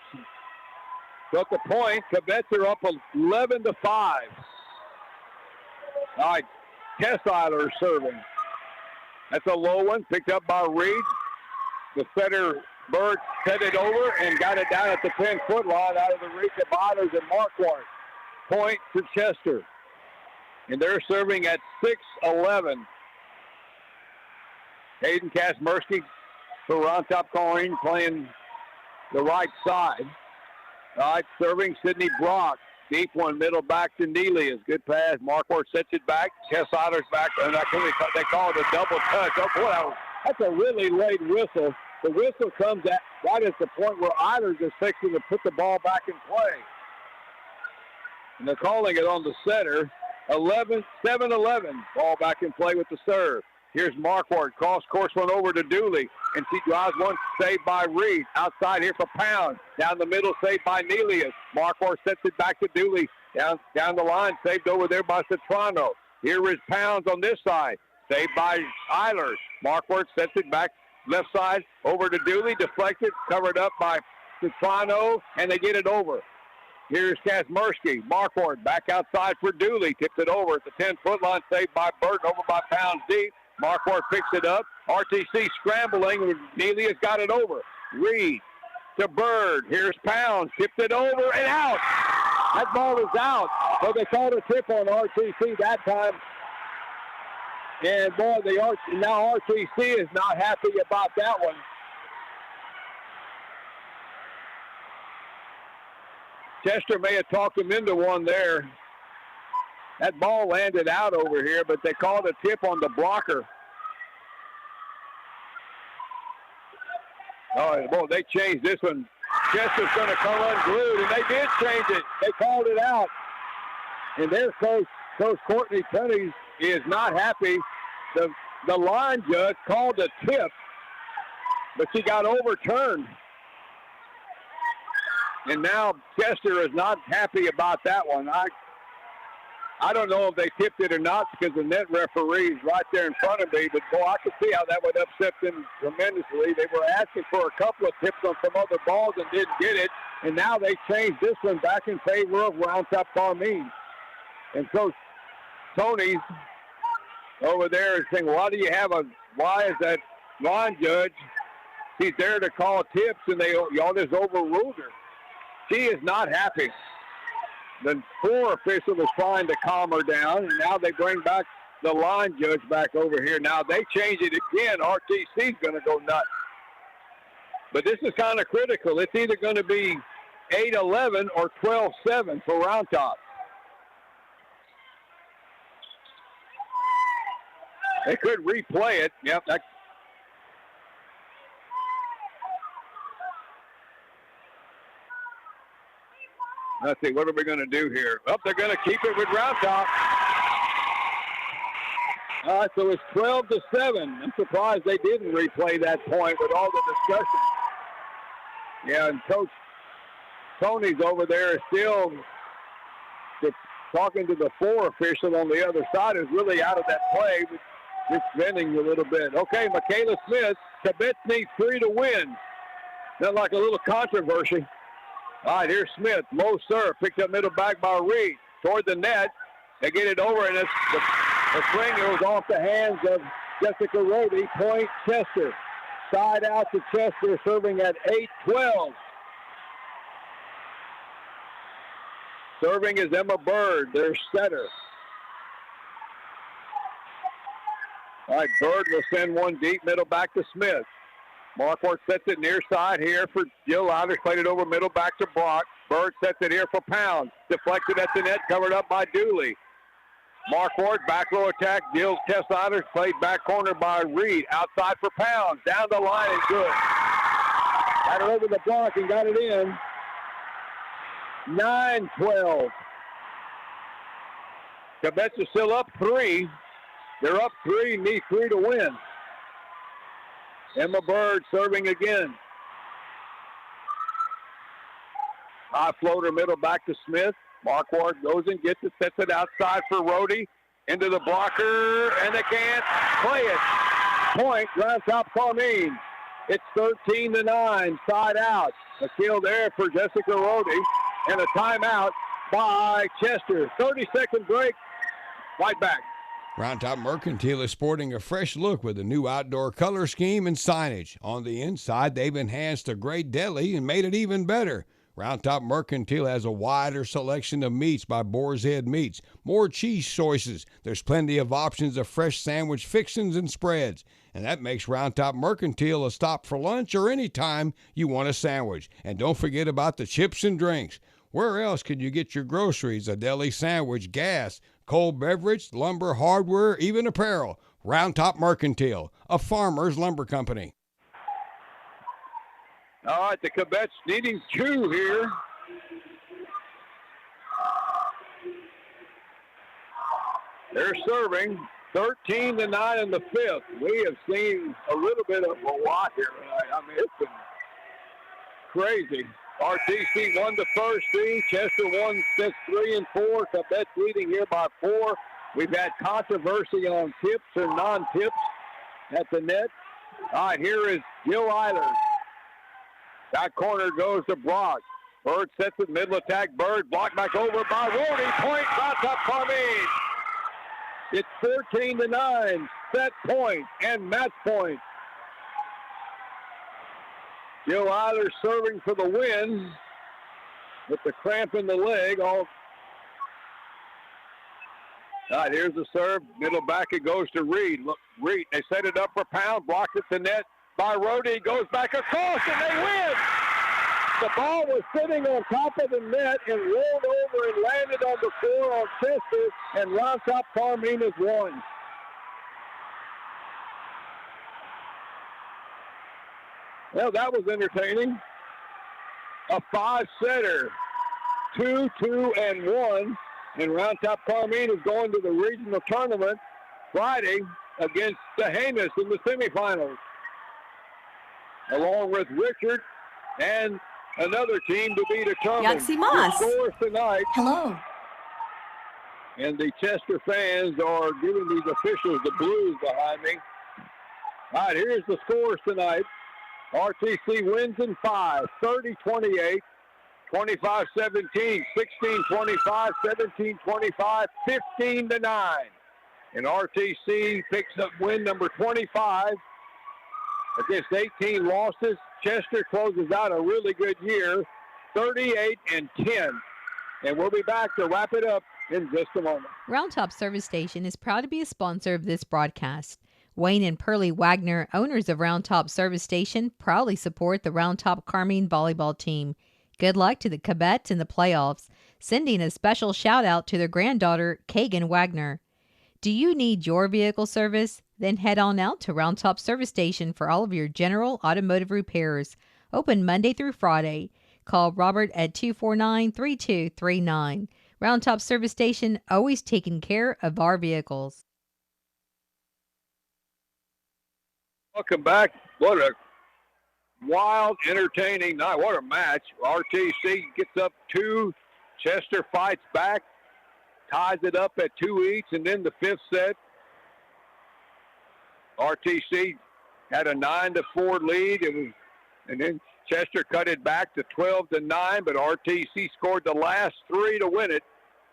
So at the point, Cubettes are up 11-5. All right, Tess Eilers serving. That's a low one, picked up by Reed. The setter, Bird, set it over and got it down at the 10-foot line out of the reach of Eilers and Marquardt. Point for Chester. And they're serving at 6-11. Hayden Kasmersky for Round Top Carmine playing the right side. All right, serving Sydney Brock. Deep one, middle back to Neely. Good pass. Marquardt sets it back. Tess Eilers back. And they call it a double touch. Oh, boy, that's a really late whistle. The whistle comes at right at the point where Eilers is fixing to put the ball back in play. And they're calling it on the center. 7-11. Ball back in play with the serve. Here's Marquardt. Cross course one over to Dooley. And she drives one, saved by Reed. Outside here for Pound. Down the middle, saved by Nelius. Marquardt sets it back to Dooley. Down the line, saved over there by Citrano. Here is Pounds on this side. Saved by Eilers. Marquardt sets it back left side over to Dooley. Deflected, covered up by Citrano, and they get it over. Here's Kasmersky. Marquardt back outside for Dooley. Tips it over at the 10-foot line. Saved by Burton over by Pounds deep. Marquardt picks it up. RTC scrambling. Neely has got it over. Reed to Bird. Here's Pounds. Tipped it over and out. That ball is out. Well, they called a tip on RTC that time. And, boy, now RTC is not happy about that one. Chester may have talked him into one there. That ball landed out over here, but they called a tip on the blocker. Oh, boy, they changed this one. Chester's going to come unglued, and they did change it. They called it out. And their coach Courtney Tunney, is not happy. The line judge called a tip, but she got overturned. And now Chester is not happy about that one. I don't know if they tipped it or not because the net referee's right there in front of me, but boy, I could see how that would upset them tremendously. They were asking for a couple of tips on some other balls and didn't get it, and now they changed this one back in favor of Round Top Carmine. And Coach Tony's over there is saying, why is that line judge? He's there to call tips, and y'all just overruled her. She is not happy. The 4 official is trying to calm her down, and now they bring back the line judge back over here. Now they change it again. RTC's going to go nuts. But this is kind of critical. It's either going to be 8-11 or 12-7 for Round Top. They could replay it. Yep. Let's see, what are we going to do here? Oh, they're going to keep it with Round Top. All right, so it's 12-7. I'm surprised they didn't replay that point with all the discussion. Yeah, and Coach Tony's over there still talking to the 4 official on the other side, is really out of that play, but just bending a little bit. Okay, Michaela Smith, Cubettes need 3 to win. Sounds like a little controversy. All right, here's Smith. Low serve. Picked up middle back by Reed. Toward the net. They get it over, and the swing goes off the hands of Jessica Rody. Point Chester. Side out to Chester, serving at 8-12. Serving is Emma Bird, their setter. All right, Bird will send one deep, middle back to Smith. Marquardt sets it near side here for Jill Eilers. Played it over middle back to Brock. Bird sets it here for Pound. Deflected at the net, covered up by Dooley. Marquardt, back row attack. Jill Eilers played back corner by Reed. Outside for Pound. Down the line and good. Got it over the block and got it in. 9-12. Cubettes are still up 3. They're up 3, need 3 to win. Emma Bird serving again. High floater middle back to Smith. Marquardt goes and gets it, sets it outside for Rody. Into the blocker, and they can't play it. Point, Round Top Carmine. It's 13-9, side out. A kill there for Jessica Rody. And a timeout by Chester. 30-second break. Right back. Round Top Mercantile is sporting a fresh look with a new outdoor color scheme and signage. On the inside, they've enhanced a great deli and made it even better. Round Top Mercantile has a wider selection of meats by Boar's Head Meats, more cheese choices. There's plenty of options of fresh sandwich fixings and spreads. And that makes Round Top Mercantile a stop for lunch or any time you want a sandwich. And don't forget about the chips and drinks. Where else can you get your groceries, a deli sandwich, gas, cold beverage, lumber, hardware, even apparel? Round Top Mercantile, a farmer's lumber company. All right, the Cubettes needing 2 here. They're serving 13-9 in the 5th. We have seen a little bit of a lot here tonight. I mean, it's been crazy. RTC won the first 3. Chester won sets 3 and 4. Cubettes leading here by 4. We've had controversy on tips or non-tips at the net. All right, here is Jill Eilers. That corner goes to Brock. Bird sets it, middle attack. Bird blocked back over by Rody. Point, Round Top Carmine. It's 14-9. Set point and match point. Jill Eilers serving for the win with the cramp in the leg. All right, here's the serve. Middle back, it goes to Reed. Look, Reed, they set it up for Pound. Blocked at the net by Rhodey. Goes back across, and they win. The ball was sitting on top of the net and rolled over and landed on the floor on Chester, and Round Top Carmine has won. Well, that was entertaining. A 5-setter, 2-2-1, and Round Top Carmine is going to the regional tournament Friday against the Heinous in the semifinals, along with Richard and another team to be determined. Yaxie Moss. The scores tonight. Hello. And the Chester fans are giving these officials the blues behind me. All right, here's the scores tonight. RTC wins in 5, 30-28, 25-17, 16-25, 17-25, 15-9. And RTC picks up win number 25 against 18 losses. Chester closes out a really good year, 38-10. And we'll be back to wrap it up in just a moment. Round Top Service Station is proud to be a sponsor of this broadcast. Wayne and Pearlie Wagner, owners of Round Top Service Station, proudly support the Round Top Carmine volleyball team. Good luck to the Cubettes in the playoffs, sending a special shout out to their granddaughter, Kagan Wagner. Do you need your vehicle service? Then head on out to Round Top Service Station for all of your general automotive repairs. Open Monday through Friday. Call Robert at 249-3239. Round Top Service Station, always taking care of our vehicles. Welcome back. What a wild, entertaining night. What a match. RTC gets up 2. Chester fights back, ties it up at 2 each, and then the 5th set. RTC had a 9-4 lead, and then Chester cut it back to 12-9, but RTC scored the last 3 to win it,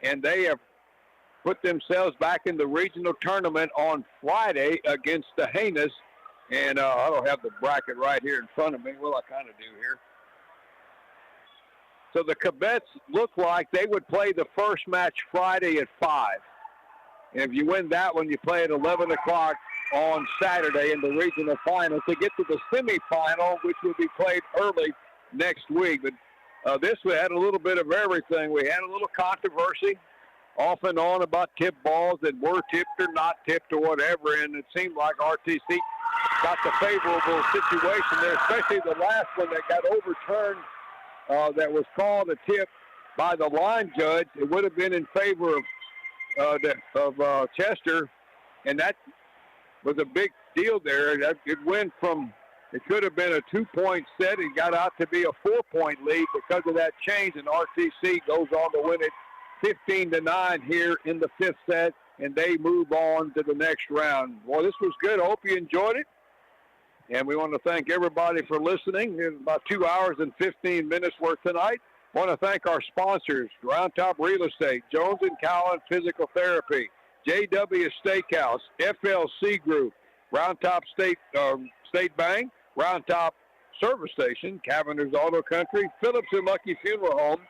and they have put themselves back in the regional tournament on Friday against the Heinous. And I don't have the bracket right here in front of me. Well, I kind of do here. So the Cubettes look like they would play the first match Friday at 5. And if you win that one, you play at 11 o'clock on Saturday in the regional final to get to the semifinal, which will be played early next week. But this we had a little bit of everything. We had a little controversy off and on about tip balls that were tipped or not tipped or whatever, and it seemed like RTC got the favorable situation there, especially the last one that got overturned that was called a tip by the line judge. It would have been in favor of Chester, and that was a big deal there. It went from, it could have been a 2-point set. It got out to be a 4-point lead because of that change, and RTC goes on to win it 15-9 here in the 5th set, and they move on to the next round. Well, this was good. I hope you enjoyed it. And we want to thank everybody for listening. It's about 2 hours and 15 minutes worth tonight. I want to thank our sponsors, Round Top Real Estate, Jones & Cowan Physical Therapy, JW Steakhouse, FLC Group, Round Top State Bank, Round Top Service Station, Cavender's Auto Country, Phillips and Lucky Funeral Home,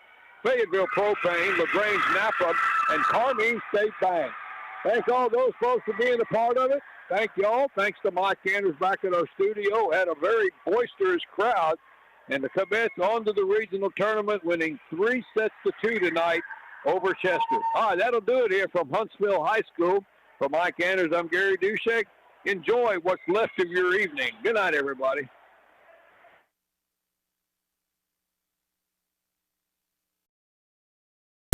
Fayetteville Propane, LaGrange Napa, and Carmine State Bank. Thank all those folks for being a part of it. Thank you all. Thanks to Mike Anders back at our studio. Had a very boisterous crowd. And the Cubettes on to the regional tournament, winning 3-2 tonight over Chester. All right, that'll do it here from Huntsville High School. For Mike Anders, I'm Gary Dushek. Enjoy what's left of your evening. Good night, everybody.